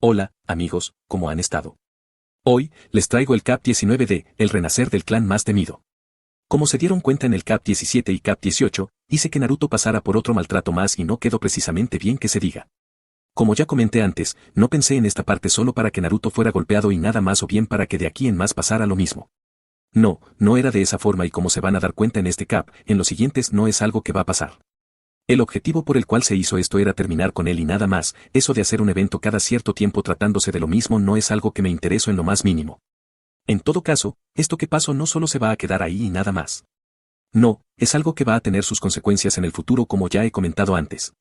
Hola, amigos, ¿cómo han estado? Hoy, les traigo el Cap 19 de El renacer del clan más temido. Como se dieron cuenta en el Cap 17 y Cap 18, hice que Naruto pasara por otro maltrato más y no quedó precisamente bien que se diga. Como ya comenté antes, no pensé en esta parte solo para que Naruto fuera golpeado y nada más o bien para que de aquí en más pasara lo mismo. No, no era de esa forma y como se van a dar cuenta en este Cap, en los siguientes no es algo que va a pasar. El objetivo por el cual se hizo esto era terminar con él y nada más, eso de hacer un evento cada cierto tiempo tratándose de lo mismo no es algo que me interesó en lo más mínimo. En todo caso, esto que pasó no solo se va a quedar ahí y nada más. No, es algo que va a tener sus consecuencias en el futuro como ya he comentado antes.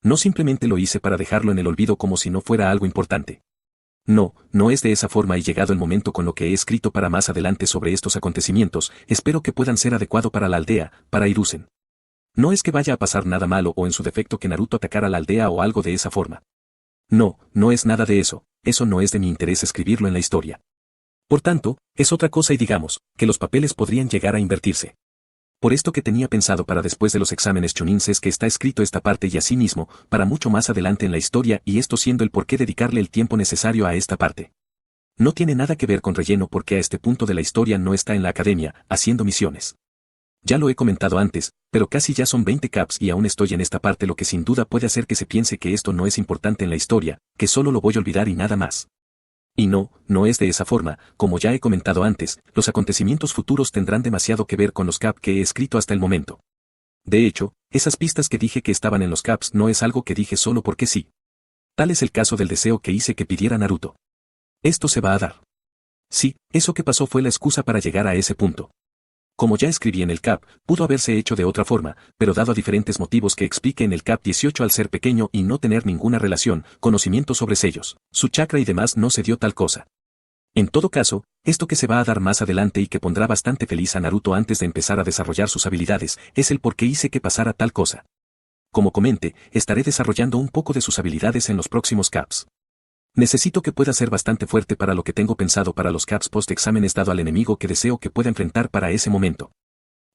No simplemente lo hice para dejarlo en el olvido como si no fuera algo importante. No, no es de esa forma y llegado el momento con lo que he escrito para más adelante sobre estos acontecimientos, espero que puedan ser adecuado para la aldea, para Hiruzen. No es que vaya a pasar nada malo o en su defecto que Naruto atacara a la aldea o algo de esa forma. No, no es nada de eso no es de mi interés escribirlo en la historia. Por tanto, es otra cosa y digamos, que los papeles podrían llegar a invertirse. Por esto que tenía pensado para después de los exámenes Chunins es que está escrito esta parte y asimismo, para mucho más adelante en la historia y esto siendo el por qué dedicarle el tiempo necesario a esta parte. No tiene nada que ver con relleno porque a este punto de la historia no está en la academia, haciendo misiones. Ya lo he comentado antes, pero casi ya son 20 caps y aún estoy en esta parte lo que sin duda puede hacer que se piense que esto no es importante en la historia, que solo lo voy a olvidar y nada más. Y no, no es de esa forma, como ya he comentado antes, los acontecimientos futuros tendrán demasiado que ver con los caps que he escrito hasta el momento. De hecho, esas pistas que dije que estaban en los caps no es algo que dije solo porque sí. Tal es el caso del deseo que hice que pidiera Naruto. Esto se va a dar. Sí, eso que pasó fue la excusa para llegar a ese punto. Como ya escribí en el Cap, pudo haberse hecho de otra forma, pero dado a diferentes motivos que expliqué en el Cap 18 al ser pequeño y no tener ninguna relación, conocimiento sobre sellos, su chakra y demás no se dio tal cosa. En todo caso, esto que se va a dar más adelante y que pondrá bastante feliz a Naruto antes de empezar a desarrollar sus habilidades, es el por qué hice que pasara tal cosa. Como comenté, estaré desarrollando un poco de sus habilidades en los próximos Caps. Necesito que pueda ser bastante fuerte para lo que tengo pensado para los caps post-exámenes dado al enemigo que deseo que pueda enfrentar para ese momento.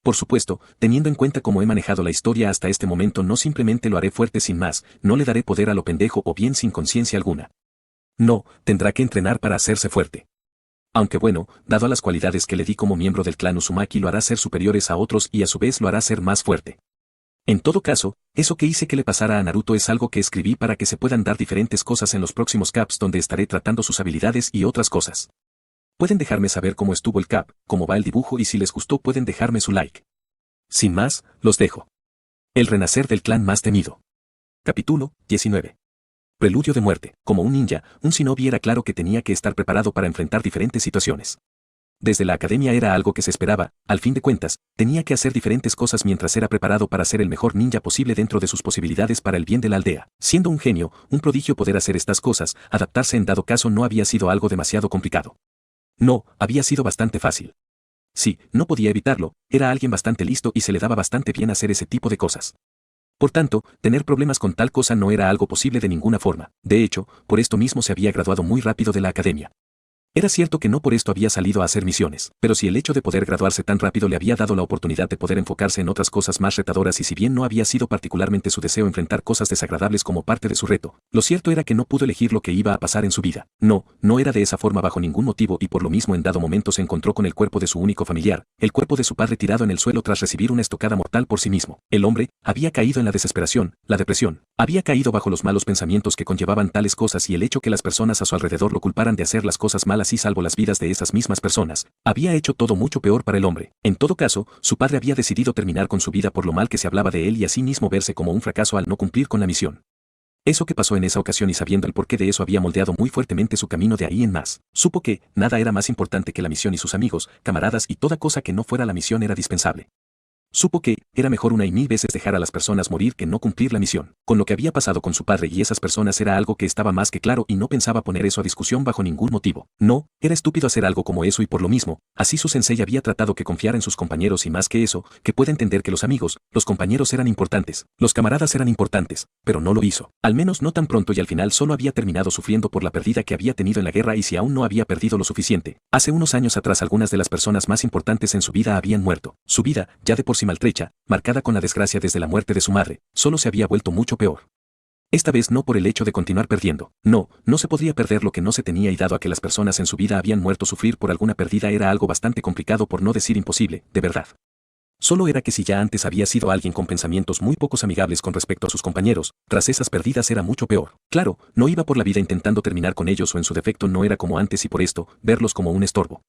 Por supuesto, teniendo en cuenta cómo he manejado la historia hasta este momento no simplemente lo haré fuerte sin más, no le daré poder a lo pendejo o bien sin conciencia alguna. No, tendrá que entrenar para hacerse fuerte. Aunque bueno, dado a las cualidades que le di como miembro del clan Uzumaki lo hará ser superiores a otros y a su vez lo hará ser más fuerte. En todo caso, eso que hice que le pasara a Naruto es algo que escribí para que se puedan dar diferentes cosas en los próximos caps donde estaré tratando sus habilidades y otras cosas. Pueden dejarme saber cómo estuvo el cap, cómo va el dibujo y si les gustó pueden dejarme su like. Sin más, los dejo. El renacer del clan más temido. Capítulo 19. Preludio de muerte. Como un ninja, un shinobi era claro que tenía que estar preparado para enfrentar diferentes situaciones. Desde la academia era algo que se esperaba, al fin de cuentas, tenía que hacer diferentes cosas mientras era preparado para ser el mejor ninja posible dentro de sus posibilidades para el bien de la aldea. Siendo un genio, un prodigio poder hacer estas cosas, adaptarse en dado caso no había sido algo demasiado complicado. No, había sido bastante fácil. Sí, no podía evitarlo, era alguien bastante listo y se le daba bastante bien hacer ese tipo de cosas. Por tanto, tener problemas con tal cosa no era algo posible de ninguna forma. De hecho, por esto mismo se había graduado muy rápido de la academia. Era cierto que no por esto había salido a hacer misiones, pero si el hecho de poder graduarse tan rápido le había dado la oportunidad de poder enfocarse en otras cosas más retadoras y si bien no había sido particularmente su deseo enfrentar cosas desagradables como parte de su reto, lo cierto era que no pudo elegir lo que iba a pasar en su vida. No, no era de esa forma bajo ningún motivo y por lo mismo en dado momento se encontró con el cuerpo de su único familiar, el cuerpo de su padre tirado en el suelo tras recibir una estocada mortal por sí mismo. El hombre había caído en la desesperación, la depresión, había caído bajo los malos pensamientos que conllevaban tales cosas y el hecho que las personas a su alrededor lo culparan de hacer las cosas malas y salvo las vidas de esas mismas personas, había hecho todo mucho peor para el hombre. En todo caso, su padre había decidido terminar con su vida por lo mal que se hablaba de él y así mismo verse como un fracaso al no cumplir con la misión. Eso que pasó en esa ocasión y sabiendo el porqué de eso había moldeado muy fuertemente su camino de ahí en más. Supo que nada era más importante que la misión y sus amigos, camaradas y toda cosa que no fuera la misión era dispensable. Supo que era mejor una y mil veces dejar a las personas morir que no cumplir la misión. Con lo que había pasado con su padre y esas personas era algo que estaba más que claro y no pensaba poner eso a discusión bajo ningún motivo. No, era estúpido hacer algo como eso y por lo mismo, así su sensei había tratado que confiara en sus compañeros y más que eso, que pueda entender que los amigos, los compañeros eran importantes, los camaradas eran importantes, pero no lo hizo. Al menos no tan pronto y al final solo había terminado sufriendo por la pérdida que había tenido en la guerra y si aún no había perdido lo suficiente. Hace unos años atrás algunas de las personas más importantes en su vida habían muerto. Su vida, ya de por sí maltrecha, marcada con la desgracia desde la muerte de su madre, solo se había vuelto mucho peor. Esta vez no por el hecho de continuar perdiendo. No, no se podría perder lo que no se tenía y dado a que las personas en su vida habían muerto, sufrir por alguna pérdida era algo bastante complicado por no decir imposible, de verdad. Solo era que si ya antes había sido alguien con pensamientos muy pocos amigables con respecto a sus compañeros, tras esas pérdidas era mucho peor. Claro, no iba por la vida intentando terminar con ellos o en su defecto no era como antes y por esto, verlos como un estorbo.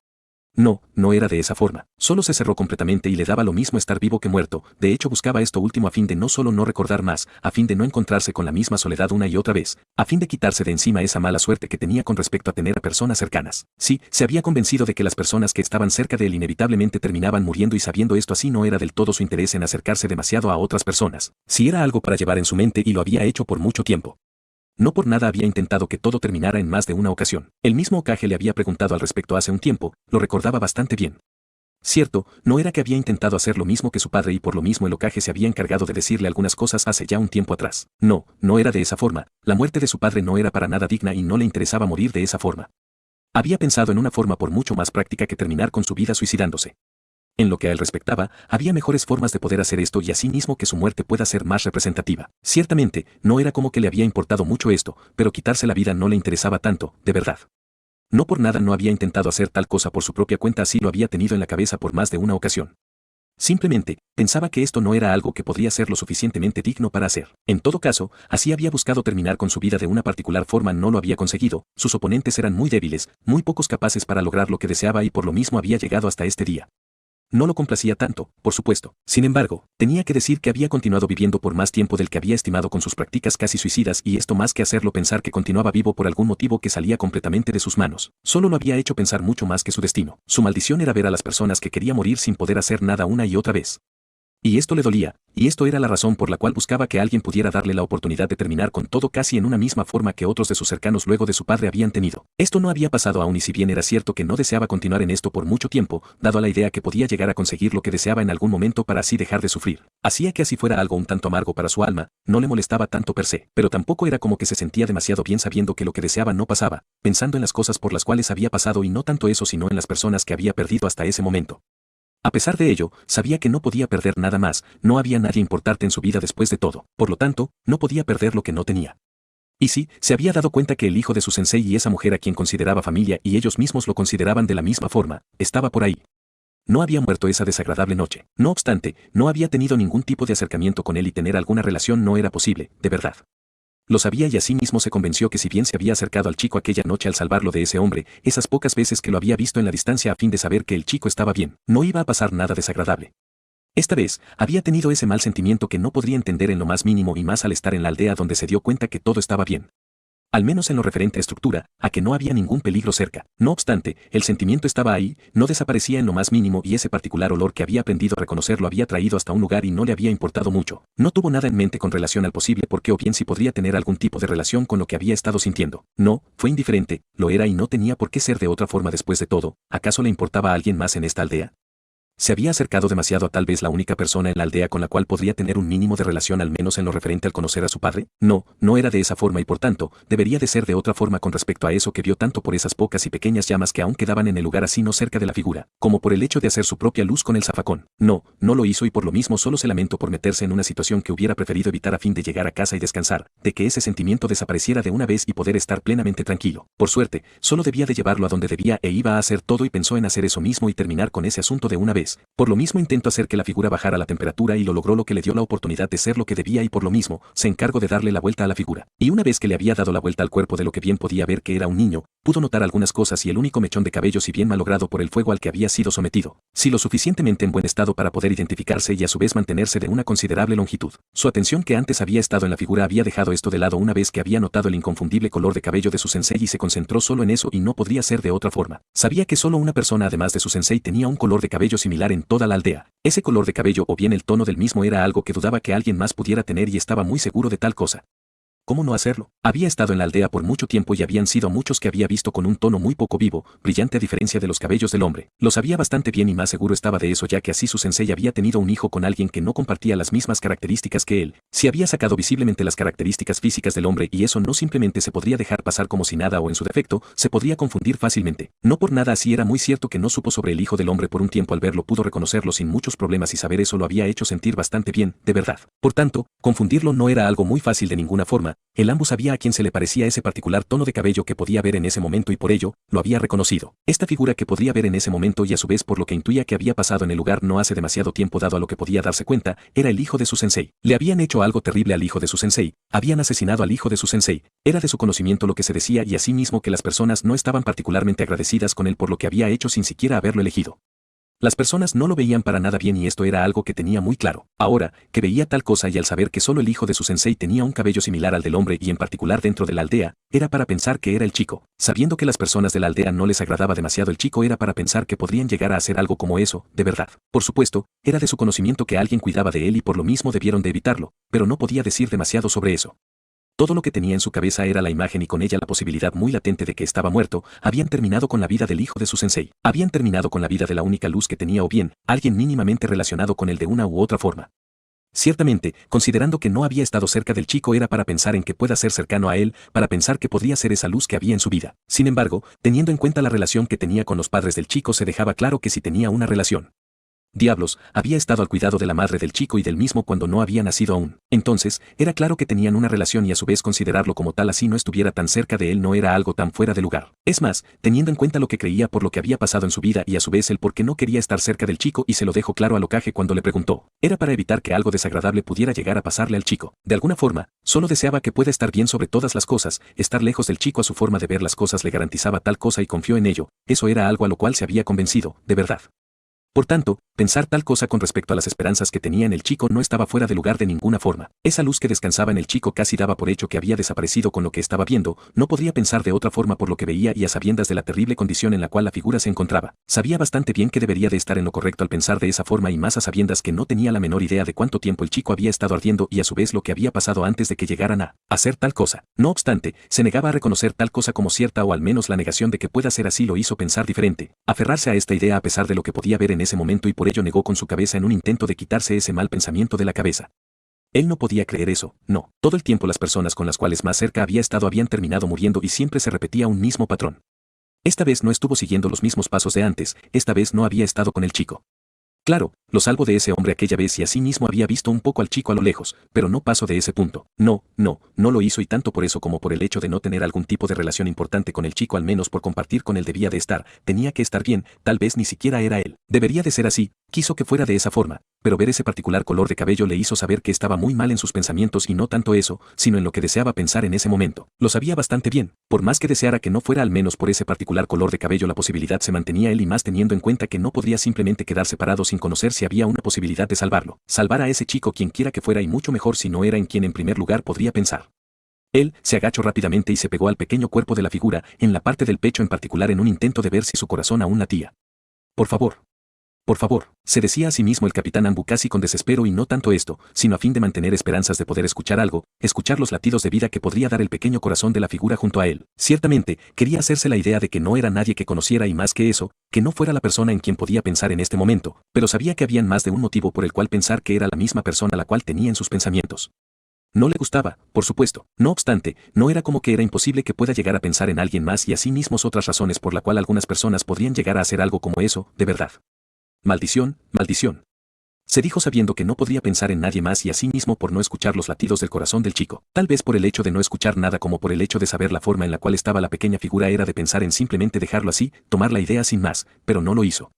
No, no era de esa forma. Solo se cerró completamente y le daba lo mismo estar vivo que muerto. De hecho buscaba esto último a fin de no solo no recordar más, a fin de no encontrarse con la misma soledad una y otra vez, a fin de quitarse de encima esa mala suerte que tenía con respecto a tener a personas cercanas. Sí, se había convencido de que las personas que estaban cerca de él inevitablemente terminaban muriendo y sabiendo esto así no era del todo su interés en acercarse demasiado a otras personas. Si era algo para llevar en su mente y lo había hecho por mucho tiempo. No por nada había intentado que todo terminara en más de una ocasión. El mismo Okage le había preguntado al respecto hace un tiempo, lo recordaba bastante bien. Cierto, no era que había intentado hacer lo mismo que su padre y por lo mismo el Okage se había encargado de decirle algunas cosas hace ya un tiempo atrás. No, no era de esa forma, la muerte de su padre no era para nada digna y no le interesaba morir de esa forma. Había pensado en una forma por mucho más práctica que terminar con su vida suicidándose. En lo que a él respectaba, había mejores formas de poder hacer esto y asimismo que su muerte pueda ser más representativa. Ciertamente, no era como que le había importado mucho esto, pero quitarse la vida no le interesaba tanto, de verdad. No por nada no había intentado hacer tal cosa por su propia cuenta, así lo había tenido en la cabeza por más de una ocasión. Simplemente, pensaba que esto no era algo que podría ser lo suficientemente digno para hacer. En todo caso, así había buscado terminar con su vida de una particular forma, no lo había conseguido, sus oponentes eran muy débiles, muy pocos capaces para lograr lo que deseaba y por lo mismo había llegado hasta este día. No lo complacía tanto, por supuesto. Sin embargo, tenía que decir que había continuado viviendo por más tiempo del que había estimado con sus prácticas casi suicidas y esto más que hacerlo pensar que continuaba vivo por algún motivo que salía completamente de sus manos. Solo lo había hecho pensar mucho más que su destino. Su maldición era ver a las personas que quería morir sin poder hacer nada una y otra vez. Y esto le dolía, y esto era la razón por la cual buscaba que alguien pudiera darle la oportunidad de terminar con todo casi en una misma forma que otros de sus cercanos luego de su padre habían tenido. Esto no había pasado aún y si bien era cierto que no deseaba continuar en esto por mucho tiempo, dado a la idea que podía llegar a conseguir lo que deseaba en algún momento para así dejar de sufrir. Hacía que así fuera algo un tanto amargo para su alma, no le molestaba tanto per se, pero tampoco era como que se sentía demasiado bien sabiendo que lo que deseaba no pasaba, pensando en las cosas por las cuales había pasado y no tanto eso sino en las personas que había perdido hasta ese momento. A pesar de ello, sabía que no podía perder nada más, no había nadie importante en su vida después de todo, por lo tanto, no podía perder lo que no tenía. Y sí, se había dado cuenta que el hijo de su sensei y esa mujer a quien consideraba familia y ellos mismos lo consideraban de la misma forma, estaba por ahí. No había muerto esa desagradable noche. No obstante, no había tenido ningún tipo de acercamiento con él y tener alguna relación no era posible, de verdad. Lo sabía y así mismo se convenció que si bien se había acercado al chico aquella noche al salvarlo de ese hombre, esas pocas veces que lo había visto en la distancia a fin de saber que el chico estaba bien, no iba a pasar nada desagradable. Esta vez, había tenido ese mal sentimiento que no podría entender en lo más mínimo y más al estar en la aldea donde se dio cuenta que todo estaba bien. Al menos en lo referente a estructura, a que no había ningún peligro cerca. No obstante, el sentimiento estaba ahí, no desaparecía en lo más mínimo y ese particular olor que había aprendido a reconocer lo había traído hasta un lugar y no le había importado mucho. No tuvo nada en mente con relación al posible porque o bien si podría tener algún tipo de relación con lo que había estado sintiendo. No, fue indiferente, lo era y no tenía por qué ser de otra forma después de todo. ¿Acaso le importaba a alguien más en esta aldea? Se había acercado demasiado a tal vez la única persona en la aldea con la cual podría tener un mínimo de relación al menos en lo referente al conocer a su padre. No, no era de esa forma y por tanto, debería de ser de otra forma con respecto a eso que vio tanto por esas pocas y pequeñas llamas que aún quedaban en el lugar así no cerca de la figura, como por el hecho de hacer su propia luz con el zafacón. No, no lo hizo y por lo mismo solo se lamentó por meterse en una situación que hubiera preferido evitar a fin de llegar a casa y descansar, de que ese sentimiento desapareciera de una vez y poder estar plenamente tranquilo. Por suerte, solo debía de llevarlo a donde debía e iba a hacer todo y pensó en hacer eso mismo y terminar con ese asunto de una vez. Por lo mismo intentó hacer que la figura bajara la temperatura y lo logró, lo que le dio la oportunidad de ser lo que debía y por lo mismo, se encargó de darle la vuelta a la figura. Y una vez que le había dado la vuelta al cuerpo de lo que bien podía ver que era un niño, pudo notar algunas cosas y el único mechón de cabello si bien malogrado por el fuego al que había sido sometido, sí lo suficientemente en buen estado para poder identificarse y a su vez mantenerse de una considerable longitud. Su atención que antes había estado en la figura había dejado esto de lado una vez que había notado el inconfundible color de cabello de su sensei y se concentró solo en eso y no podría ser de otra forma. Sabía que solo una persona además de su sensei tenía un color de cabello similar en toda la aldea. Ese color de cabello o bien el tono del mismo era algo que dudaba que alguien más pudiera tener y estaba muy seguro de tal cosa. ¿Cómo no hacerlo? Había estado en la aldea por mucho tiempo y habían sido muchos que había visto con un tono muy poco vivo, brillante a diferencia de los cabellos del hombre. Lo sabía bastante bien y más seguro estaba de eso ya que así su sensei había tenido un hijo con alguien que no compartía las mismas características que él. Si había sacado visiblemente las características físicas del hombre y eso no simplemente se podría dejar pasar como si nada o en su defecto, se podría confundir fácilmente. No por nada así era muy cierto que no supo sobre el hijo del hombre por un tiempo al verlo pudo reconocerlo sin muchos problemas y saber eso lo había hecho sentir bastante bien, de verdad. Por tanto, confundirlo no era algo muy fácil de ninguna forma, forma, el Ambu sabía a quién se le parecía ese particular tono de cabello que podía ver en ese momento y por ello, lo había reconocido. Esta figura que podría ver en ese momento y a su vez por lo que intuía que había pasado en el lugar no hace demasiado tiempo dado a lo que podía darse cuenta, era el hijo de su sensei. Le habían hecho algo terrible al hijo de su sensei, habían asesinado al hijo de su sensei, era de su conocimiento lo que se decía y asimismo que las personas no estaban particularmente agradecidas con él por lo que había hecho sin siquiera haberlo elegido. Las personas no lo veían para nada bien y esto era algo que tenía muy claro. Ahora, que veía tal cosa y al saber que solo el hijo de su sensei tenía un cabello similar al del hombre y en particular dentro de la aldea, era para pensar que era el chico. Sabiendo que las personas de la aldea no les agradaba demasiado el chico era para pensar que podrían llegar a hacer algo como eso, de verdad. Por supuesto, era de su conocimiento que alguien cuidaba de él y por lo mismo debieron de evitarlo, pero no podía decir demasiado sobre eso. Todo lo que tenía en su cabeza era la imagen y con ella la posibilidad muy latente de que estaba muerto, habían terminado con la vida del hijo de su sensei, habían terminado con la vida de la única luz que tenía o bien, alguien mínimamente relacionado con él de una u otra forma. Ciertamente, considerando que no había estado cerca del chico era para pensar en que pueda ser cercano a él, para pensar que podría ser esa luz que había en su vida. Sin embargo, teniendo en cuenta la relación que tenía con los padres del chico se dejaba claro que sí tenía una relación. Diablos, había estado al cuidado de la madre del chico y del mismo cuando no había nacido aún. Entonces, era claro que tenían una relación y a su vez considerarlo como tal así no estuviera tan cerca de él no era algo tan fuera de lugar. Es más, teniendo en cuenta lo que creía por lo que había pasado en su vida y a su vez el por qué no quería estar cerca del chico y se lo dejó claro a Lokage cuando le preguntó, era para evitar que algo desagradable pudiera llegar a pasarle al chico. De alguna forma, solo deseaba que pueda estar bien sobre todas las cosas, estar lejos del chico a su forma de ver las cosas le garantizaba tal cosa y confió en ello, eso era algo a lo cual se había convencido, de verdad. Por tanto, pensar tal cosa con respecto a las esperanzas que tenía en el chico no estaba fuera de lugar de ninguna forma. Esa luz que descansaba en el chico casi daba por hecho que había desaparecido con lo que estaba viendo, no podría pensar de otra forma por lo que veía y a sabiendas de la terrible condición en la cual la figura se encontraba. Sabía bastante bien que debería de estar en lo correcto al pensar de esa forma y más a sabiendas que no tenía la menor idea de cuánto tiempo el chico había estado ardiendo y a su vez lo que había pasado antes de que llegaran a hacer tal cosa. No obstante, se negaba a reconocer tal cosa como cierta o al menos la negación de que pueda ser así lo hizo pensar diferente, aferrarse a esta idea a pesar de lo que podía ver en ese momento y por ello negó con su cabeza en un intento de quitarse ese mal pensamiento de la cabeza. Él no podía creer eso, no. Todo el tiempo las personas con las cuales más cerca había estado habían terminado muriendo y siempre se repetía un mismo patrón. Esta vez no estuvo siguiendo los mismos pasos de antes, esta vez no había estado con el chico. Claro, lo salvo de ese hombre aquella vez y así mismo había visto un poco al chico a lo lejos, pero no pasó de ese punto. No lo hizo y tanto por eso como por el hecho de no tener algún tipo de relación importante con el chico al menos por compartir con él debía de estar, tenía que estar bien, tal vez ni siquiera era él. Debería de ser así, quiso que fuera de esa forma, pero ver ese particular color de cabello le hizo saber que estaba muy mal en sus pensamientos y no tanto eso, sino en lo que deseaba pensar en ese momento. Lo sabía bastante bien, por más que deseara que no fuera al menos por ese particular color de cabello la posibilidad se mantenía él y más teniendo en cuenta que no podría simplemente quedar separado sin conocer si había una posibilidad de salvarlo. Salvar a ese chico quien quiera que fuera y mucho mejor si no era en quien en primer lugar podría pensar. Él se agachó rápidamente y se pegó al pequeño cuerpo de la figura, en la parte del pecho en particular en un intento de ver si su corazón aún latía. Por favor, se decía a sí mismo el capitán Ambu casi con desespero y no tanto esto, sino a fin de mantener esperanzas de poder escuchar algo, escuchar los latidos de vida que podría dar el pequeño corazón de la figura junto a él. Ciertamente, quería hacerse la idea de que no era nadie que conociera y más que eso, que no fuera la persona en quien podía pensar en este momento, pero sabía que habían más de un motivo por el cual pensar que era la misma persona la cual tenía en sus pensamientos. No le gustaba, por supuesto. No obstante, no era como que era imposible que pueda llegar a pensar en alguien más y así mismos otras razones por la cual algunas personas podrían llegar a hacer algo como eso, de verdad. Maldición, maldición. Se dijo sabiendo que no podría pensar en nadie más y así mismo por no escuchar los latidos del corazón del chico. Tal vez por el hecho de no escuchar nada como por el hecho de saber la forma en la cual estaba la pequeña figura era de pensar en simplemente dejarlo así, tomar la idea sin más, pero no lo hizo.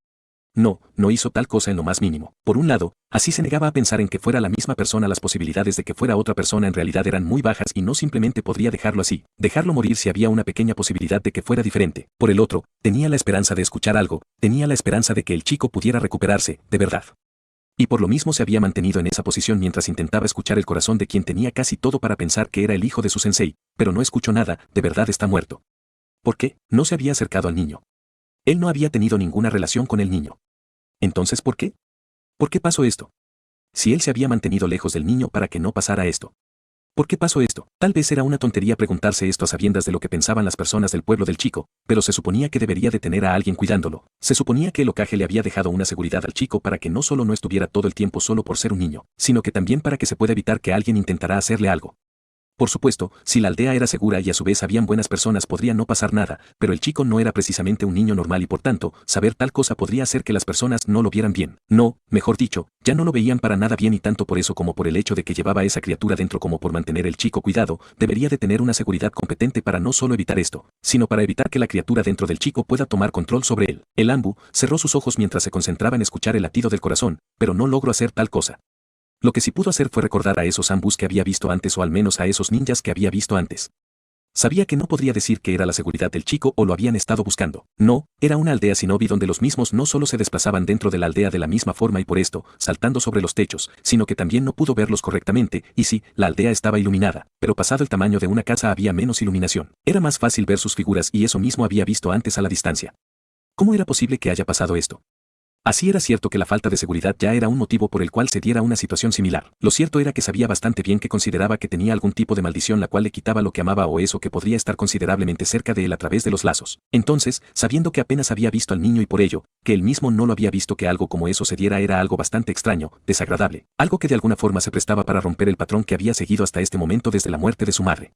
No hizo tal cosa en lo más mínimo. Por un lado, así se negaba a pensar en que fuera la misma persona las posibilidades de que fuera otra persona en realidad eran muy bajas y no simplemente podría dejarlo así, dejarlo morir si había una pequeña posibilidad de que fuera diferente. Por el otro, tenía la esperanza de escuchar algo, tenía la esperanza de que el chico pudiera recuperarse, de verdad. Y por lo mismo se había mantenido en esa posición mientras intentaba escuchar el corazón de quien tenía casi todo para pensar que era el hijo de su sensei, pero no escuchó nada, de verdad está muerto. ¿Por qué? No se había acercado al niño. Él no había tenido ninguna relación con el niño. Entonces, ¿por qué? ¿Por qué pasó esto? Si él se había mantenido lejos del niño para que no pasara esto. ¿Por qué pasó esto? Tal vez era una tontería preguntarse esto a sabiendas de lo que pensaban las personas del pueblo del chico, pero se suponía que debería de tener a alguien cuidándolo. Se suponía que el Hokage le había dejado una seguridad al chico para que no solo no estuviera todo el tiempo solo por ser un niño, sino que también para que se pueda evitar que alguien intentara hacerle algo. Por supuesto, si la aldea era segura y a su vez habían buenas personas podría no pasar nada, pero el chico no era precisamente un niño normal y por tanto, saber tal cosa podría hacer que las personas no lo vieran bien. No, mejor dicho, ya no lo veían para nada bien y tanto por eso como por el hecho de que llevaba a esa criatura dentro como por mantener el chico cuidado, debería de tener una seguridad competente para no solo evitar esto, sino para evitar que la criatura dentro del chico pueda tomar control sobre él. El Ambu cerró sus ojos mientras se concentraba en escuchar el latido del corazón, pero no logró hacer tal cosa. Lo que sí pudo hacer fue recordar a esos ambus que había visto antes o al menos a esos ninjas que había visto antes. Sabía que no podría decir que era la seguridad del chico o lo habían estado buscando. No, era una aldea shinobi donde los mismos no solo se desplazaban dentro de la aldea de la misma forma y por esto, saltando sobre los techos, sino que también no pudo verlos correctamente, y sí, la aldea estaba iluminada, pero pasado el tamaño de una casa había menos iluminación. Era más fácil ver sus figuras y eso mismo había visto antes a la distancia. ¿Cómo era posible que haya pasado esto? Así era cierto que la falta de seguridad ya era un motivo por el cual se diera una situación similar. Lo cierto era que sabía bastante bien que consideraba que tenía algún tipo de maldición la cual le quitaba lo que amaba o eso que podría estar considerablemente cerca de él a través de los lazos. Entonces, sabiendo que apenas había visto al niño y por ello, que él mismo no lo había visto que algo como eso se diera era algo bastante extraño, desagradable, algo que de alguna forma se prestaba para romper el patrón que había seguido hasta este momento desde la muerte de su madre.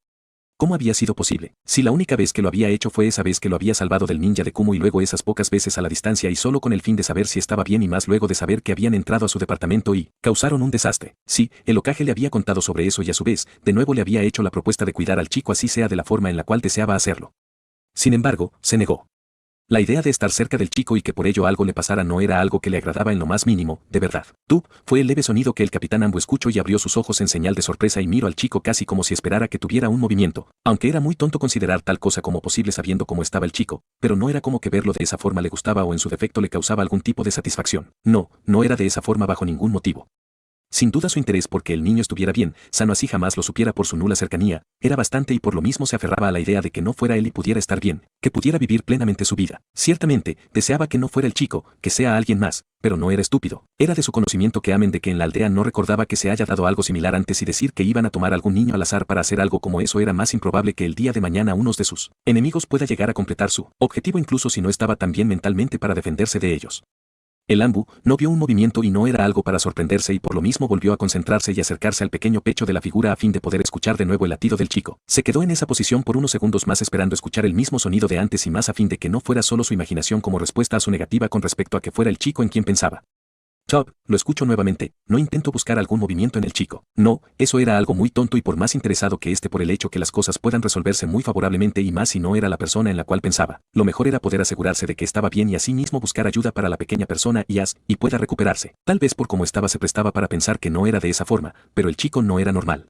¿Cómo había sido posible? Si la única vez que lo había hecho fue esa vez que lo había salvado del ninja de Kumo y luego esas pocas veces a la distancia y solo con el fin de saber si estaba bien y más luego de saber que habían entrado a su departamento y causaron un desastre. Sí, el Hokage le había contado sobre eso y a su vez, de nuevo le había hecho la propuesta de cuidar al chico así sea de la forma en la cual deseaba hacerlo. Sin embargo, se negó. La idea de estar cerca del chico y que por ello algo le pasara no era algo que le agradaba en lo más mínimo, de verdad. Tup, fue el leve sonido que el capitán Ambu escuchó y abrió sus ojos en señal de sorpresa y miró al chico casi como si esperara que tuviera un movimiento, aunque era muy tonto considerar tal cosa como posible sabiendo cómo estaba el chico, pero no era como que verlo de esa forma le gustaba o en su defecto le causaba algún tipo de satisfacción. No, no era de esa forma bajo ningún motivo. Sin duda su interés porque el niño estuviera bien, sano así jamás lo supiera por su nula cercanía, era bastante y por lo mismo se aferraba a la idea de que no fuera él y pudiera estar bien, que pudiera vivir plenamente su vida. Ciertamente, deseaba que no fuera el chico, que sea alguien más, pero no era estúpido. Era de su conocimiento que amen de que en la aldea no recordaba que se haya dado algo similar antes y decir que iban a tomar algún niño al azar para hacer algo como eso era más improbable que el día de mañana unos de sus enemigos pueda llegar a completar su objetivo incluso si no estaba tan bien mentalmente para defenderse de ellos. El Ambu no vio un movimiento y no era algo para sorprenderse y por lo mismo volvió a concentrarse y acercarse al pequeño pecho de la figura a fin de poder escuchar de nuevo el latido del chico. Se quedó en esa posición por unos segundos más esperando escuchar el mismo sonido de antes y más a fin de que no fuera solo su imaginación como respuesta a su negativa con respecto a que fuera el chico en quien pensaba. Top, lo escucho nuevamente, no intento buscar algún movimiento en el chico. No, eso era algo muy tonto y por más interesado que esté por el hecho que las cosas puedan resolverse muy favorablemente y más si no era la persona en la cual pensaba. Lo mejor era poder asegurarse de que estaba bien y así mismo buscar ayuda para la pequeña persona y pueda recuperarse. Tal vez por cómo estaba se prestaba para pensar que no era de esa forma, pero el chico no era normal.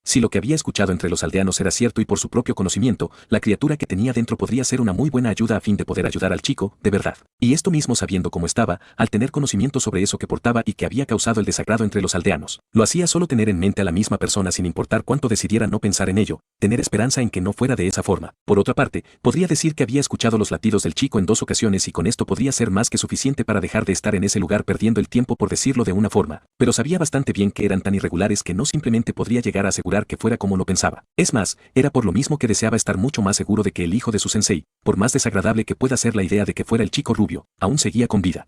Si lo que había escuchado entre los aldeanos era cierto y por su propio conocimiento, la criatura que tenía dentro podría ser una muy buena ayuda a fin de poder ayudar al chico, de verdad. Y esto mismo sabiendo cómo estaba, al tener conocimiento sobre eso que portaba y que había causado el desagrado entre los aldeanos. Lo hacía solo tener en mente a la misma persona sin importar cuánto decidiera no pensar en ello, tener esperanza en que no fuera de esa forma. Por otra parte, podría decir que había escuchado los latidos del chico en 2 ocasiones y con esto podría ser más que suficiente para dejar de estar en ese lugar perdiendo el tiempo por decirlo de una forma, pero sabía bastante bien que eran tan irregulares que no simplemente podría llegar a asegurar que fuera como lo pensaba. Es más, era por lo mismo que deseaba estar mucho más seguro de que el hijo de su sensei, por más desagradable que pueda ser la idea de que fuera el chico rubio, aún seguía con vida.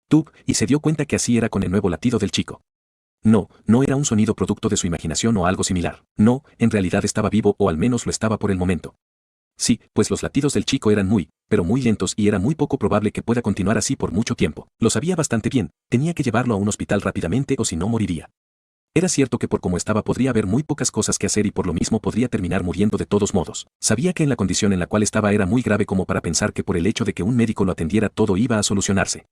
Tup, y se dio cuenta que así era con el nuevo latido del chico. No, no era un sonido producto de su imaginación o algo similar. No, en realidad estaba vivo o al menos lo estaba por el momento. Sí, pues los latidos del chico eran pero muy lentos y era muy poco probable que pueda continuar así por mucho tiempo. Lo sabía bastante bien, tenía que llevarlo a un hospital rápidamente o si no moriría. Era cierto que por como estaba podría haber muy pocas cosas que hacer y por lo mismo podría terminar muriendo de todos modos. Sabía que en la condición en la cual estaba era muy grave como para pensar que por el hecho de que un médico lo atendiera todo iba a solucionarse.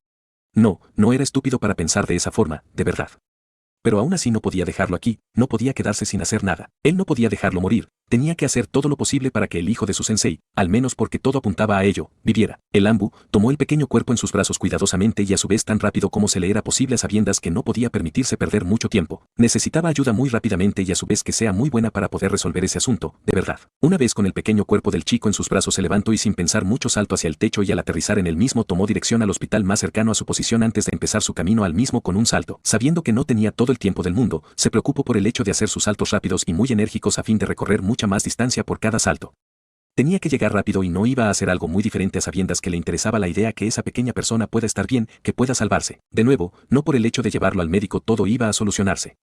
No, no era estúpido para pensar de esa forma, de verdad. Pero aún así no podía dejarlo aquí, no podía quedarse sin hacer nada. Él no podía dejarlo morir, tenía que hacer todo lo posible para que el hijo de su sensei, al menos porque todo apuntaba a ello, viviera. El Ambu tomó el pequeño cuerpo en sus brazos cuidadosamente y a su vez tan rápido como se le era posible a sabiendas que no podía permitirse perder mucho tiempo. Necesitaba ayuda muy rápidamente y a su vez que sea muy buena para poder resolver ese asunto, de verdad. Una vez con el pequeño cuerpo del chico en sus brazos se levantó y sin pensar mucho saltó hacia el techo y al aterrizar en el mismo tomó dirección al hospital más cercano a su posición antes de empezar su camino al mismo con un salto. Sabiendo que no tenía todo el tiempo del mundo, se preocupó por el hecho de hacer sus saltos rápidos y muy enérgicos a fin de recorrer mucha más distancia por cada salto. Tenía que llegar rápido y no iba a hacer algo muy diferente a sabiendas que le interesaba la idea que esa pequeña persona pueda estar bien, que pueda salvarse. De nuevo, no por el hecho de llevarlo al médico todo iba a solucionarse.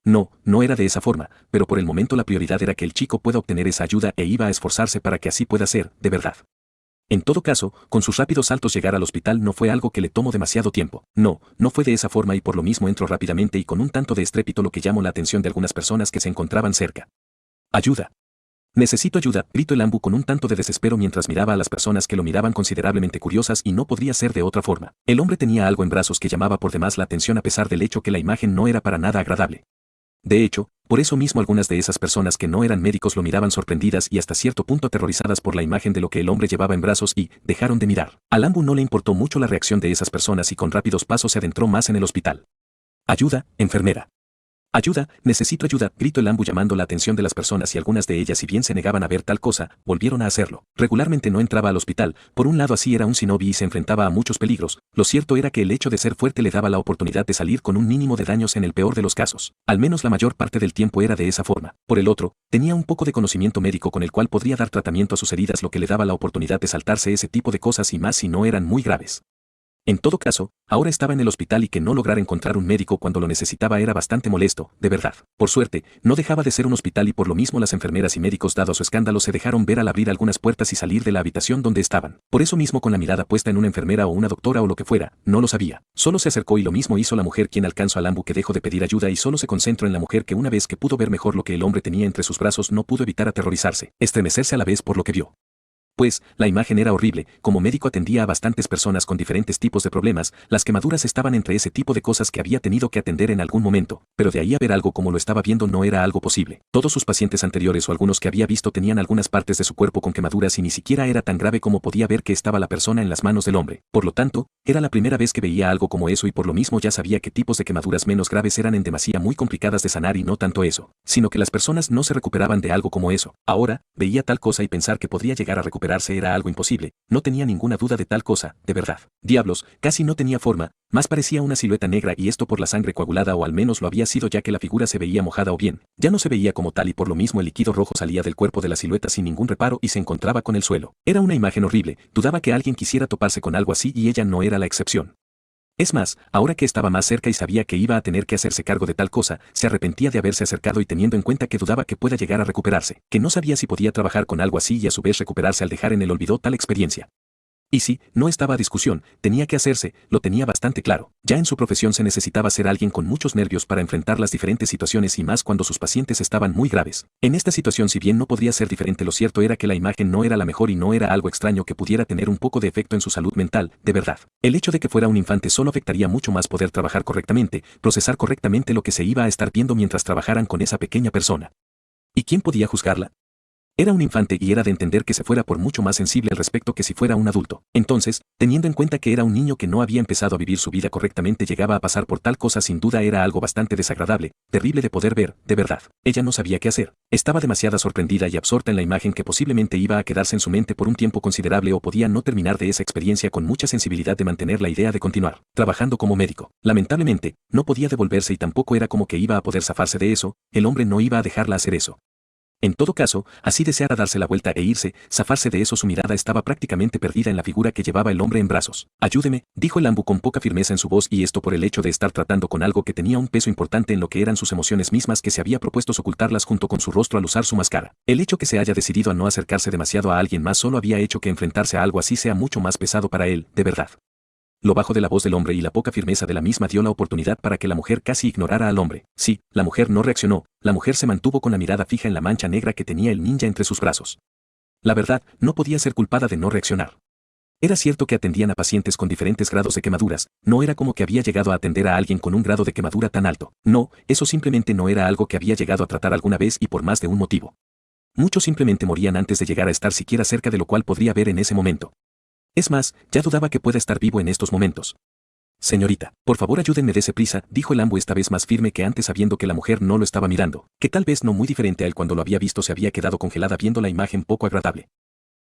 No, no era de esa forma, pero por el momento la prioridad era que el chico pueda obtener esa ayuda e iba a esforzarse para que así pueda ser, de verdad. En todo caso, con sus rápidos saltos llegar al hospital no fue algo que le tomó demasiado tiempo. No, no fue de esa forma y por lo mismo entró rápidamente y con un tanto de estrépito, lo que llamó la atención de algunas personas que se encontraban cerca. ¡Ayuda! Necesito ayuda, gritó el Ambu con un tanto de desespero mientras miraba a las personas que lo miraban considerablemente curiosas y no podría ser de otra forma. El hombre tenía algo en brazos que llamaba por demás la atención a pesar del hecho que la imagen no era para nada agradable. De hecho, por eso mismo algunas de esas personas que no eran médicos lo miraban sorprendidas y hasta cierto punto aterrorizadas por la imagen de lo que el hombre llevaba en brazos y dejaron de mirar. Al Ambu no le importó mucho la reacción de esas personas y con rápidos pasos se adentró más en el hospital. Ayuda, enfermera. Ayuda, necesito ayuda, gritó el Ambu llamando la atención de las personas y algunas de ellas, si bien se negaban a ver tal cosa, volvieron a hacerlo. Regularmente no entraba al hospital, por un lado así era un shinobi y se enfrentaba a muchos peligros, lo cierto era que el hecho de ser fuerte le daba la oportunidad de salir con un mínimo de daños en el peor de los casos. Al menos la mayor parte del tiempo era de esa forma. Por el otro, tenía un poco de conocimiento médico con el cual podría dar tratamiento a sus heridas, lo que le daba la oportunidad de saltarse ese tipo de cosas y más si no eran muy graves. En todo caso, ahora estaba en el hospital y que no lograra encontrar un médico cuando lo necesitaba era bastante molesto, de verdad. Por suerte, no dejaba de ser un hospital y por lo mismo las enfermeras y médicos, dado su escándalo, se dejaron ver al abrir algunas puertas y salir de la habitación donde estaban. Por eso mismo, con la mirada puesta en una enfermera o una doctora o lo que fuera, no lo sabía. Solo se acercó y lo mismo hizo la mujer, quien alcanzó al Ambu, que dejó de pedir ayuda y solo se concentró en la mujer, que una vez que pudo ver mejor lo que el hombre tenía entre sus brazos no pudo evitar aterrorizarse, estremecerse a la vez por lo que vio. Pues, la imagen era horrible. Como médico atendía a bastantes personas con diferentes tipos de problemas, las quemaduras estaban entre ese tipo de cosas que había tenido que atender en algún momento, pero de ahí a ver algo como lo estaba viendo no era algo posible. Todos sus pacientes anteriores o algunos que había visto tenían algunas partes de su cuerpo con quemaduras y ni siquiera era tan grave como podía ver que estaba la persona en las manos del hombre. Por lo tanto, era la primera vez que veía algo como eso y por lo mismo ya sabía que tipos de quemaduras menos graves eran en demasía muy complicadas de sanar y no tanto eso, sino que las personas no se recuperaban de algo como eso. Ahora, veía tal cosa y pensar que podría llegar a recuperarse era algo imposible. No tenía ninguna duda de tal cosa, de verdad. Diablos, casi no tenía forma, más parecía una silueta negra y esto por la sangre coagulada, o al menos lo había sido, ya que la figura se veía mojada o bien, ya no se veía como tal y por lo mismo el líquido rojo salía del cuerpo de la silueta sin ningún reparo y se encontraba con el suelo. Era una imagen horrible, dudaba que alguien quisiera toparse con algo así y ella no era la excepción. Es más, ahora que estaba más cerca y sabía que iba a tener que hacerse cargo de tal cosa, se arrepentía de haberse acercado y teniendo en cuenta que dudaba que pueda llegar a recuperarse, que no sabía si podía trabajar con algo así y a su vez recuperarse al dejar en el olvido tal experiencia. Y sí, no estaba a discusión, tenía que hacerse, lo tenía bastante claro. Ya en su profesión se necesitaba ser alguien con muchos nervios para enfrentar las diferentes situaciones y más cuando sus pacientes estaban muy graves. En esta situación, si bien no podría ser diferente, lo cierto era que la imagen no era la mejor y no era algo extraño que pudiera tener un poco de efecto en su salud mental, de verdad. El hecho de que fuera un infante solo afectaría mucho más poder trabajar correctamente, procesar correctamente lo que se iba a estar viendo mientras trabajaran con esa pequeña persona. ¿Y quién podía juzgarla? Era un infante y era de entender que se fuera por mucho más sensible al respecto que si fuera un adulto. Entonces, teniendo en cuenta que era un niño que no había empezado a vivir su vida correctamente, llegaba a pasar por tal cosa, sin duda era algo bastante desagradable, terrible de poder ver, de verdad. Ella no sabía qué hacer. Estaba demasiado sorprendida y absorta en la imagen que posiblemente iba a quedarse en su mente por un tiempo considerable o podía no terminar de esa experiencia con mucha sensibilidad de mantener la idea de continuar trabajando como médico. Lamentablemente, no podía devolverse y tampoco era como que iba a poder zafarse de eso, el hombre no iba a dejarla hacer eso. En todo caso, así deseara darse la vuelta e irse, zafarse de eso, su mirada estaba prácticamente perdida en la figura que llevaba el hombre en brazos. Ayúdeme, dijo el Ambu con poca firmeza en su voz, y esto por el hecho de estar tratando con algo que tenía un peso importante en lo que eran sus emociones mismas, que se había propuesto ocultarlas junto con su rostro al usar su máscara. El hecho que se haya decidido a no acercarse demasiado a alguien más solo había hecho que enfrentarse a algo así sea mucho más pesado para él, de verdad. Lo bajo de la voz del hombre y la poca firmeza de la misma dio la oportunidad para que la mujer casi ignorara al hombre. Sí, la mujer no reaccionó, la mujer se mantuvo con la mirada fija en la mancha negra que tenía el ninja entre sus brazos. La verdad, no podía ser culpada de no reaccionar. Era cierto que atendían a pacientes con diferentes grados de quemaduras, no era como que había llegado a atender a alguien con un grado de quemadura tan alto. No, eso simplemente no era algo que había llegado a tratar alguna vez y por más de un motivo. Muchos simplemente morían antes de llegar a estar siquiera cerca de lo cual podría ver en ese momento. Es más, ya dudaba que pueda estar vivo en estos momentos. Señorita, por favor ayúdenme, dese prisa, dijo el Ambu esta vez más firme que antes, sabiendo que la mujer no lo estaba mirando, que tal vez no muy diferente a él cuando lo había visto, se había quedado congelada viendo la imagen poco agradable.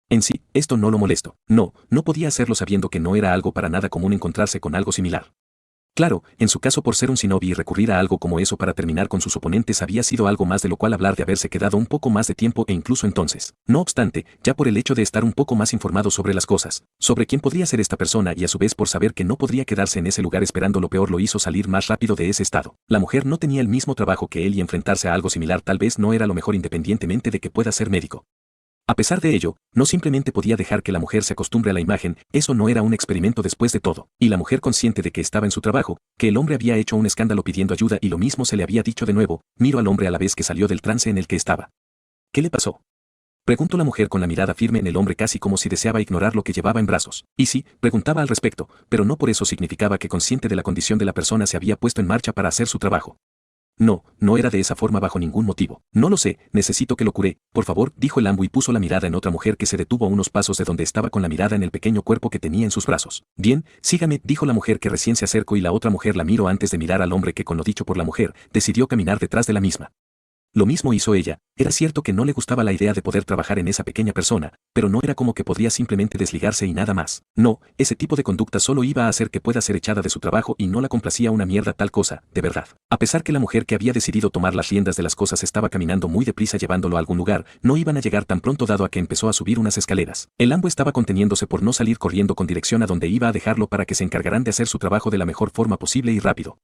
En sí, esto no lo molestó. No, no podía hacerlo sabiendo que no era algo para nada común encontrarse con algo similar. Claro, en su caso por ser un shinobi y recurrir a algo como eso para terminar con sus oponentes había sido algo más de lo cual hablar de haberse quedado un poco más de tiempo e incluso entonces. No obstante, ya por el hecho de estar un poco más informado sobre las cosas, sobre quién podría ser esta persona y a su vez por saber que no podría quedarse en ese lugar esperando lo peor lo hizo salir más rápido de ese estado. La mujer no tenía el mismo trabajo que él y enfrentarse a algo similar tal vez no era lo mejor independientemente de que pueda ser médico. A pesar de ello, no simplemente podía dejar que la mujer se acostumbre a la imagen, eso no era un experimento después de todo, y la mujer consciente de que estaba en su trabajo, que el hombre había hecho un escándalo pidiendo ayuda y lo mismo se le había dicho de nuevo, miró al hombre a la vez que salió del trance en el que estaba. ¿Qué le pasó? Preguntó la mujer con la mirada firme en el hombre casi como si deseaba ignorar lo que llevaba en brazos. Y sí, preguntaba al respecto, pero no por eso significaba que consciente de la condición de la persona se había puesto en marcha para hacer su trabajo. No, no era de esa forma bajo ningún motivo. No lo sé, necesito que lo cure, por favor, dijo el ambu y puso la mirada en otra mujer que se detuvo a unos pasos de donde estaba con la mirada en el pequeño cuerpo que tenía en sus brazos. Bien, sígame, dijo la mujer que recién se acercó y la otra mujer la miró antes de mirar al hombre que con lo dicho por la mujer, decidió caminar detrás de la misma. Lo mismo hizo ella, era cierto que no le gustaba la idea de poder trabajar en esa pequeña persona, pero no era como que podría simplemente desligarse y nada más. No, ese tipo de conducta solo iba a hacer que pueda ser echada de su trabajo y no la complacía una mierda tal cosa, de verdad. A pesar que la mujer que había decidido tomar las riendas de las cosas estaba caminando muy deprisa llevándolo a algún lugar, no iban a llegar tan pronto dado a que empezó a subir unas escaleras. El ambu estaba conteniéndose por no salir corriendo con dirección a donde iba a dejarlo para que se encargaran de hacer su trabajo de la mejor forma posible y rápido.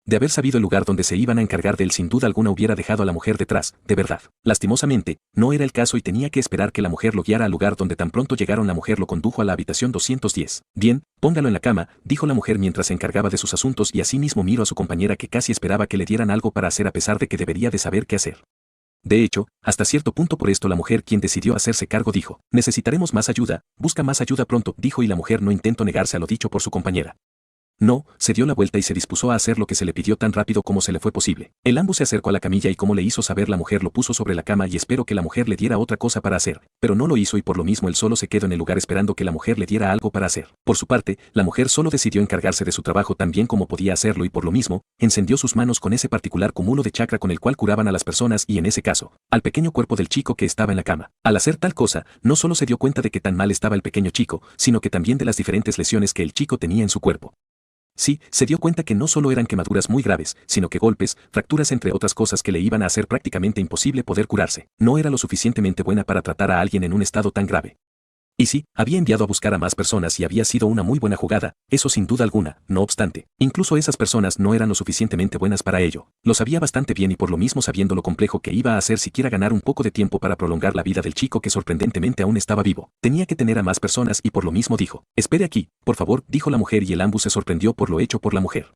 De haber sabido el lugar donde se iban a encargar de él sin duda alguna hubiera dejado a la mujer detrás, de verdad. Lastimosamente, no era el caso y tenía que esperar que la mujer lo guiara al lugar donde tan pronto llegaron la mujer lo condujo a la habitación 210. Bien, póngalo en la cama, dijo la mujer mientras se encargaba de sus asuntos y asimismo miró a su compañera que casi esperaba que le dieran algo para hacer a pesar de que debería de saber qué hacer. De hecho, hasta cierto punto por esto la mujer quien decidió hacerse cargo dijo, necesitaremos más ayuda, busca más ayuda pronto, dijo y la mujer no intentó negarse a lo dicho por su compañera. No, se dio la vuelta y se dispuso a hacer lo que se le pidió tan rápido como se le fue posible. El ambu se acercó a la camilla y como le hizo saber la mujer lo puso sobre la cama y esperó que la mujer le diera otra cosa para hacer, pero no lo hizo y por lo mismo él solo se quedó en el lugar esperando que la mujer le diera algo para hacer. Por su parte, la mujer solo decidió encargarse de su trabajo tan bien como podía hacerlo y por lo mismo, encendió sus manos con ese particular cúmulo de chakra con el cual curaban a las personas y en ese caso, al pequeño cuerpo del chico que estaba en la cama. Al hacer tal cosa, no solo se dio cuenta de que tan mal estaba el pequeño chico, sino que también de las diferentes lesiones que el chico tenía en su cuerpo. Sí, se dio cuenta que no solo eran quemaduras muy graves, sino que golpes, fracturas entre otras cosas que le iban a hacer prácticamente imposible poder curarse. No era lo suficientemente buena para tratar a alguien en un estado tan grave. Y sí, había enviado a buscar a más personas y había sido una muy buena jugada, eso sin duda alguna, no obstante, incluso esas personas no eran lo suficientemente buenas para ello. Lo sabía bastante bien y por lo mismo sabiendo lo complejo que iba a hacer siquiera ganar un poco de tiempo para prolongar la vida del chico que sorprendentemente aún estaba vivo. Tenía que tener a más personas y por lo mismo dijo, espere aquí, por favor, dijo la mujer y el ambu se sorprendió por lo hecho por la mujer.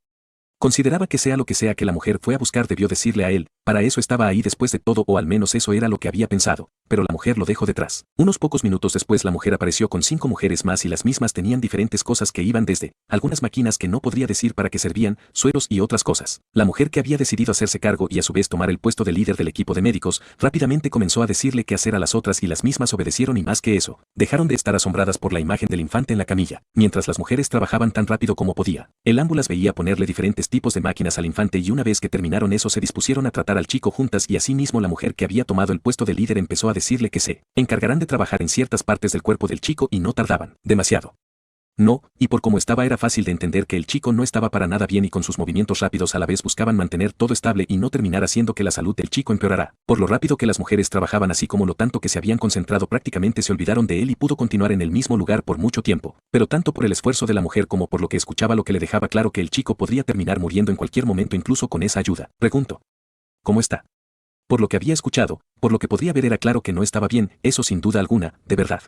Consideraba que sea lo que sea que la mujer fue a buscar debió decirle a él, para eso estaba ahí después de todo o al menos eso era lo que había pensado, pero la mujer lo dejó detrás. Unos pocos minutos después la mujer apareció con 5 mujeres más y las mismas tenían diferentes cosas que iban desde, algunas máquinas que no podría decir para qué servían, sueros y otras cosas. La mujer que había decidido hacerse cargo y a su vez tomar el puesto de líder del equipo de médicos, rápidamente comenzó a decirle qué hacer a las otras y las mismas obedecieron y más que eso, dejaron de estar asombradas por la imagen del infante en la camilla, mientras las mujeres trabajaban tan rápido como podía. El ambu las veía ponerle diferentes tipos de máquinas al infante y una vez que terminaron eso se dispusieron a tratar al chico juntas y asimismo la mujer que había tomado el puesto de líder empezó a decirle que se encargarán de trabajar en ciertas partes del cuerpo del chico y no tardaban demasiado. No, y por cómo estaba era fácil de entender que el chico no estaba para nada bien y con sus movimientos rápidos a la vez buscaban mantener todo estable y no terminar haciendo que la salud del chico empeorara. Por lo rápido que las mujeres trabajaban así como lo tanto que se habían concentrado prácticamente se olvidaron de él y pudo continuar en el mismo lugar por mucho tiempo, pero tanto por el esfuerzo de la mujer como por lo que escuchaba lo que le dejaba claro que el chico podría terminar muriendo en cualquier momento incluso con esa ayuda. Pregunto. ¿Cómo está? Por lo que había escuchado, por lo que podría ver era claro que no estaba bien, eso sin duda alguna, de verdad.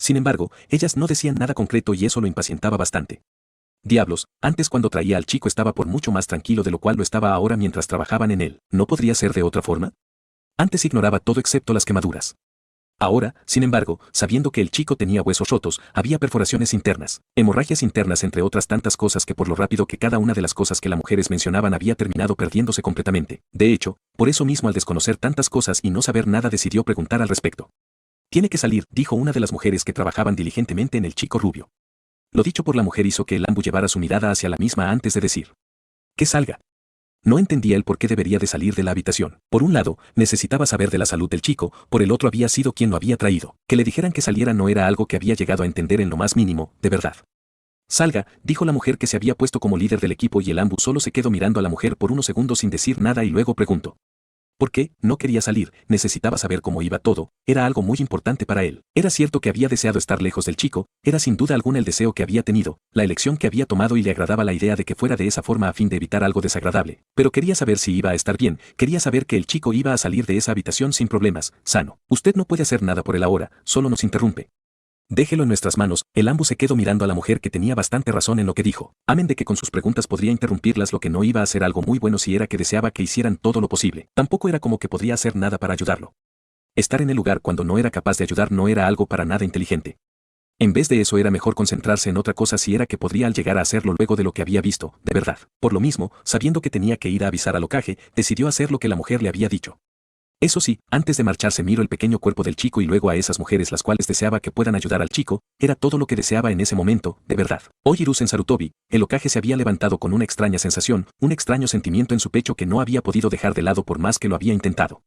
Sin embargo, ellas no decían nada concreto y eso lo impacientaba bastante. Diablos, antes cuando traía al chico estaba por mucho más tranquilo de lo cual lo estaba ahora mientras trabajaban en él. ¿No podría ser de otra forma? Antes ignoraba todo excepto las quemaduras. Ahora, sin embargo, sabiendo que el chico tenía huesos rotos, había perforaciones internas, hemorragias internas entre otras tantas cosas que por lo rápido que cada una de las cosas que las mujeres mencionaban había terminado perdiéndose completamente. De hecho, por eso mismo al desconocer tantas cosas y no saber nada decidió preguntar al respecto. Tiene que salir, dijo una de las mujeres que trabajaban diligentemente en el chico rubio. Lo dicho por la mujer hizo que el ambu llevara su mirada hacia la misma antes de decir. Que salga. No entendía el por qué debería de salir de la habitación. Por un lado, necesitaba saber de la salud del chico, por el otro había sido quien lo había traído. Que le dijeran que saliera no era algo que había llegado a entender en lo más mínimo, de verdad. Salga, dijo la mujer que se había puesto como líder del equipo y el Ambu solo se quedó mirando a la mujer por unos segundos sin decir nada y luego preguntó. ¿Por qué? No quería salir, necesitaba saber cómo iba todo, era algo muy importante para él. Era cierto que había deseado estar lejos del chico, era sin duda alguna el deseo que había tenido, la elección que había tomado y le agradaba la idea de que fuera de esa forma a fin de evitar algo desagradable. Pero quería saber si iba a estar bien, quería saber que el chico iba a salir de esa habitación sin problemas, sano. Usted no puede hacer nada por él ahora, solo nos interrumpe. Déjelo en nuestras manos. El Ambu se quedó mirando a la mujer que tenía bastante razón en lo que dijo. Amén de que con sus preguntas podría interrumpirlas, lo que no iba a hacer algo muy bueno si era que deseaba que hicieran todo lo posible. Tampoco era como que podría hacer nada para ayudarlo. Estar en el lugar cuando no era capaz de ayudar no era algo para nada inteligente. En vez de eso era mejor concentrarse en otra cosa si era que podría llegar a hacerlo luego de lo que había visto, de verdad. Por lo mismo, sabiendo que tenía que ir a avisar al Hokage, decidió hacer lo que la mujer le había dicho. Eso sí, antes de marcharse miró el pequeño cuerpo del chico y luego a esas mujeres las cuales deseaba que puedan ayudar al chico, era todo lo que deseaba en ese momento, de verdad. Hoy Hiruzen Sarutobi, el Hokage se había levantado con una extraña sensación, un extraño sentimiento en su pecho que no había podido dejar de lado por más que lo había intentado.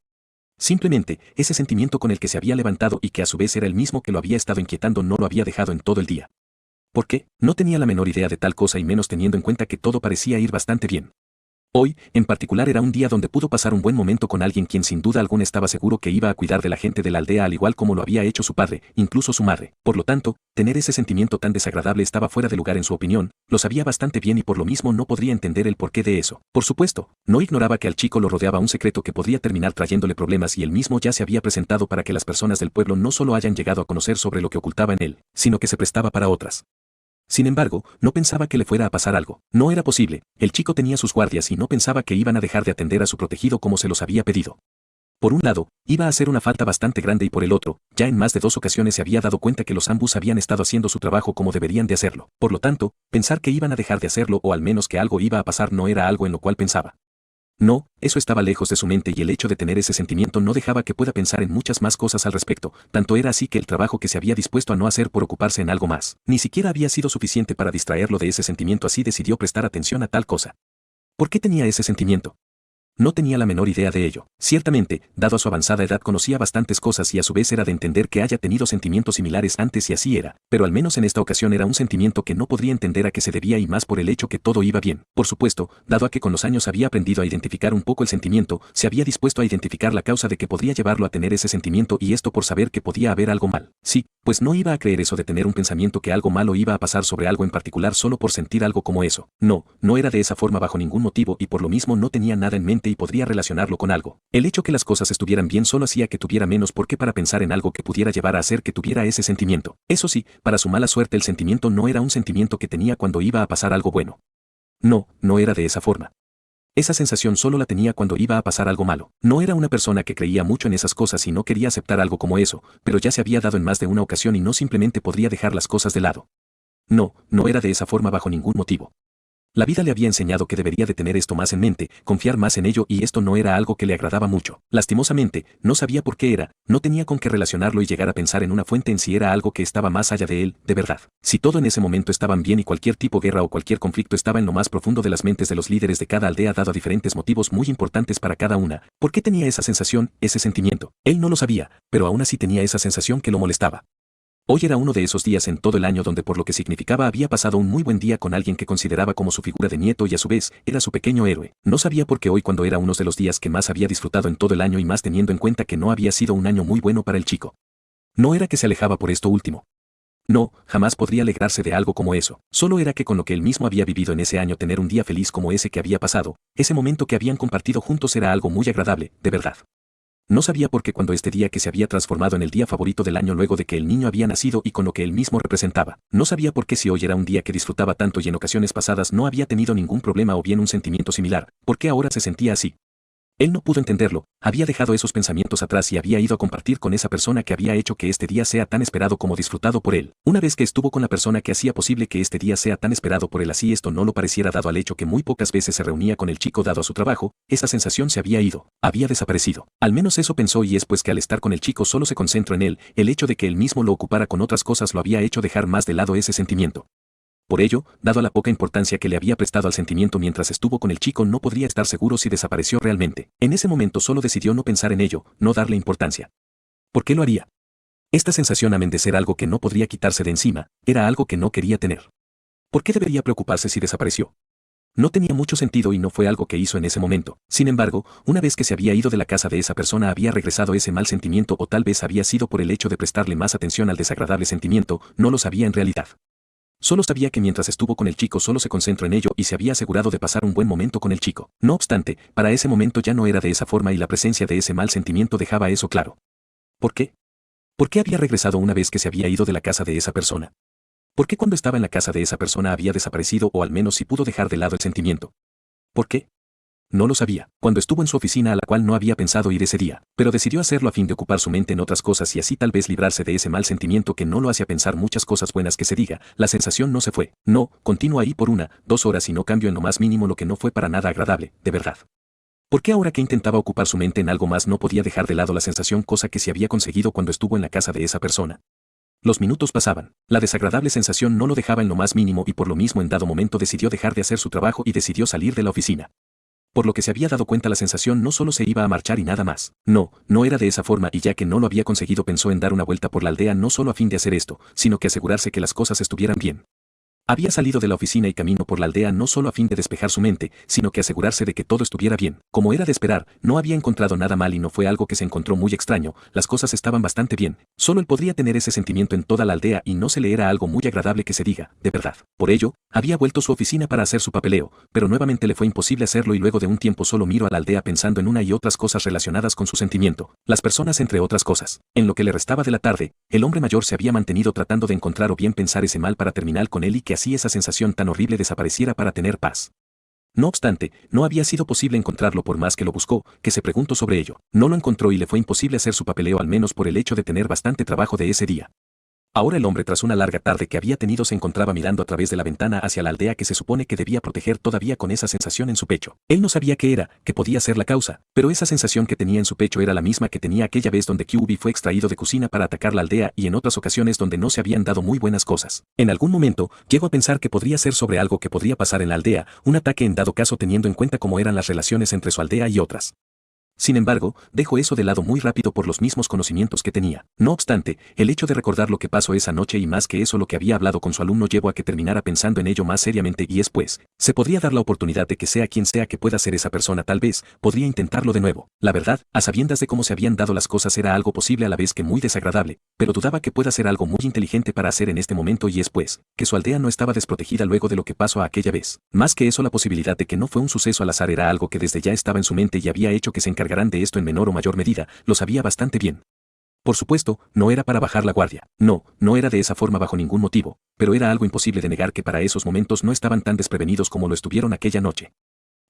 Simplemente, ese sentimiento con el que se había levantado y que a su vez era el mismo que lo había estado inquietando no lo había dejado en todo el día. ¿Por qué? No tenía la menor idea de tal cosa y menos teniendo en cuenta que todo parecía ir bastante bien. Hoy, en particular, era un día donde pudo pasar un buen momento con alguien quien sin duda alguna estaba seguro que iba a cuidar de la gente de la aldea al igual como lo había hecho su padre, incluso su madre. Por lo tanto, tener ese sentimiento tan desagradable estaba fuera de lugar en su opinión, lo sabía bastante bien y por lo mismo no podría entender el porqué de eso. Por supuesto, no ignoraba que al chico lo rodeaba un secreto que podría terminar trayéndole problemas y él mismo ya se había presentado para que las personas del pueblo no solo hayan llegado a conocer sobre lo que ocultaba en él, sino que se prestaba para otras. Sin embargo, no pensaba que le fuera a pasar algo. No era posible, el chico tenía sus guardias y no pensaba que iban a dejar de atender a su protegido como se los había pedido. Por un lado, iba a hacer una falta bastante grande y por el otro, ya en más de 2 ocasiones se había dado cuenta que los Ambus habían estado haciendo su trabajo como deberían de hacerlo. Por lo tanto, pensar que iban a dejar de hacerlo o al menos que algo iba a pasar no era algo en lo cual pensaba. No, eso estaba lejos de su mente y el hecho de tener ese sentimiento no dejaba que pueda pensar en muchas más cosas al respecto, tanto era así que el trabajo que se había dispuesto a no hacer por ocuparse en algo más, ni siquiera había sido suficiente para distraerlo de ese sentimiento, así decidió prestar atención a tal cosa. ¿Por qué tenía ese sentimiento? No tenía la menor idea de ello. Ciertamente, dado a su avanzada edad conocía bastantes cosas y a su vez era de entender que haya tenido sentimientos similares antes y así era, pero al menos en esta ocasión era un sentimiento que no podría entender a qué se debía y más por el hecho que todo iba bien. Por supuesto, dado a que con los años había aprendido a identificar un poco el sentimiento, se había dispuesto a identificar la causa de que podría llevarlo a tener ese sentimiento y esto por saber que podía haber algo mal. Sí, pues no iba a creer eso de tener un pensamiento que algo malo iba a pasar sobre algo en particular solo por sentir algo como eso. No, no era de esa forma bajo ningún motivo y por lo mismo no tenía nada en mente y podría relacionarlo con algo. El hecho que las cosas estuvieran bien solo hacía que tuviera menos por qué para pensar en algo que pudiera llevar a hacer que tuviera ese sentimiento. Eso sí, para su mala suerte el sentimiento no era un sentimiento que tenía cuando iba a pasar algo bueno. No, no era de esa forma. Esa sensación solo la tenía cuando iba a pasar algo malo. No era una persona que creía mucho en esas cosas y no quería aceptar algo como eso, pero ya se había dado en más de una ocasión y no simplemente podría dejar las cosas de lado. No, no era de esa forma bajo ningún motivo. La vida le había enseñado que debería de tener esto más en mente, confiar más en ello y esto no era algo que le agradaba mucho. Lastimosamente, no sabía por qué era, no tenía con qué relacionarlo y llegar a pensar en una fuente en si era algo que estaba más allá de él, de verdad. Si todo en ese momento estaban bien y cualquier tipo de guerra o cualquier conflicto estaba en lo más profundo de las mentes de los líderes de cada aldea dado a diferentes motivos muy importantes para cada una, ¿por qué tenía esa sensación, ese sentimiento? Él no lo sabía, pero aún así tenía esa sensación que lo molestaba. Hoy era uno de esos días en todo el año donde por lo que significaba había pasado un muy buen día con alguien que consideraba como su figura de nieto y a su vez era su pequeño héroe. No sabía por qué hoy cuando era uno de los días que más había disfrutado en todo el año y más teniendo en cuenta que no había sido un año muy bueno para el chico. No era que se alejaba por esto último. No, jamás podría alegrarse de algo como eso. Solo era que con lo que él mismo había vivido en ese año tener un día feliz como ese que había pasado, ese momento que habían compartido juntos era algo muy agradable, de verdad. No sabía por qué cuando este día que se había transformado en el día favorito del año luego de que el niño había nacido y con lo que él mismo representaba. No sabía por qué si hoy era un día que disfrutaba tanto y en ocasiones pasadas no había tenido ningún problema o bien un sentimiento similar, ¿por qué ahora se sentía así? Él no pudo entenderlo, había dejado esos pensamientos atrás y había ido a compartir con esa persona que había hecho que este día sea tan esperado como disfrutado por él. Una vez que estuvo con la persona que hacía posible que este día sea tan esperado por él así esto no lo pareciera dado al hecho que muy pocas veces se reunía con el chico dado a su trabajo, esa sensación se había ido, había desaparecido. Al menos eso pensó y es pues que al estar con el chico solo se concentró en él, el hecho de que él mismo lo ocupara con otras cosas lo había hecho dejar más de lado ese sentimiento. Por ello, dado a la poca importancia que le había prestado al sentimiento mientras estuvo con el chico no podría estar seguro si desapareció realmente. En ese momento solo decidió no pensar en ello, no darle importancia. ¿Por qué lo haría? Esta sensación amén de ser algo que no podría quitarse de encima, era algo que no quería tener. ¿Por qué debería preocuparse si desapareció? No tenía mucho sentido y no fue algo que hizo en ese momento. Sin embargo, una vez que se había ido de la casa de esa persona había regresado ese mal sentimiento o tal vez había sido por el hecho de prestarle más atención al desagradable sentimiento, no lo sabía en realidad. Solo sabía que mientras estuvo con el chico solo se concentró en ello y se había asegurado de pasar un buen momento con el chico. No obstante, para ese momento ya no era de esa forma y la presencia de ese mal sentimiento dejaba eso claro. ¿Por qué? ¿Por qué había regresado una vez que se había ido de la casa de esa persona? ¿Por qué cuando estaba en la casa de esa persona había desaparecido o al menos si pudo dejar de lado el sentimiento? ¿Por qué? No lo sabía, cuando estuvo en su oficina a la cual no había pensado ir ese día, pero decidió hacerlo a fin de ocupar su mente en otras cosas y así tal vez librarse de ese mal sentimiento que no lo hacía pensar muchas cosas buenas que se diga, la sensación no se fue, no, continuó ahí por 2 horas y no cambió en lo más mínimo lo que no fue para nada agradable, de verdad. ¿Por qué ahora que intentaba ocupar su mente en algo más no podía dejar de lado la sensación cosa que se había conseguido cuando estuvo en la casa de esa persona? Los minutos pasaban, la desagradable sensación no lo dejaba en lo más mínimo y por lo mismo en dado momento decidió dejar de hacer su trabajo y decidió salir de la oficina. Por lo que se había dado cuenta la sensación no solo se iba a marchar y nada más. No, no era de esa forma y ya que no lo había conseguido pensó en dar una vuelta por la aldea no solo a fin de hacer esto, sino que asegurarse que las cosas estuvieran bien. Había salido de la oficina y camino por la aldea no solo a fin de despejar su mente, sino que asegurarse de que todo estuviera bien. Como era de esperar, no había encontrado nada mal y no fue algo que se encontró muy extraño, las cosas estaban bastante bien. Solo él podría tener ese sentimiento en toda la aldea y no se le era algo muy agradable que se diga, de verdad. Por ello, había vuelto a su oficina para hacer su papeleo, pero nuevamente le fue imposible hacerlo y luego de un tiempo solo miró a la aldea pensando en una y otras cosas relacionadas con su sentimiento, las personas entre otras cosas. En lo que le restaba de la tarde, el hombre mayor se había mantenido tratando de encontrar o bien pensar ese mal para terminar con él y que así esa sensación tan horrible desapareciera para tener paz. No obstante, no había sido posible encontrarlo por más que lo buscó, que se preguntó sobre ello. No lo encontró y le fue imposible hacer su papeleo al menos por el hecho de tener bastante trabajo de ese día. Ahora el hombre tras una larga tarde que había tenido se encontraba mirando a través de la ventana hacia la aldea que se supone que debía proteger todavía con esa sensación en su pecho. Él no sabía qué era, que podía ser la causa, pero esa sensación que tenía en su pecho era la misma que tenía aquella vez donde QB fue extraído de cocina para atacar la aldea y en otras ocasiones donde no se habían dado muy buenas cosas. En algún momento, llegó a pensar que podría ser sobre algo que podría pasar en la aldea, un ataque en dado caso teniendo en cuenta cómo eran las relaciones entre su aldea y otras. Sin embargo, dejó eso de lado muy rápido por los mismos conocimientos que tenía. No obstante, el hecho de recordar lo que pasó esa noche y más que eso lo que había hablado con su alumno llevó a que terminara pensando en ello más seriamente y después, se podría dar la oportunidad de que sea quien sea que pueda ser esa persona tal vez, podría intentarlo de nuevo. La verdad, a sabiendas de cómo se habían dado las cosas era algo posible a la vez que muy desagradable, pero dudaba que pueda ser algo muy inteligente para hacer en este momento y después, que su aldea no estaba desprotegida luego de lo que pasó aquella vez. Más que eso la posibilidad de que no fue un suceso al azar era algo que desde ya estaba en su mente y había hecho que se encargaran de esto en menor o mayor medida, lo sabía bastante bien. Por supuesto, no era para bajar la guardia, no, no era de esa forma bajo ningún motivo, pero era algo imposible de negar que para esos momentos no estaban tan desprevenidos como lo estuvieron aquella noche.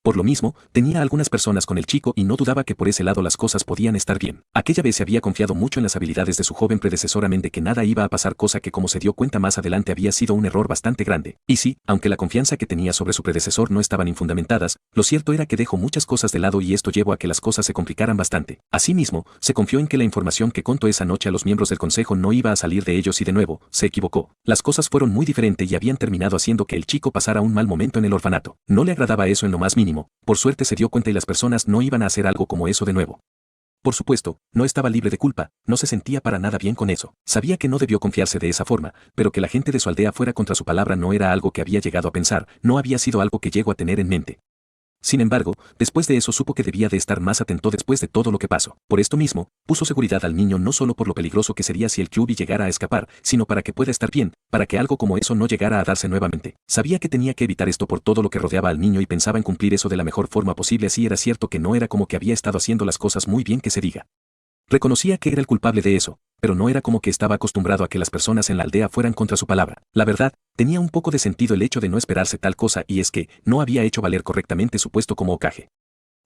Por lo mismo, tenía algunas personas con el chico y no dudaba que por ese lado las cosas podían estar bien. Aquella vez se había confiado mucho en las habilidades de su joven predecesora mente que nada iba a pasar cosa que como se dio cuenta más adelante había sido un error bastante grande. Y sí, aunque la confianza que tenía sobre su predecesor no estaban infundamentadas, lo cierto era que dejó muchas cosas de lado y esto llevó a que las cosas se complicaran bastante. Asimismo, se confió en que la información que contó esa noche a los miembros del consejo no iba a salir de ellos y de nuevo, se equivocó. Las cosas fueron muy diferentes y habían terminado haciendo que el chico pasara un mal momento en el orfanato. No le agradaba eso en lo más mínimo. Por suerte se dio cuenta y las personas no iban a hacer algo como eso de nuevo. Por supuesto, no estaba libre de culpa, no se sentía para nada bien con eso. Sabía que no debió confiarse de esa forma, pero que la gente de su aldea fuera contra su palabra no era algo que había llegado a pensar, no había sido algo que llegó a tener en mente. Sin embargo, después de eso supo que debía de estar más atento después de todo lo que pasó. Por esto mismo, puso seguridad al niño no solo por lo peligroso que sería si el QB llegara a escapar, sino para que pueda estar bien, para que algo como eso no llegara a darse nuevamente. Sabía que tenía que evitar esto por todo lo que rodeaba al niño y pensaba en cumplir eso de la mejor forma posible así era cierto que no era como que había estado haciendo las cosas muy bien que se diga. Reconocía que era el culpable de eso, pero no era como que estaba acostumbrado a que las personas en la aldea fueran contra su palabra. La verdad, tenía un poco de sentido el hecho de no esperarse tal cosa y es que no había hecho valer correctamente su puesto como Hokage.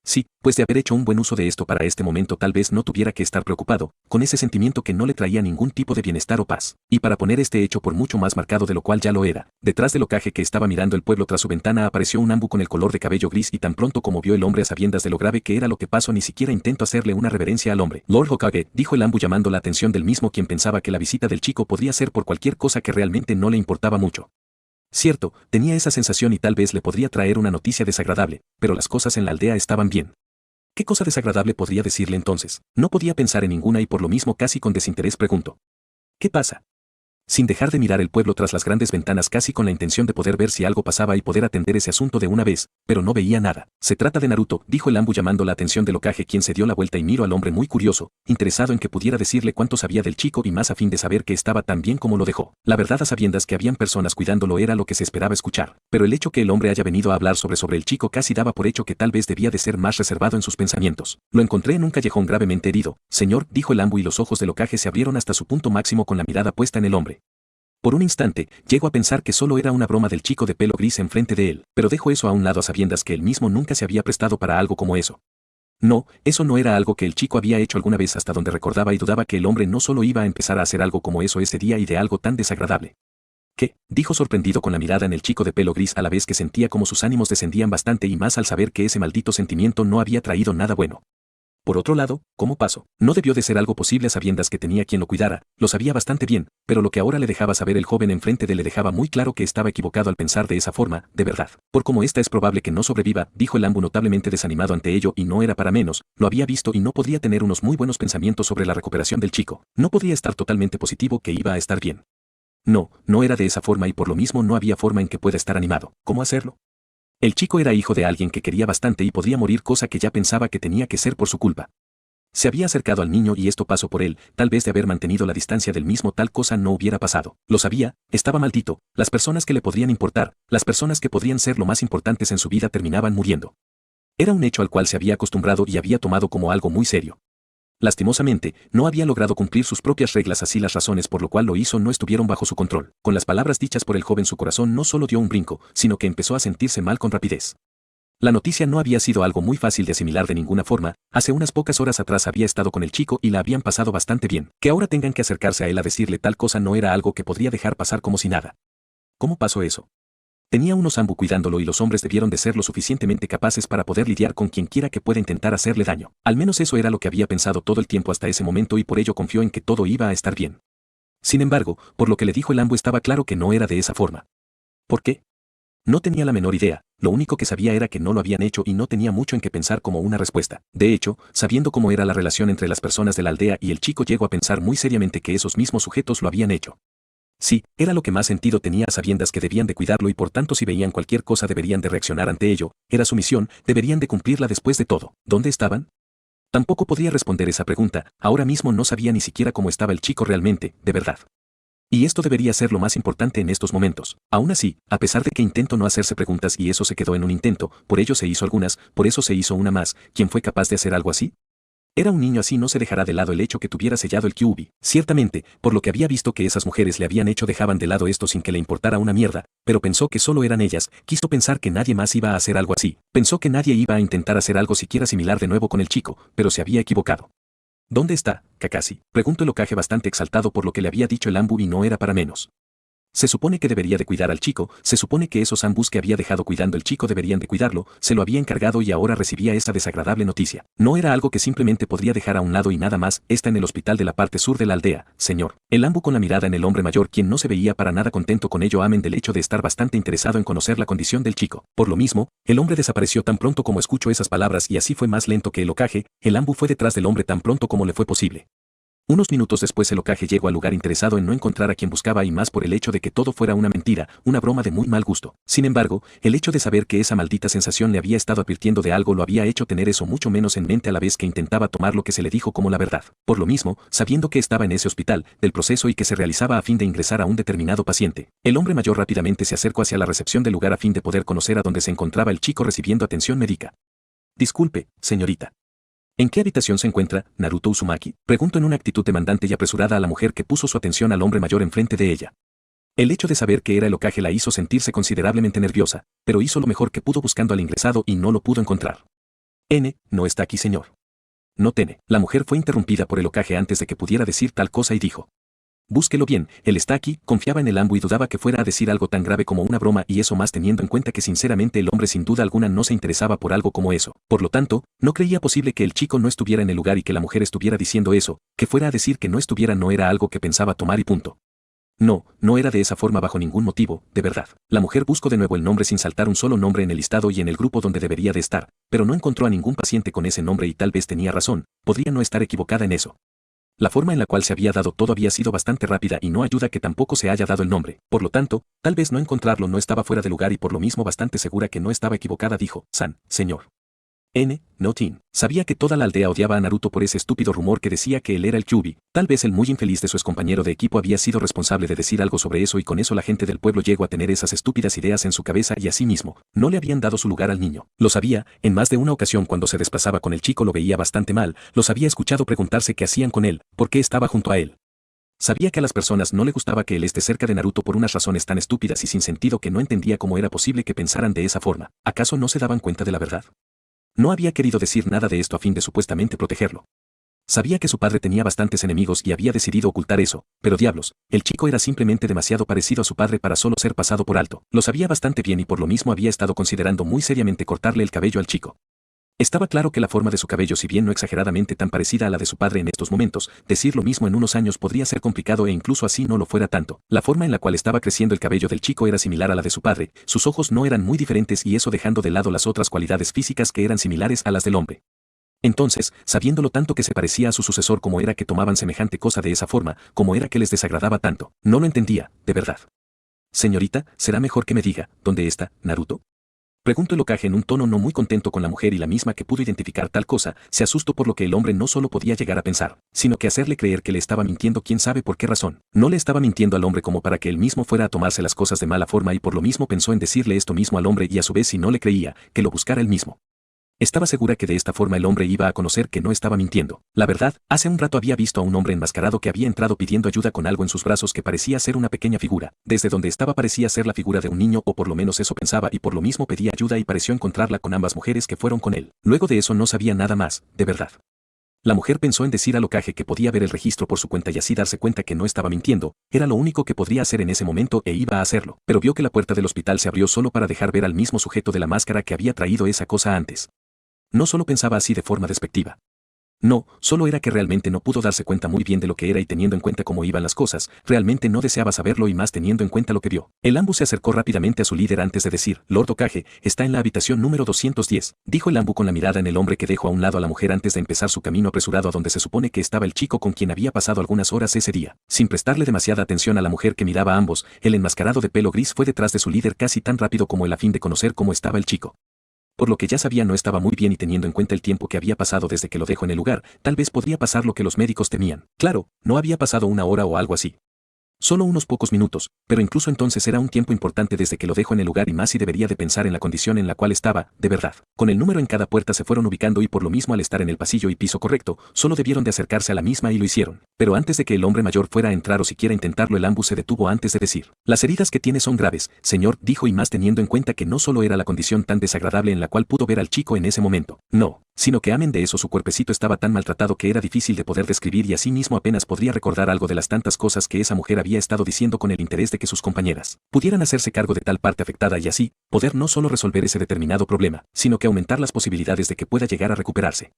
Sí, pues de haber hecho un buen uso de esto para este momento tal vez no tuviera que estar preocupado, con ese sentimiento que no le traía ningún tipo de bienestar o paz. Y para poner este hecho por mucho más marcado de lo cual ya lo era, detrás del Hokage que estaba mirando el pueblo tras su ventana apareció un ambu con el color de cabello gris y tan pronto como vio el hombre a sabiendas de lo grave que era lo que pasó ni siquiera intentó hacerle una reverencia al hombre. Lord Hokage, dijo el ambu llamando la atención del mismo quien pensaba que la visita del chico podría ser por cualquier cosa que realmente no le importaba mucho. Cierto, tenía esa sensación y tal vez le podría traer una noticia desagradable, pero las cosas en la aldea estaban bien. ¿Qué cosa desagradable podría decirle entonces? No podía pensar en ninguna y por lo mismo casi con desinterés preguntó. ¿Qué pasa? sin dejar de mirar el pueblo tras las grandes ventanas casi con la intención de poder ver si algo pasaba y poder atender ese asunto de una vez, pero no veía nada. Se trata de Naruto, dijo el Ambu llamando la atención del Hokage, quien se dio la vuelta y miró al hombre muy curioso, interesado en que pudiera decirle cuánto sabía del chico y más a fin de saber que estaba tan bien como lo dejó. La verdad, a sabiendas que habían personas cuidándolo, era lo que se esperaba escuchar, pero el hecho que el hombre haya venido a hablar sobre el chico casi daba por hecho que tal vez debía de ser más reservado en sus pensamientos. Lo encontré en un callejón gravemente herido, señor, dijo el Ambu, y los ojos del Hokage se abrieron hasta su punto máximo con la mirada puesta en el hombre. Por un instante, llego a pensar que solo era una broma del chico de pelo gris enfrente de él, pero dejo eso a un lado a sabiendas que él mismo nunca se había prestado para algo como eso. No, eso no era algo que el chico había hecho alguna vez, hasta donde recordaba, y dudaba que el hombre no solo iba a empezar a hacer algo como eso ese día y de algo tan desagradable. ¿Qué?, dijo sorprendido con la mirada en el chico de pelo gris, a la vez que sentía como sus ánimos descendían bastante y más al saber que ese maldito sentimiento no había traído nada bueno. Por otro lado, ¿cómo pasó? No debió de ser algo posible a sabiendas que tenía quien lo cuidara, lo sabía bastante bien, pero lo que ahora le dejaba saber el joven enfrente de él le dejaba muy claro que estaba equivocado al pensar de esa forma, de verdad. Por como esta es probable que no sobreviva, dijo el Ambu notablemente desanimado ante ello, y no era para menos, lo había visto y no podría tener unos muy buenos pensamientos sobre la recuperación del chico. No podría estar totalmente positivo que iba a estar bien. No, no era de esa forma y por lo mismo no había forma en que pueda estar animado. ¿Cómo hacerlo? El chico era hijo de alguien que quería bastante y podría morir, cosa que ya pensaba que tenía que ser por su culpa. Se había acercado al niño y esto pasó por él, tal vez de haber mantenido la distancia del mismo tal cosa no hubiera pasado. Lo sabía, estaba maldito, las personas que le podrían importar, las personas que podrían ser lo más importantes en su vida terminaban muriendo. Era un hecho al cual se había acostumbrado y había tomado como algo muy serio. Lastimosamente, no había logrado cumplir sus propias reglas, así las razones por lo cual lo hizo no estuvieron bajo su control. Con las palabras dichas por el joven, su corazón no solo dio un brinco, sino que empezó a sentirse mal con rapidez. La noticia no había sido algo muy fácil de asimilar de ninguna forma. Hace unas pocas horas atrás había estado con el chico y la habían pasado bastante bien. Que ahora tengan que acercarse a él a decirle tal cosa no era algo que podría dejar pasar como si nada. ¿Cómo pasó eso? Tenía unos Ambu cuidándolo y los hombres debieron de ser lo suficientemente capaces para poder lidiar con quien quiera que pueda intentar hacerle daño. Al menos eso era lo que había pensado todo el tiempo hasta ese momento y por ello confió en que todo iba a estar bien. Sin embargo, por lo que le dijo el Ambu estaba claro que no era de esa forma. ¿Por qué? No tenía la menor idea, lo único que sabía era que no lo habían hecho y no tenía mucho en qué pensar como una respuesta. De hecho, sabiendo cómo era la relación entre las personas de la aldea y el chico, llegó a pensar muy seriamente que esos mismos sujetos lo habían hecho. Sí, era lo que más sentido tenía a sabiendas que debían de cuidarlo y por tanto si veían cualquier cosa deberían de reaccionar ante ello, era su misión, deberían de cumplirla después de todo. ¿Dónde estaban? Tampoco podía responder esa pregunta, ahora mismo no sabía ni siquiera cómo estaba el chico realmente, de verdad. Y esto debería ser lo más importante en estos momentos. Aún así, a pesar de que intentó no hacerse preguntas y eso se quedó en un intento, por ello se hizo algunas, por eso se hizo una más. ¿Quién fue capaz de hacer algo así? Era un niño, así no se dejará de lado el hecho que tuviera sellado el Kyuubi. Ciertamente, por lo que había visto que esas mujeres le habían hecho, dejaban de lado esto sin que le importara una mierda, pero pensó que solo eran ellas, quiso pensar que nadie más iba a hacer algo así, pensó que nadie iba a intentar hacer algo siquiera similar de nuevo con el chico, pero se había equivocado. ¿Dónde está, Kakashi?, preguntó el Hokage bastante exaltado por lo que le había dicho el Ambu y no era para menos. Se supone que debería de cuidar al chico, se supone que esos Ambus que había dejado cuidando el chico deberían de cuidarlo, se lo había encargado y ahora recibía esa desagradable noticia. No era algo que simplemente podría dejar a un lado y nada más. Está en el hospital de la parte sur de la aldea, señor. El Ambu con la mirada en el hombre mayor, quien no se veía para nada contento con ello, amén del hecho de estar bastante interesado en conocer la condición del chico. Por lo mismo, el hombre desapareció tan pronto como escuchó esas palabras y así fue más lento que el Hokage. El Ambu fue detrás del hombre tan pronto como le fue posible. Unos minutos después el Hokage llegó al lugar interesado en no encontrar a quien buscaba y más por el hecho de que todo fuera una mentira, una broma de muy mal gusto. Sin embargo, el hecho de saber que esa maldita sensación le había estado advirtiendo de algo lo había hecho tener eso mucho menos en mente a la vez que intentaba tomar lo que se le dijo como la verdad. Por lo mismo, sabiendo que estaba en ese hospital, del proceso y que se realizaba a fin de ingresar a un determinado paciente, el hombre mayor rápidamente se acercó hacia la recepción del lugar a fin de poder conocer a dónde se encontraba el chico recibiendo atención médica. Disculpe, señorita. ¿En qué habitación se encuentra Naruto Uzumaki?, preguntó en una actitud demandante y apresurada a la mujer que puso su atención al hombre mayor enfrente de ella. El hecho de saber que era el Hokage la hizo sentirse considerablemente nerviosa, pero hizo lo mejor que pudo buscando al ingresado y no lo pudo encontrar. No está aquí, señor. No tiene. La mujer fue interrumpida por el Hokage antes de que pudiera decir tal cosa y dijo: búsquelo bien, él está aquí. Confiaba en el Ambu y dudaba que fuera a decir algo tan grave como una broma, y eso más teniendo en cuenta que sinceramente el hombre sin duda alguna no se interesaba por algo como eso. Por lo tanto, no creía posible que el chico no estuviera en el lugar y que la mujer estuviera diciendo eso, que fuera a decir que no estuviera no era algo que pensaba tomar y punto. No, no era de esa forma bajo ningún motivo, de verdad. La mujer buscó de nuevo el nombre sin saltar un solo nombre en el listado y en el grupo donde debería de estar, pero no encontró a ningún paciente con ese nombre y tal vez tenía razón, podría no estar equivocada en eso. La forma en la cual se había dado todo había sido bastante rápida y no ayuda que tampoco se haya dado el nombre. Por lo tanto, tal vez no encontrarlo no estaba fuera de lugar y por lo mismo bastante segura que no estaba equivocada dijo, San, señor. No Tin. Sabía que toda la aldea odiaba a Naruto por ese estúpido rumor que decía que él era el Kyuubi. Tal vez el muy infeliz de su excompañero de equipo había sido responsable de decir algo sobre eso y con eso la gente del pueblo llegó a tener esas estúpidas ideas en su cabeza y así mismo, no le habían dado su lugar al niño. Lo sabía, en más de una ocasión cuando se desplazaba con el chico lo veía bastante mal, los había escuchado preguntarse qué hacían con él, por qué estaba junto a él. Sabía que a las personas no le gustaba que él esté cerca de Naruto por unas razones tan estúpidas y sin sentido que no entendía cómo era posible que pensaran de esa forma. ¿Acaso no se daban cuenta de la verdad? No había querido decir nada de esto a fin de supuestamente protegerlo. Sabía que su padre tenía bastantes enemigos y había decidido ocultar eso, pero diablos, el chico era simplemente demasiado parecido a su padre para solo ser pasado por alto. Lo sabía bastante bien y por lo mismo había estado considerando muy seriamente cortarle el cabello al chico. Estaba claro que la forma de su cabello, si bien no exageradamente tan parecida a la de su padre en estos momentos, decir lo mismo en unos años podría ser complicado e incluso así no lo fuera tanto. La forma en la cual estaba creciendo el cabello del chico era similar a la de su padre, sus ojos no eran muy diferentes y eso dejando de lado las otras cualidades físicas que eran similares a las del hombre. Entonces, sabiendo lo tanto que se parecía a su sucesor, como era que tomaban semejante cosa de esa forma, como era que les desagradaba tanto, no lo entendía, de verdad. Señorita, será mejor que me diga, ¿dónde está, Naruto? Preguntó el Hokage en un tono no muy contento con la mujer y la misma que pudo identificar tal cosa, se asustó por lo que el hombre no solo podía llegar a pensar, sino que hacerle creer que le estaba mintiendo quién sabe por qué razón. No le estaba mintiendo al hombre como para que él mismo fuera a tomarse las cosas de mala forma y por lo mismo pensó en decirle esto mismo al hombre y a su vez si no le creía, que lo buscara él mismo. Estaba segura que de esta forma el hombre iba a conocer que no estaba mintiendo. La verdad, hace un rato había visto a un hombre enmascarado que había entrado pidiendo ayuda con algo en sus brazos que parecía ser una pequeña figura. Desde donde estaba parecía ser la figura de un niño o por lo menos eso pensaba y por lo mismo pedía ayuda y pareció encontrarla con ambas mujeres que fueron con él. Luego de eso no sabía nada más, de verdad. La mujer pensó en decir al Hokage que podía ver el registro por su cuenta y así darse cuenta que no estaba mintiendo, era lo único que podría hacer en ese momento e iba a hacerlo, pero vio que la puerta del hospital se abrió solo para dejar ver al mismo sujeto de la máscara que había traído esa cosa antes. No solo pensaba así de forma despectiva. No, solo era que realmente no pudo darse cuenta muy bien de lo que era y teniendo en cuenta cómo iban las cosas, realmente no deseaba saberlo y más teniendo en cuenta lo que vio. El Ambu se acercó rápidamente a su líder antes de decir, Lord Hokage, está en la habitación número 210, dijo el Ambu con la mirada en el hombre que dejó a un lado a la mujer antes de empezar su camino apresurado a donde se supone que estaba el chico con quien había pasado algunas horas ese día. Sin prestarle demasiada atención a la mujer que miraba a ambos, el enmascarado de pelo gris fue detrás de su líder casi tan rápido como él a fin de conocer cómo estaba el chico. Por lo que ya sabía no estaba muy bien y teniendo en cuenta el tiempo que había pasado desde que lo dejó en el lugar, tal vez podría pasar lo que los médicos temían. Claro, no había pasado una hora o algo así. Solo unos pocos minutos, pero incluso entonces era un tiempo importante desde que lo dejó en el lugar y más si debería de pensar en la condición en la cual estaba, de verdad. Con el número en cada puerta se fueron ubicando y por lo mismo al estar en el pasillo y piso correcto, solo debieron de acercarse a la misma y lo hicieron. Pero antes de que el hombre mayor fuera a entrar o siquiera intentarlo el Ambu se detuvo antes de decir, las heridas que tiene son graves, señor, dijo y más teniendo en cuenta que no solo era la condición tan desagradable en la cual pudo ver al chico en ese momento, no, sino que amén de eso su cuerpecito estaba tan maltratado que era difícil de poder describir y así mismo apenas podría recordar algo de las tantas cosas que esa mujer había estado diciendo con el interés de que sus compañeras pudieran hacerse cargo de tal parte afectada y así, poder no solo resolver ese determinado problema, sino que aumentar las posibilidades de que pueda llegar a recuperarse.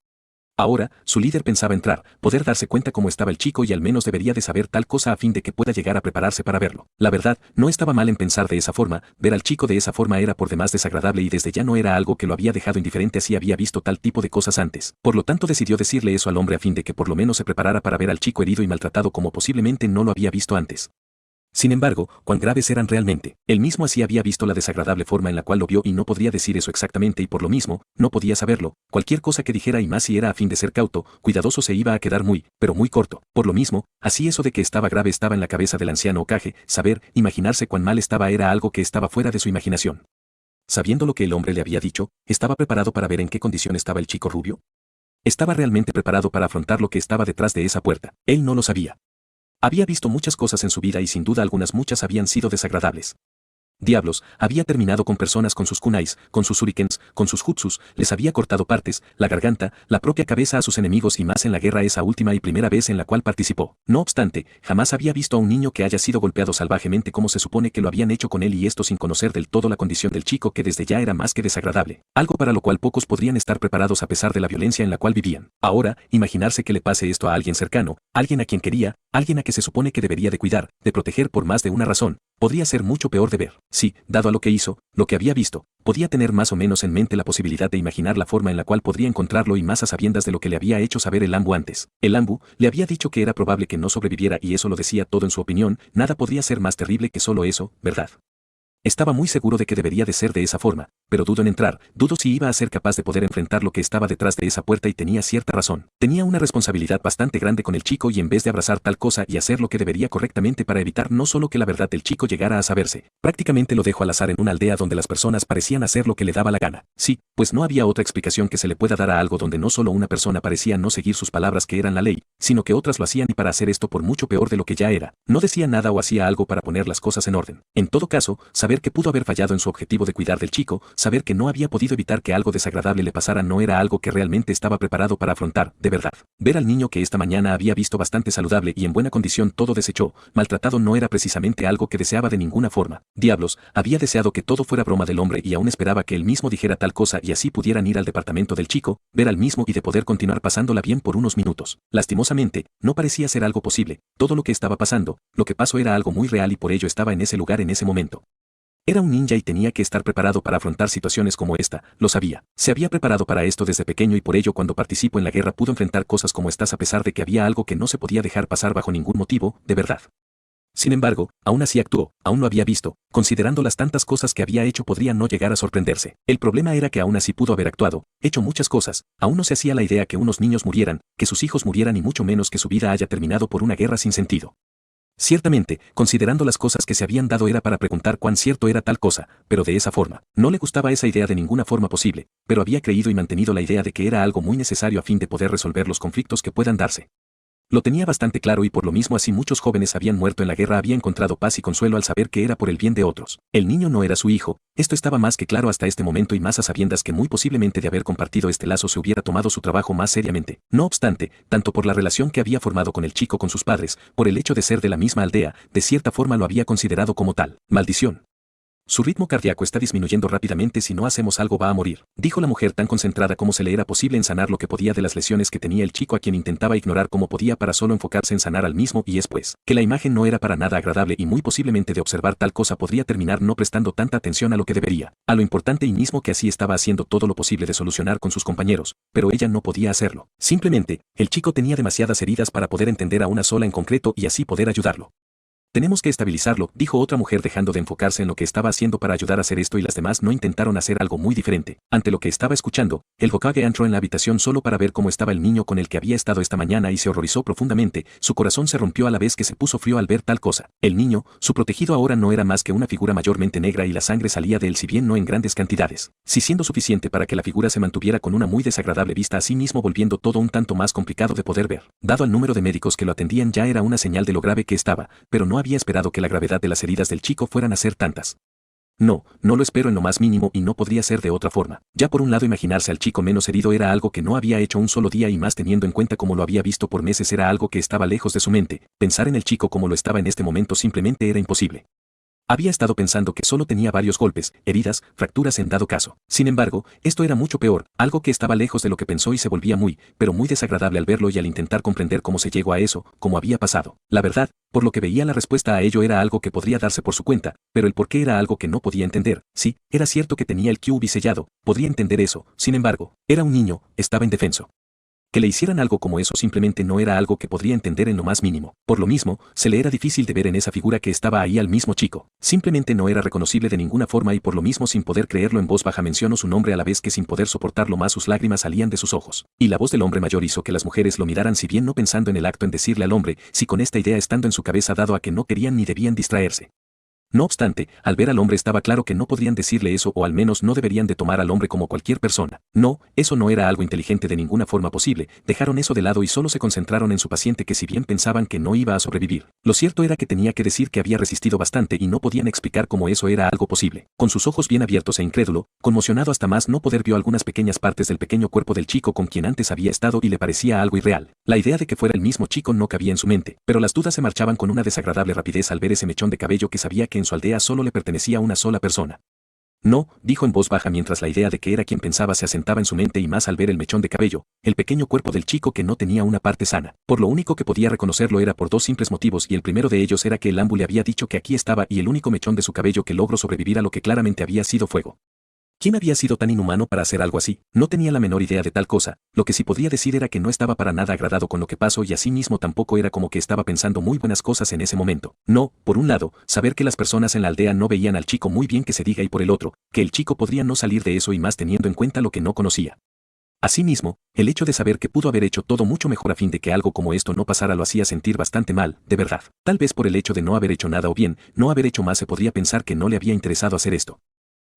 Ahora, su líder pensaba entrar, poder darse cuenta cómo estaba el chico y al menos debería de saber tal cosa a fin de que pueda llegar a prepararse para verlo. La verdad, no estaba mal en pensar de esa forma, ver al chico de esa forma era por demás desagradable y desde ya no era algo que lo había dejado indiferente así había visto tal tipo de cosas antes. Por lo tanto decidió decirle eso al hombre a fin de que por lo menos se preparara para ver al chico herido y maltratado como posiblemente no lo había visto antes. Sin embargo, cuán graves eran realmente. Él mismo así había visto la desagradable forma en la cual lo vio y no podría decir eso exactamente y por lo mismo, no podía saberlo. Cualquier cosa que dijera y más si era a fin de ser cauto, cuidadoso se iba a quedar muy, pero muy corto. Por lo mismo, así eso de que estaba grave estaba en la cabeza del anciano Hokage, saber, imaginarse cuán mal estaba era algo que estaba fuera de su imaginación. Sabiendo lo que el hombre le había dicho, ¿estaba preparado para ver en qué condición estaba el chico rubio? ¿Estaba realmente preparado para afrontar lo que estaba detrás de esa puerta? Él no lo sabía. Había visto muchas cosas en su vida y sin duda algunas muchas habían sido desagradables. Diablos, había terminado con personas con sus kunais, con sus shurikens, con sus jutsus, les había cortado partes, la garganta, la propia cabeza a sus enemigos y más en la guerra esa última y primera vez en la cual participó. No obstante, jamás había visto a un niño que haya sido golpeado salvajemente como se supone que lo habían hecho con él y esto sin conocer del todo la condición del chico que desde ya era más que desagradable, algo para lo cual pocos podrían estar preparados a pesar de la violencia en la cual vivían. Ahora, imaginarse que le pase esto a alguien cercano, alguien a quien quería, alguien a que se supone que debería de cuidar, de proteger por más de una razón, podría ser mucho peor de ver. Sí, dado a lo que hizo, lo que había visto, podía tener más o menos en mente la posibilidad de imaginar la forma en la cual podría encontrarlo y más a sabiendas de lo que le había hecho saber el Ambu antes. El Ambu le había dicho que era probable que no sobreviviera y eso lo decía todo en su opinión, nada podría ser más terrible que solo eso, ¿verdad? Estaba muy seguro de que debería de ser de esa forma, pero dudo en entrar, dudo si iba a ser capaz de poder enfrentar lo que estaba detrás de esa puerta y tenía cierta razón. Tenía una responsabilidad bastante grande con el chico y en vez de abrazar tal cosa y hacer lo que debería correctamente para evitar no solo que la verdad del chico llegara a saberse, prácticamente lo dejó al azar en una aldea donde las personas parecían hacer lo que le daba la gana. Sí, pues no había otra explicación que se le pueda dar a algo donde no solo una persona parecía no seguir sus palabras que eran la ley, sino que otras lo hacían y para hacer esto por mucho peor de lo que ya era. No decía nada o hacía algo para poner las cosas en orden. En todo caso, saber que pudo haber fallado en su objetivo de cuidar del chico, saber que no había podido evitar que algo desagradable le pasara no era algo que realmente estaba preparado para afrontar, de verdad. Ver al niño que esta mañana había visto bastante saludable y en buena condición todo deshecho, maltratado no era precisamente algo que deseaba de ninguna forma. Diablos, había deseado que todo fuera broma del hombre y aún esperaba que él mismo dijera tal cosa y así pudieran ir al departamento del chico, ver al mismo y de poder continuar pasándola bien por unos minutos. Lastimosamente, no parecía ser algo posible, todo lo que estaba pasando, lo que pasó era algo muy real y por ello estaba en ese lugar en ese momento. Era un ninja y tenía que estar preparado para afrontar situaciones como esta, lo sabía. Se había preparado para esto desde pequeño y por ello cuando participó en la guerra pudo enfrentar cosas como estas a pesar de que había algo que no se podía dejar pasar bajo ningún motivo, de verdad. Sin embargo, aún así actuó, aún lo había visto, considerando las tantas cosas que había hecho podría no llegar a sorprenderse. El problema era que aún así pudo haber actuado, hecho muchas cosas, aún no se hacía la idea que unos niños murieran, que sus hijos murieran y mucho menos que su vida haya terminado por una guerra sin sentido. Ciertamente, considerando las cosas que se habían dado era para preguntar cuán cierto era tal cosa, pero de esa forma. No le gustaba esa idea de ninguna forma posible, pero había creído y mantenido la idea de que era algo muy necesario a fin de poder resolver los conflictos que puedan darse. Lo tenía bastante claro y por lo mismo así muchos jóvenes habían muerto en la guerra había encontrado paz y consuelo al saber que era por el bien de otros. El niño no era su hijo, esto estaba más que claro hasta este momento y más a sabiendas que muy posiblemente de haber compartido este lazo se hubiera tomado su trabajo más seriamente. No obstante, tanto por la relación que había formado con el chico con sus padres, por el hecho de ser de la misma aldea, de cierta forma lo había considerado como tal. Maldición. Su ritmo cardíaco está disminuyendo rápidamente si no hacemos algo va a morir, dijo la mujer tan concentrada como se le era posible en sanar lo que podía de las lesiones que tenía el chico a quien intentaba ignorar como podía para solo enfocarse en sanar al mismo y es pues, que la imagen no era para nada agradable y muy posiblemente de observar tal cosa podría terminar no prestando tanta atención a lo que debería, a lo importante y mismo que así estaba haciendo todo lo posible de solucionar con sus compañeros, pero ella no podía hacerlo. Simplemente, el chico tenía demasiadas heridas para poder entender a una sola en concreto y así poder ayudarlo. Tenemos que estabilizarlo, dijo otra mujer dejando de enfocarse en lo que estaba haciendo para ayudar a hacer esto y las demás no intentaron hacer algo muy diferente. Ante lo que estaba escuchando, el Hokage entró en la habitación solo para ver cómo estaba el niño con el que había estado esta mañana y se horrorizó profundamente, su corazón se rompió a la vez que se puso frío al ver tal cosa. El niño, su protegido ahora no era más que una figura mayormente negra y la sangre salía de él si bien no en grandes cantidades, si siendo suficiente para que la figura se mantuviera con una muy desagradable vista a sí mismo volviendo todo un tanto más complicado de poder ver. Dado el número de médicos que lo atendían ya era una señal de lo grave que estaba, pero no había esperado que la gravedad de las heridas del chico fueran a ser tantas. No lo espero en lo más mínimo y no podría ser de otra forma. Ya por un lado imaginarse al chico menos herido era algo que no había hecho un solo día y más teniendo en cuenta cómo lo había visto por meses era algo que estaba lejos de su mente, pensar en el chico como lo estaba en este momento simplemente era imposible. Había estado pensando que solo tenía varios golpes, heridas, fracturas en dado caso. Sin embargo, esto era mucho peor, algo que estaba lejos de lo que pensó y se volvía pero muy desagradable al verlo y al intentar comprender cómo se llegó a eso, cómo había pasado. La verdad, por lo que veía la respuesta a ello era algo que podría darse por su cuenta, pero el por qué era algo que no podía entender. Sí, era cierto que tenía el QB sellado, podría entender eso, sin embargo, era un niño, estaba indefenso. Que le hicieran algo como eso simplemente no era algo que podría entender en lo más mínimo. Por lo mismo, se le era difícil de ver en esa figura que estaba ahí al mismo chico. Simplemente no era reconocible de ninguna forma y por lo mismo sin poder creerlo en voz baja mencionó su nombre a la vez que sin poder soportarlo más sus lágrimas salían de sus ojos. Y la voz del hombre mayor hizo que las mujeres lo miraran si bien no pensando en el acto en decirle al hombre, si con esta idea estando en su cabeza dado a que no querían ni debían distraerse. No obstante, al ver al hombre estaba claro que no podrían decirle eso o al menos no deberían de tomar al hombre como cualquier persona. No, eso no era algo inteligente de ninguna forma posible, dejaron eso de lado y solo se concentraron en su paciente que si bien pensaban que no iba a sobrevivir, lo cierto era que tenía que decir que había resistido bastante y no podían explicar cómo eso era algo posible. Con sus ojos bien abiertos e incrédulo, conmocionado hasta más no poder vio algunas pequeñas partes del pequeño cuerpo del chico con quien antes había estado y le parecía algo irreal. La idea de que fuera el mismo chico no cabía en su mente, pero las dudas se marchaban con una desagradable rapidez al ver ese mechón de cabello que sabía que en su aldea solo le pertenecía a una sola persona. No, dijo en voz baja mientras la idea de que era quien pensaba se asentaba en su mente y más al ver el mechón de cabello, el pequeño cuerpo del chico que no tenía una parte sana. Por lo único que podía reconocerlo era por dos simples motivos y el primero de ellos era que el Ambu le había dicho que aquí estaba y el único mechón de su cabello que logró sobrevivir a lo que claramente había sido fuego. ¿Quién había sido tan inhumano para hacer algo así? No tenía la menor idea de tal cosa, lo que sí podía decir era que no estaba para nada agradado con lo que pasó y asimismo tampoco era como que estaba pensando muy buenas cosas en ese momento. No, por un lado, saber que las personas en la aldea no veían al chico muy bien que se diga y por el otro, que el chico podría no salir de eso y más teniendo en cuenta lo que no conocía. Asimismo, el hecho de saber que pudo haber hecho todo mucho mejor a fin de que algo como esto no pasara lo hacía sentir bastante mal, de verdad. Tal vez por el hecho de no haber hecho nada o bien, no haber hecho más se podría pensar que no le había interesado hacer esto.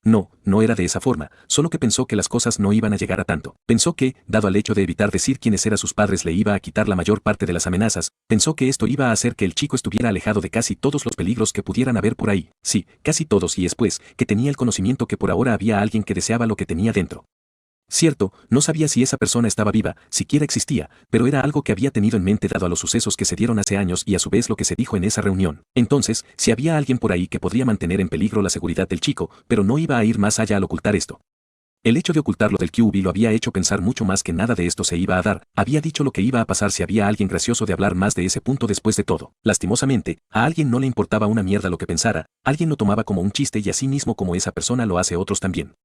No, no era de esa forma, solo que pensó que las cosas no iban a llegar a tanto. Pensó que, dado al hecho de evitar decir quiénes eran sus padres le iba a quitar la mayor parte de las amenazas, pensó que esto iba a hacer que el chico estuviera alejado de casi todos los peligros que pudieran haber por ahí, sí, casi todos y después, que tenía el conocimiento que por ahora había alguien que deseaba lo que tenía dentro. Cierto, no sabía si esa persona estaba viva, siquiera existía, pero era algo que había tenido en mente dado a los sucesos que se dieron hace años y a su vez lo que se dijo en esa reunión. Entonces, si había alguien por ahí que podría mantener en peligro la seguridad del chico, pero no iba a ir más allá al ocultar esto. El hecho de ocultarlo del QB lo había hecho pensar mucho más que nada de esto se iba a dar, había dicho lo que iba a pasar si había alguien gracioso de hablar más de ese punto después de todo. Lastimosamente, a alguien no le importaba una mierda lo que pensara, alguien lo tomaba como un chiste y así mismo como esa persona lo hace otros también.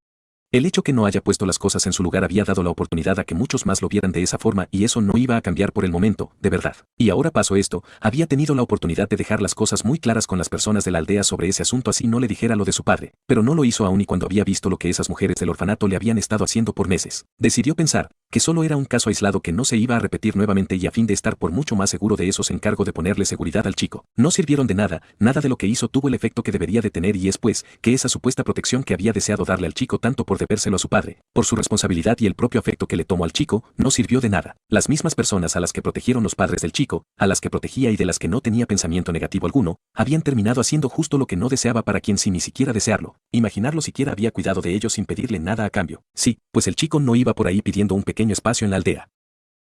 El hecho que no haya puesto las cosas en su lugar había dado la oportunidad a que muchos más lo vieran de esa forma y eso no iba a cambiar por el momento, de verdad. Y ahora pasó esto, había tenido la oportunidad de dejar las cosas muy claras con las personas de la aldea sobre ese asunto así no le dijera lo de su padre, pero no lo hizo aún y cuando había visto lo que esas mujeres del orfanato le habían estado haciendo por meses. Decidió pensar que solo era un caso aislado que no se iba a repetir nuevamente y a fin de estar por mucho más seguro de eso se encargó de ponerle seguridad al chico. No sirvieron de nada, nada de lo que hizo tuvo el efecto que debería de tener y es pues, que esa supuesta protección que había deseado darle al chico tanto por debérselo a su padre, por su responsabilidad y el propio afecto que le tomó al chico, no sirvió de nada. Las mismas personas a las que protegieron los padres del chico, a las que protegía y de las que no tenía pensamiento negativo alguno, habían terminado haciendo justo lo que no deseaba para quien sin ni siquiera desearlo, imaginarlo siquiera había cuidado de ellos sin pedirle nada a cambio. Sí, pues el chico no iba por ahí pidiendo un pequeño espacio en la aldea.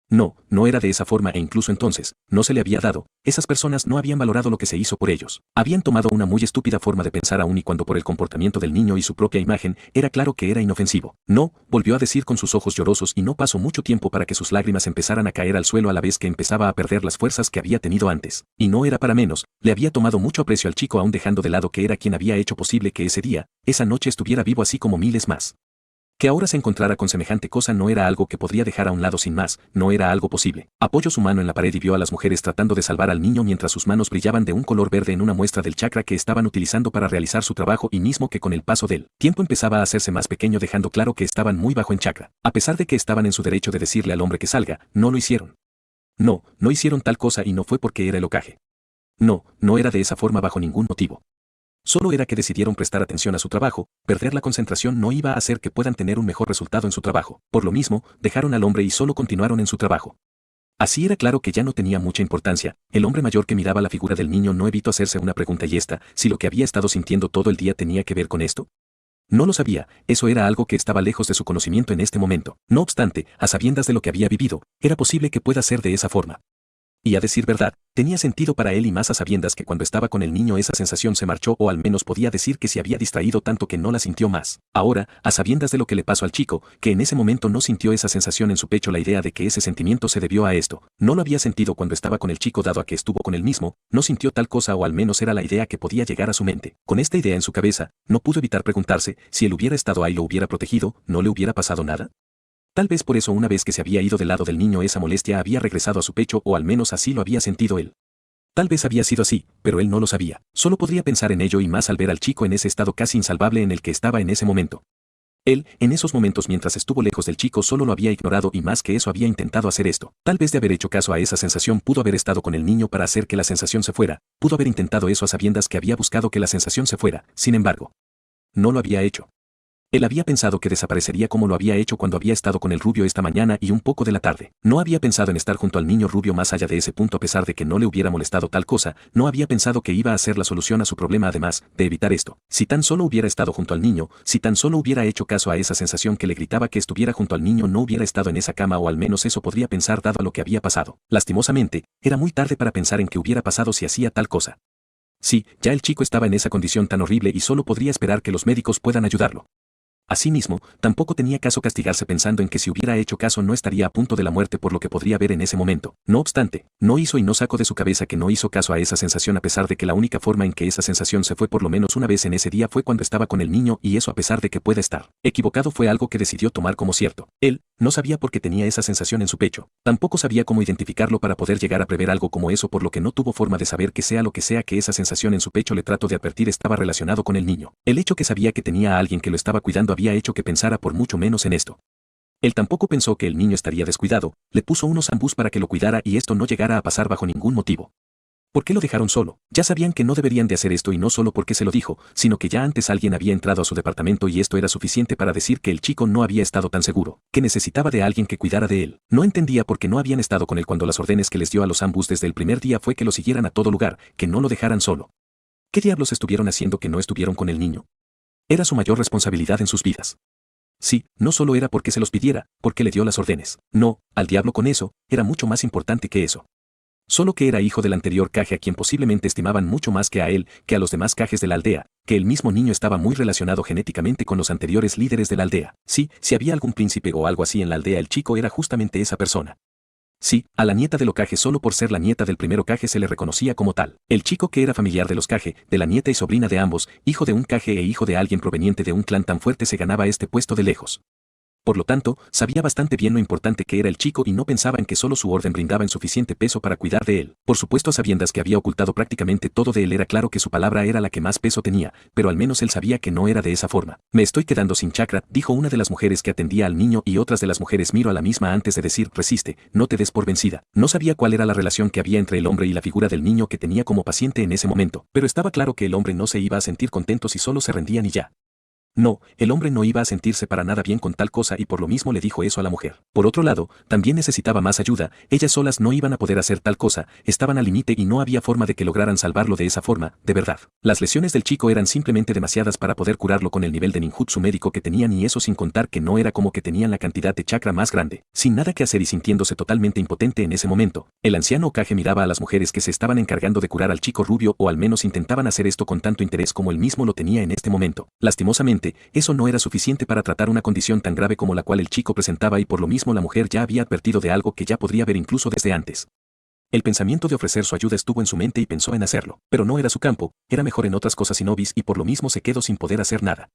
No, no era de esa forma e incluso entonces, no se le había dado, esas personas no habían valorado lo que se hizo por ellos. Habían tomado una muy estúpida forma de pensar aún y cuando por el comportamiento del niño y su propia imagen, era claro que era inofensivo. No, volvió a decir con sus ojos llorosos y no pasó mucho tiempo para que sus lágrimas empezaran a caer al suelo a la vez que empezaba a perder las fuerzas que había tenido antes. Y no era para menos, le había tomado mucho aprecio al chico aún dejando de lado que era quien había hecho posible que ese día, esa noche estuviera vivo así como miles más. Que ahora se encontrara con semejante cosa no era algo que podría dejar a un lado sin más, no era algo posible. Apoyó su mano en la pared y vio a las mujeres tratando de salvar al niño mientras sus manos brillaban de un color verde en una muestra del chakra que estaban utilizando para realizar su trabajo y mismo que con el paso del tiempo empezaba a hacerse más pequeño dejando claro que estaban muy bajo en chakra. A pesar de que estaban en su derecho de decirle al hombre que salga, no lo hicieron. No, no hicieron tal cosa y no fue porque era el ocaje. No, no era de esa forma bajo ningún motivo. Solo era que decidieron prestar atención a su trabajo, perder la concentración no iba a hacer que puedan tener un mejor resultado en su trabajo. Por lo mismo, dejaron al hombre y solo continuaron en su trabajo. Así era claro que ya no tenía mucha importancia, el hombre mayor que miraba la figura del niño no evitó hacerse una pregunta y esta, si lo que había estado sintiendo todo el día tenía que ver con esto. No lo sabía, eso era algo que estaba lejos de su conocimiento en este momento. No obstante, a sabiendas de lo que había vivido, era posible que pueda ser de esa forma. Y a decir verdad, tenía sentido para él y más a sabiendas que cuando estaba con el niño esa sensación se marchó o al menos podía decir que se había distraído tanto que no la sintió más. Ahora, a sabiendas de lo que le pasó al chico, que en ese momento no sintió esa sensación en su pecho la idea de que ese sentimiento se debió a esto, no lo había sentido cuando estaba con el chico dado a que estuvo con él mismo, no sintió tal cosa o al menos era la idea que podía llegar a su mente. Con esta idea en su cabeza, no pudo evitar preguntarse, si él hubiera estado ahí lo hubiera protegido, ¿no le hubiera pasado nada? Tal vez por eso una vez que se había ido del lado del niño esa molestia había regresado a su pecho o al menos así lo había sentido él. Tal vez había sido así, pero él no lo sabía. Solo podría pensar en ello y más al ver al chico en ese estado casi insalvable en el que estaba en ese momento. Él, en esos momentos mientras estuvo lejos del chico solo lo había ignorado y más que eso había intentado hacer esto. Tal vez de haber hecho caso a esa sensación pudo haber estado con el niño para hacer que la sensación se fuera, pudo haber intentado eso a sabiendas que había buscado que la sensación se fuera, sin embargo. No lo había hecho. Él había pensado que desaparecería como lo había hecho cuando había estado con el rubio esta mañana y un poco de la tarde. No había pensado en estar junto al niño rubio más allá de ese punto a pesar de que no le hubiera molestado tal cosa, no había pensado que iba a ser la solución a su problema además de evitar esto. Si tan solo hubiera estado junto al niño, si tan solo hubiera hecho caso a esa sensación que le gritaba que estuviera junto al niño no hubiera estado en esa cama o al menos eso podría pensar dado a lo que había pasado. Lastimosamente, era muy tarde para pensar en qué hubiera pasado si hacía tal cosa. Sí, ya el chico estaba en esa condición tan horrible y solo podría esperar que los médicos puedan ayudarlo. Asimismo, tampoco tenía caso castigarse pensando en que si hubiera hecho caso no estaría a punto de la muerte por lo que podría ver en ese momento. No obstante, no hizo y no sacó de su cabeza que no hizo caso a esa sensación a pesar de que la única forma en que esa sensación se fue por lo menos una vez en ese día fue cuando estaba con el niño y eso a pesar de que pueda estar equivocado fue algo que decidió tomar como cierto. Él no sabía por qué tenía esa sensación en su pecho. Tampoco sabía cómo identificarlo para poder llegar a prever algo como eso por lo que no tuvo forma de saber que sea lo que sea que esa sensación en su pecho le trató de advertir estaba relacionado con el niño. El hecho que sabía que tenía a alguien que lo estaba cuidando había hecho que pensara por mucho menos en esto. Él tampoco pensó que el niño estaría descuidado, le puso unos ambús para que lo cuidara y esto no llegara a pasar bajo ningún motivo. ¿Por qué lo dejaron solo? Ya sabían que no deberían de hacer esto y no solo porque se lo dijo, sino que ya antes alguien había entrado a su departamento y esto era suficiente para decir que el chico no había estado tan seguro, que necesitaba de alguien que cuidara de él. No entendía por qué no habían estado con él cuando las órdenes que les dio a los ambús desde el primer día fue que lo siguieran a todo lugar, que no lo dejaran solo. ¿Qué diablos estuvieron haciendo que no estuvieron con el niño? Era su mayor responsabilidad en sus vidas. Sí, no solo era porque se los pidiera, porque le dio las órdenes. No, al diablo con eso, era mucho más importante que eso. Solo que era hijo del anterior caje a quien posiblemente estimaban mucho más que a él, que a los demás cajes de la aldea, que el mismo niño estaba muy relacionado genéticamente con los anteriores líderes de la aldea. Sí, si había algún príncipe o algo así en la aldea el chico era justamente esa persona. Sí, a la nieta del Hokage solo por ser la nieta del primer Hokage se le reconocía como tal. El chico que era familiar de los Kage, de la nieta y sobrina de ambos, hijo de un Kage e hijo de alguien proveniente de un clan tan fuerte se ganaba este puesto de lejos. Por lo tanto, sabía bastante bien lo importante que era el chico y no pensaba en que solo su orden brindaba en suficiente peso para cuidar de él. Por supuesto, a sabiendas que había ocultado prácticamente todo de él era claro que su palabra era la que más peso tenía, pero al menos él sabía que no era de esa forma. Me estoy quedando sin chakra, dijo una de las mujeres que atendía al niño y otras de las mujeres miró a la misma antes de decir, resiste, no te des por vencida. No sabía cuál era la relación que había entre el hombre y la figura del niño que tenía como paciente en ese momento, pero estaba claro que el hombre no se iba a sentir contento si solo se rendían y ya. No, el hombre no iba a sentirse para nada bien con tal cosa y por lo mismo le dijo eso a la mujer. Por otro lado, también necesitaba más ayuda, ellas solas no iban a poder hacer tal cosa, estaban al límite y no había forma de que lograran salvarlo de esa forma, de verdad. Las lesiones del chico eran simplemente demasiadas para poder curarlo con el nivel de ninjutsu médico que tenían y eso sin contar que no era como que tenían la cantidad de chakra más grande. Sin nada que hacer y sintiéndose totalmente impotente en ese momento, el anciano Hokage miraba a las mujeres que se estaban encargando de curar al chico rubio o al menos intentaban hacer esto con tanto interés como él mismo lo tenía en este momento. Lastimosamente, eso no era suficiente para tratar una condición tan grave como la cual el chico presentaba y por lo mismo la mujer ya había advertido de algo que ya podría ver incluso desde antes. El pensamiento de ofrecer su ayuda estuvo en su mente y pensó en hacerlo, pero no era su campo, era mejor en otras cosas sin hobbies y por lo mismo se quedó sin poder hacer nada.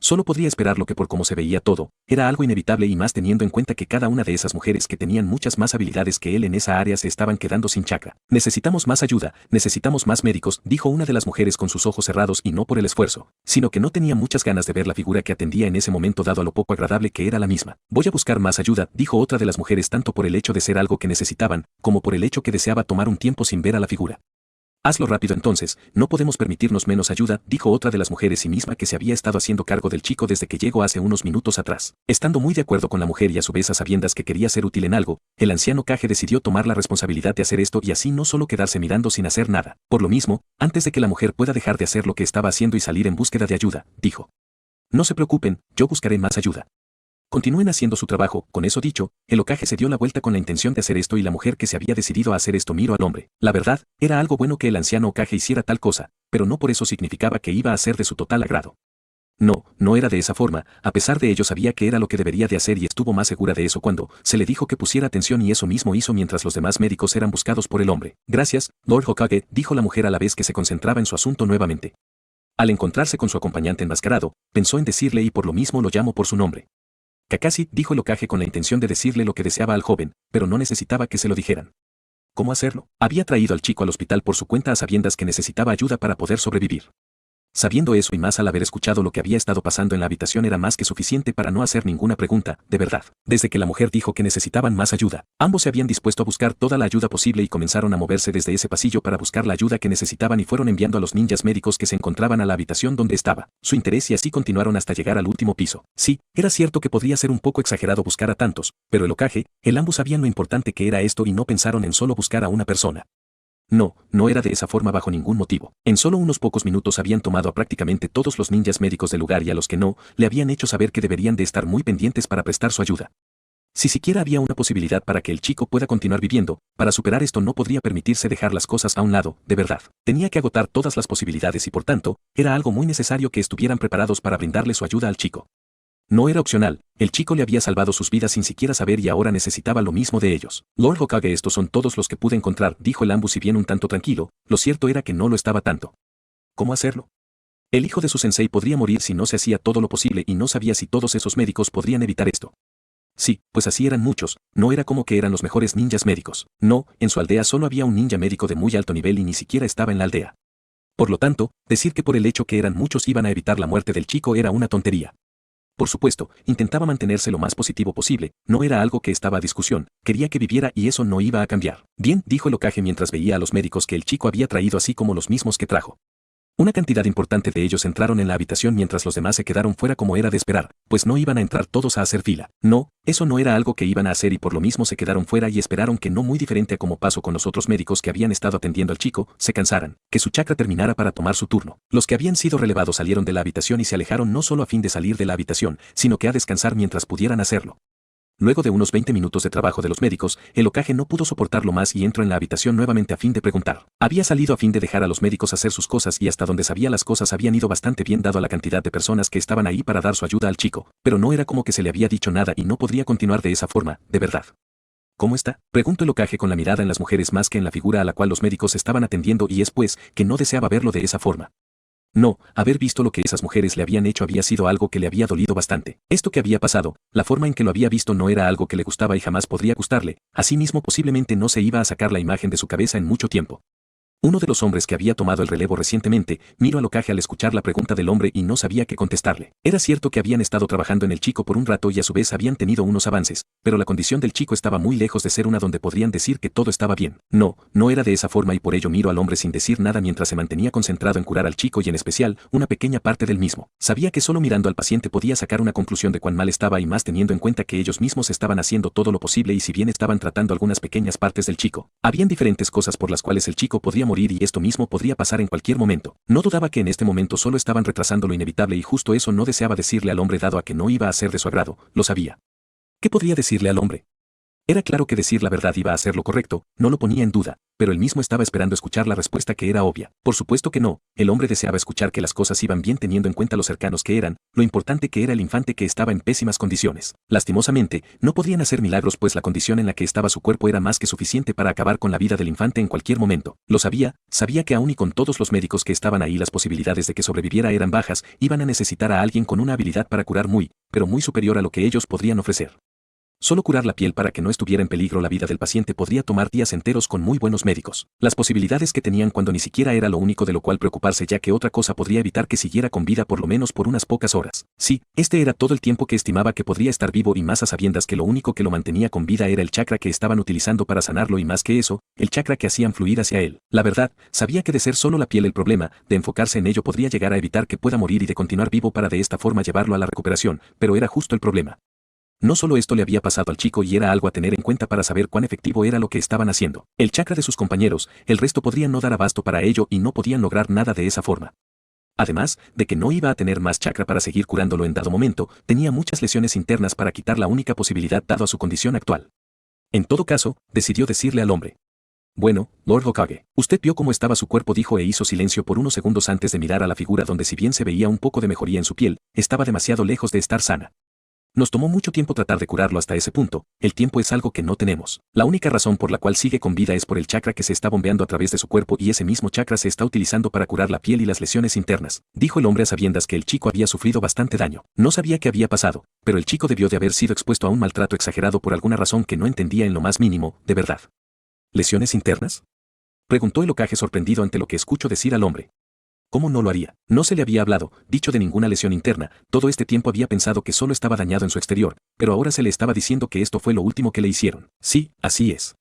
Solo podría esperar lo que por cómo se veía todo, era algo inevitable y más teniendo en cuenta que cada una de esas mujeres que tenían muchas más habilidades que él en esa área se estaban quedando sin chakra. Necesitamos más ayuda, necesitamos más médicos, dijo una de las mujeres con sus ojos cerrados y no por el esfuerzo, sino que no tenía muchas ganas de ver la figura que atendía en ese momento dado a lo poco agradable que era la misma. Voy a buscar más ayuda, dijo otra de las mujeres tanto por el hecho de ser algo que necesitaban, como por el hecho que deseaba tomar un tiempo sin ver a la figura. Hazlo rápido entonces, no podemos permitirnos menos ayuda, dijo otra de las mujeres y misma que se había estado haciendo cargo del chico desde que llegó hace unos minutos atrás. Estando muy de acuerdo con la mujer y a su vez a sabiendas que quería ser útil en algo, el anciano Kage decidió tomar la responsabilidad de hacer esto y así no solo quedarse mirando sin hacer nada. Por lo mismo, antes de que la mujer pueda dejar de hacer lo que estaba haciendo y salir en búsqueda de ayuda, dijo. No se preocupen, yo buscaré más ayuda. Continúen haciendo su trabajo, con eso dicho, el Hokage se dio la vuelta con la intención de hacer esto y la mujer que se había decidido a hacer esto miró al hombre. La verdad, era algo bueno que el anciano Hokage hiciera tal cosa, pero no por eso significaba que iba a ser de su total agrado. No, no era de esa forma, a pesar de ello sabía que era lo que debería de hacer y estuvo más segura de eso cuando se le dijo que pusiera atención y eso mismo hizo mientras los demás médicos eran buscados por el hombre. Gracias, Lord Hokage, dijo la mujer a la vez que se concentraba en su asunto nuevamente. Al encontrarse con su acompañante enmascarado, pensó en decirle y por lo mismo lo llamó por su nombre. Kakashi, dijo el Hokage con la intención de decirle lo que deseaba al joven, pero no necesitaba que se lo dijeran. ¿Cómo hacerlo? Había traído al chico al hospital por su cuenta a sabiendas que necesitaba ayuda para poder sobrevivir. Sabiendo eso y más al haber escuchado lo que había estado pasando en la habitación era más que suficiente para no hacer ninguna pregunta, de verdad. Desde que la mujer dijo que necesitaban más ayuda, ambos se habían dispuesto a buscar toda la ayuda posible y comenzaron a moverse desde ese pasillo para buscar la ayuda que necesitaban y fueron enviando a los ninjas médicos que se encontraban a la habitación donde estaba su interés y así continuaron hasta llegar al último piso. Sí, era cierto que podría ser un poco exagerado buscar a tantos, pero el Hokage, ambos sabían lo importante que era esto y no pensaron en solo buscar a una persona. No, no era de esa forma bajo ningún motivo. En solo unos pocos minutos habían tomado a prácticamente todos los ninjas médicos del lugar y a los que no, le habían hecho saber que deberían de estar muy pendientes para prestar su ayuda. Si siquiera había una posibilidad para que el chico pueda continuar viviendo, para superar esto no podría permitirse dejar las cosas a un lado, de verdad. Tenía que agotar todas las posibilidades y por tanto, era algo muy necesario que estuvieran preparados para brindarle su ayuda al chico. No era opcional, el chico le había salvado sus vidas sin siquiera saber y ahora necesitaba lo mismo de ellos. Lord Hokage, estos son todos los que pude encontrar, dijo el Anbu si bien un tanto tranquilo, lo cierto era que no lo estaba tanto. ¿Cómo hacerlo? El hijo de su sensei podría morir si no se hacía todo lo posible y no sabía si todos esos médicos podrían evitar esto. Sí, pues así eran muchos, no era como que eran los mejores ninjas médicos. No, en su aldea solo había un ninja médico de muy alto nivel y ni siquiera estaba en la aldea. Por lo tanto, decir que por el hecho que eran muchos iban a evitar la muerte del chico era una tontería. Por supuesto, intentaba mantenerse lo más positivo posible, no era algo que estaba a discusión, quería que viviera y eso no iba a cambiar. Bien, dijo el Hokage mientras veía a los médicos que el chico había traído así como los mismos que trajo. Una cantidad importante de ellos entraron en la habitación mientras los demás se quedaron fuera como era de esperar, pues no iban a entrar todos a hacer fila. No, eso no era algo que iban a hacer y por lo mismo se quedaron fuera y esperaron que no muy diferente a como pasó con los otros médicos que habían estado atendiendo al chico, se cansaran, que su chakra terminara para tomar su turno. Los que habían sido relevados salieron de la habitación y se alejaron no solo a fin de salir de la habitación, sino que a descansar mientras pudieran hacerlo. Luego de unos 20 minutos de trabajo de los médicos, el Hokage no pudo soportarlo más y entró en la habitación nuevamente a fin de preguntar. Había salido a fin de dejar a los médicos hacer sus cosas y hasta donde sabía las cosas habían ido bastante bien dado a la cantidad de personas que estaban ahí para dar su ayuda al chico, pero no era como que se le había dicho nada y no podría continuar de esa forma, de verdad. ¿Cómo está? Preguntó el Hokage con la mirada en las mujeres más que en la figura a la cual los médicos estaban atendiendo y es pues, que no deseaba verlo de esa forma. No, haber visto lo que esas mujeres le habían hecho había sido algo que le había dolido bastante. Esto que había pasado, la forma en que lo había visto no era algo que le gustaba y jamás podría gustarle, asimismo posiblemente no se iba a sacar la imagen de su cabeza en mucho tiempo. Uno de los hombres que había tomado el relevo recientemente, miró al Hokage al escuchar la pregunta del hombre y no sabía qué contestarle. Era cierto que habían estado trabajando en el chico por un rato y a su vez habían tenido unos avances, pero la condición del chico estaba muy lejos de ser una donde podrían decir que todo estaba bien. No, no era de esa forma y por ello miró al hombre sin decir nada mientras se mantenía concentrado en curar al chico y en especial, una pequeña parte del mismo. Sabía que solo mirando al paciente podía sacar una conclusión de cuán mal estaba y más teniendo en cuenta que ellos mismos estaban haciendo todo lo posible y si bien estaban tratando algunas pequeñas partes del chico, habían diferentes cosas por las cuales el chico podría morir y esto mismo podría pasar en cualquier momento. No dudaba que en este momento solo estaban retrasando lo inevitable y justo eso no deseaba decirle al hombre dado a que no iba a ser de su agrado, lo sabía. ¿Qué podría decirle al hombre? Era claro que decir la verdad iba a ser lo correcto, no lo ponía en duda, pero él mismo estaba esperando escuchar la respuesta que era obvia. Por supuesto que no, el hombre deseaba escuchar que las cosas iban bien teniendo en cuenta lo cercanos que eran, lo importante que era el infante que estaba en pésimas condiciones. Lastimosamente, no podían hacer milagros pues la condición en la que estaba su cuerpo era más que suficiente para acabar con la vida del infante en cualquier momento. Lo sabía, sabía que aún y con todos los médicos que estaban ahí las posibilidades de que sobreviviera eran bajas, iban a necesitar a alguien con una habilidad para curar muy, pero muy superior a lo que ellos podrían ofrecer. Solo curar la piel para que no estuviera en peligro la vida del paciente podría tomar días enteros con muy buenos médicos. Las posibilidades que tenían cuando ni siquiera era lo único de lo cual preocuparse ya que otra cosa podría evitar que siguiera con vida por lo menos por unas pocas horas. Sí, este era todo el tiempo que estimaba que podría estar vivo y más a sabiendas que lo único que lo mantenía con vida era el chakra que estaban utilizando para sanarlo y más que eso, el chakra que hacían fluir hacia él. La verdad, sabía que de ser solo la piel el problema, de enfocarse en ello podría llegar a evitar que pueda morir y de continuar vivo para de esta forma llevarlo a la recuperación, pero era justo el problema. No solo esto le había pasado al chico y era algo a tener en cuenta para saber cuán efectivo era lo que estaban haciendo. El chakra de sus compañeros, el resto podrían no dar abasto para ello y no podían lograr nada de esa forma. Además, de que no iba a tener más chakra para seguir curándolo en dado momento, tenía muchas lesiones internas para quitar la única posibilidad dado a su condición actual. En todo caso, decidió decirle al hombre. Bueno, Lord Hokage, usted vio cómo estaba su cuerpo dijo e hizo silencio por unos segundos antes de mirar a la figura donde si bien se veía un poco de mejoría en su piel, estaba demasiado lejos de estar sana. Nos tomó mucho tiempo tratar de curarlo hasta ese punto, el tiempo es algo que no tenemos. La única razón por la cual sigue con vida es por el chakra que se está bombeando a través de su cuerpo y ese mismo chakra se está utilizando para curar la piel y las lesiones internas, dijo el hombre a sabiendas que el chico había sufrido bastante daño. No sabía qué había pasado, pero el chico debió de haber sido expuesto a un maltrato exagerado por alguna razón que no entendía en lo más mínimo, de verdad. ¿Lesiones internas? Preguntó el Hokage sorprendido ante lo que escuchó decir al hombre. ¿Cómo no lo haría? No se le había hablado, dicho de ninguna lesión interna, todo este tiempo había pensado que solo estaba dañado en su exterior, pero ahora se le estaba diciendo que esto fue lo último que le hicieron. Sí, así es.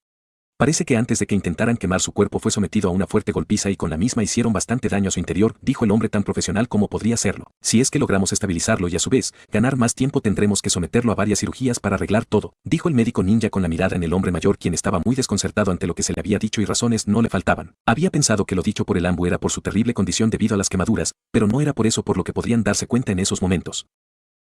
Parece que antes de que intentaran quemar su cuerpo fue sometido a una fuerte golpiza y con la misma hicieron bastante daño a su interior, dijo el hombre tan profesional como podría serlo. Si es que logramos estabilizarlo y a su vez, ganar más tiempo tendremos que someterlo a varias cirugías para arreglar todo, dijo el médico ninja con la mirada en el hombre mayor quien estaba muy desconcertado ante lo que se le había dicho y razones no le faltaban. Había pensado que lo dicho por el Anbu era por su terrible condición debido a las quemaduras, pero no era por eso por lo que podrían darse cuenta en esos momentos.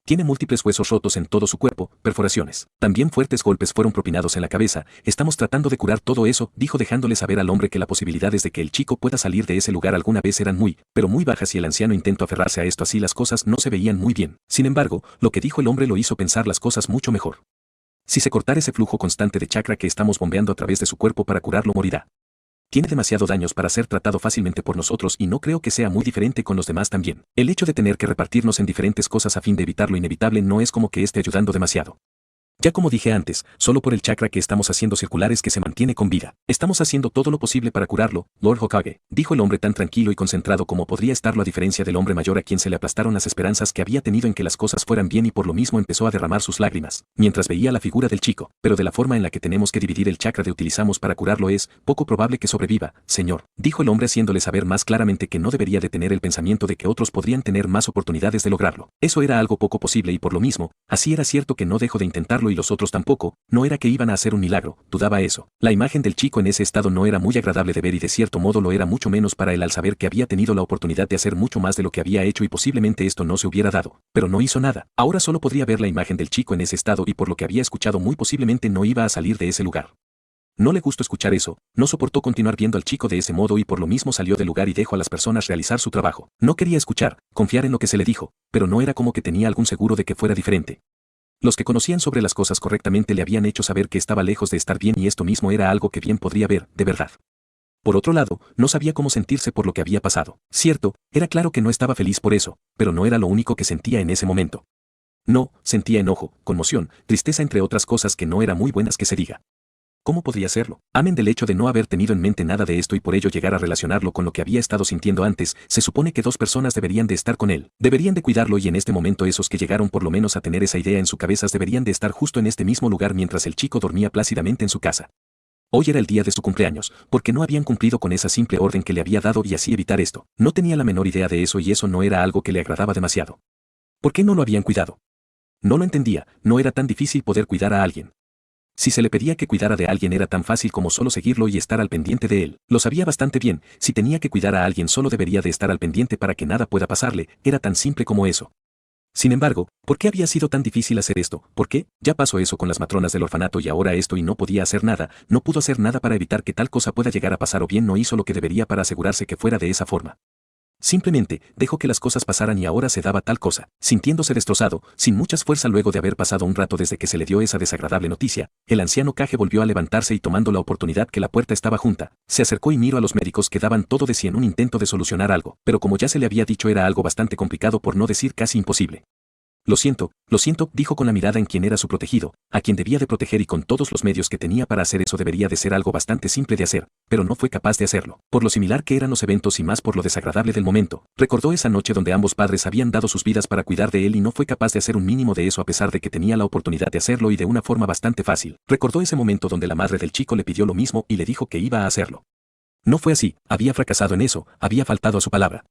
Tiene múltiples huesos rotos en todo su cuerpo, perforaciones. También fuertes golpes fueron propinados en la cabeza. Estamos tratando de curar todo eso, dijo dejándole saber al hombre que las posibilidades de que el chico pueda salir de ese lugar alguna vez eran muy, pero muy bajas y el anciano intentó aferrarse a esto así las cosas no se veían muy bien. Sin embargo, lo que dijo el hombre lo hizo pensar las cosas mucho mejor. Si se cortara ese flujo constante de chakra que estamos bombeando a través de su cuerpo para curarlo morirá. Tiene demasiado daños para ser tratado fácilmente por nosotros y no creo que sea muy diferente con los demás también. El hecho de tener que repartirnos en diferentes cosas a fin de evitar lo inevitable no es como que esté ayudando demasiado. Ya como dije antes, solo por el chakra que estamos haciendo circular es que se mantiene con vida. Estamos haciendo todo lo posible para curarlo, Lord Hokage, dijo el hombre tan tranquilo y concentrado como podría estarlo a diferencia del hombre mayor a quien se le aplastaron las esperanzas que había tenido en que las cosas fueran bien y por lo mismo empezó a derramar sus lágrimas, mientras veía la figura del chico. Pero de la forma en la que tenemos que dividir el chakra que utilizamos para curarlo es poco probable que sobreviva, señor, dijo el hombre haciéndole saber más claramente que no debería de tener el pensamiento de que otros podrían tener más oportunidades de lograrlo. Eso era algo poco posible y por lo mismo, así era cierto que no dejo de intentarlo y los otros tampoco. No era que iban a hacer un milagro, dudaba eso. La imagen del chico en ese estado no era muy agradable de ver y de cierto modo lo era mucho menos para él al saber que había tenido la oportunidad de hacer mucho más de lo que había hecho y posiblemente esto no se hubiera dado. Pero no hizo nada. Ahora solo podría ver la imagen del chico en ese estado y por lo que había escuchado muy posiblemente no iba a salir de ese lugar. No le gustó escuchar eso, no soportó continuar viendo al chico de ese modo y por lo mismo salió del lugar y dejó a las personas realizar su trabajo. No quería escuchar, confiar en lo que se le dijo, pero no era como que tenía algún seguro de que fuera diferente. Los que conocían sobre las cosas correctamente le habían hecho saber que estaba lejos de estar bien y esto mismo era algo que bien podría ver, de verdad. Por otro lado, no sabía cómo sentirse por lo que había pasado. Cierto, era claro que no estaba feliz por eso, pero no era lo único que sentía en ese momento. No, sentía enojo, conmoción, tristeza entre otras cosas que no eran muy buenas que se diga. ¿Cómo podría hacerlo? Amén del hecho de no haber tenido en mente nada de esto y por ello llegar a relacionarlo con lo que había estado sintiendo antes, se supone que dos personas deberían de estar con él, deberían de cuidarlo y en este momento esos que llegaron por lo menos a tener esa idea en sus cabezas deberían de estar justo en este mismo lugar mientras el chico dormía plácidamente en su casa. Hoy era el día de su cumpleaños, porque no habían cumplido con esa simple orden que le había dado y así evitar esto. No tenía la menor idea de eso y eso no era algo que le agradaba demasiado. ¿Por qué no lo habían cuidado? No lo entendía, no era tan difícil poder cuidar a alguien. Si se le pedía que cuidara de alguien era tan fácil como solo seguirlo y estar al pendiente de él. Lo sabía bastante bien, si tenía que cuidar a alguien solo debería de estar al pendiente para que nada pueda pasarle, era tan simple como eso. Sin embargo, ¿por qué había sido tan difícil hacer esto? ¿Por qué? Ya pasó eso con las matronas del orfanato y ahora esto y no podía hacer nada, no pudo hacer nada para evitar que tal cosa pueda llegar a pasar o bien no hizo lo que debería para asegurarse que fuera de esa forma. Simplemente, dejó que las cosas pasaran y ahora se daba tal cosa, sintiéndose destrozado, sin muchas fuerzas luego de haber pasado un rato desde que se le dio esa desagradable noticia, el anciano Kage volvió a levantarse y tomando la oportunidad que la puerta estaba junta, se acercó y miró a los médicos que daban todo de sí en un intento de solucionar algo, pero como ya se le había dicho era algo bastante complicado por no decir casi imposible. Lo siento, dijo con la mirada en quien era su protegido, a quien debía de proteger y con todos los medios que tenía para hacer eso debería de ser algo bastante simple de hacer, pero no fue capaz de hacerlo. Por lo similar que eran los eventos y más por lo desagradable del momento, recordó esa noche donde ambos padres habían dado sus vidas para cuidar de él y no fue capaz de hacer un mínimo de eso a pesar de que tenía la oportunidad de hacerlo y de una forma bastante fácil. Recordó ese momento donde la madre del chico le pidió lo mismo y le dijo que iba a hacerlo. No fue así, había fracasado en eso, había faltado a su palabra.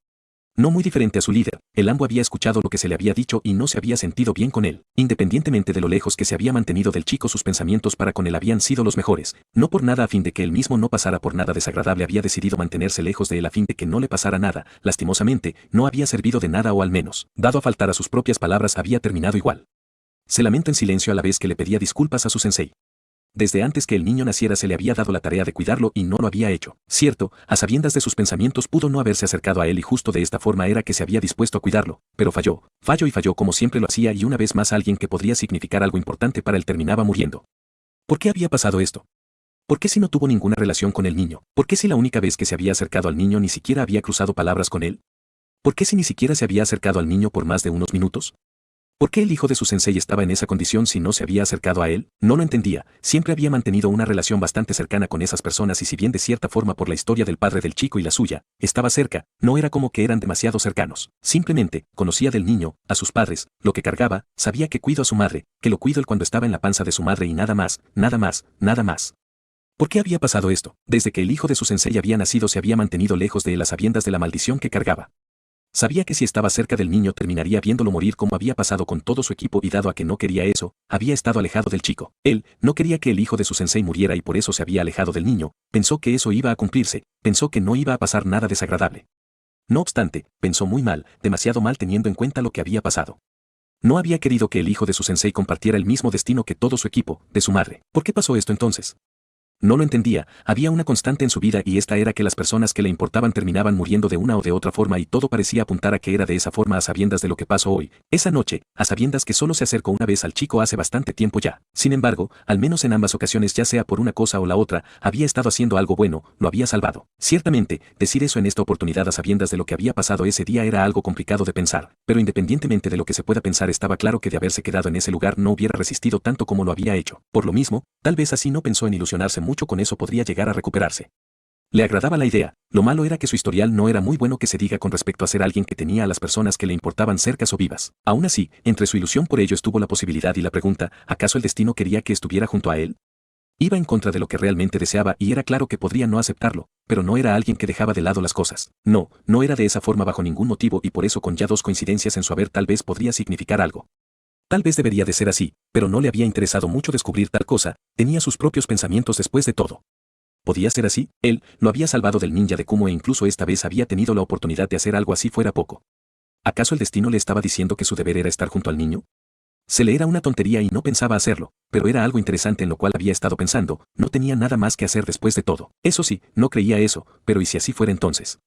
No muy diferente a su líder, el Ambo había escuchado lo que se le había dicho y no se había sentido bien con él. Independientemente de lo lejos que se había mantenido del chico sus pensamientos para con él habían sido los mejores. No por nada a fin de que él mismo no pasara por nada desagradable había decidido mantenerse lejos de él a fin de que no le pasara nada. Lastimosamente, no había servido de nada o al menos, dado a faltar a sus propias palabras había terminado igual. Se lamentó en silencio a la vez que le pedía disculpas a su sensei. Desde antes que el niño naciera se le había dado la tarea de cuidarlo y no lo había hecho. Cierto, a sabiendas de sus pensamientos pudo no haberse acercado a él y justo de esta forma era que se había dispuesto a cuidarlo, pero falló como siempre lo hacía y una vez más alguien que podría significar algo importante para él terminaba muriendo. ¿Por qué había pasado esto? ¿Por qué si no tuvo ninguna relación con el niño? ¿Por qué si la única vez que se había acercado al niño ni siquiera había cruzado palabras con él? ¿Por qué si ni siquiera se había acercado al niño por más de unos minutos? ¿Por qué el hijo de su sensei estaba en esa condición si no se había acercado a él? No lo entendía, siempre había mantenido una relación bastante cercana con esas personas y si bien de cierta forma por la historia del padre del chico y la suya, estaba cerca, no era como que eran demasiado cercanos. Simplemente, conocía del niño, a sus padres, lo que cargaba, sabía que cuido a su madre, que lo cuido él cuando estaba en la panza de su madre y nada más, nada más, nada más. ¿Por qué había pasado esto? Desde que el hijo de su sensei había nacido se había mantenido lejos de él a sabiendas de la maldición que cargaba. Sabía que si estaba cerca del niño terminaría viéndolo morir como había pasado con todo su equipo y dado a que no quería eso, había estado alejado del chico. Él no quería que el hijo de su sensei muriera y por eso se había alejado del niño, pensó que eso iba a cumplirse, pensó que no iba a pasar nada desagradable. No obstante, pensó muy mal, demasiado mal teniendo en cuenta lo que había pasado. No había querido que el hijo de su sensei compartiera el mismo destino que todo su equipo, de su madre. ¿Por qué pasó esto entonces? No lo entendía, había una constante en su vida y esta era que las personas que le importaban terminaban muriendo de una o de otra forma y todo parecía apuntar a que era de esa forma a sabiendas de lo que pasó hoy, esa noche, a sabiendas que solo se acercó una vez al chico hace bastante tiempo ya. Sin embargo, al menos en ambas ocasiones ya sea por una cosa o la otra, había estado haciendo algo bueno, lo había salvado. Ciertamente, decir eso en esta oportunidad a sabiendas de lo que había pasado ese día era algo complicado de pensar, pero independientemente de lo que se pueda pensar estaba claro que de haberse quedado en ese lugar no hubiera resistido tanto como lo había hecho. Por lo mismo, tal vez así no pensó en ilusionarse mucho con eso podría llegar a recuperarse. Le agradaba la idea, lo malo era que su historial no era muy bueno que se diga con respecto a ser alguien que tenía a las personas que le importaban cercas o vivas. Aún así, entre su ilusión por ello estuvo la posibilidad y la pregunta, ¿acaso el destino quería que estuviera junto a él? Iba en contra de lo que realmente deseaba y era claro que podría no aceptarlo, pero no era alguien que dejaba de lado las cosas. No, no era de esa forma bajo ningún motivo y por eso con ya dos coincidencias en su haber tal vez podría significar algo. Tal vez debería de ser así, pero no le había interesado mucho descubrir tal cosa, tenía sus propios pensamientos después de todo. ¿Podía ser así? Él lo había salvado del ninja de Kumo e incluso esta vez había tenido la oportunidad de hacer algo así fuera poco. ¿Acaso el destino le estaba diciendo que su deber era estar junto al niño? Se le era una tontería y no pensaba hacerlo, pero era algo interesante en lo cual había estado pensando, no tenía nada más que hacer después de todo. Eso sí, no creía eso, pero ¿y si así fuera entonces?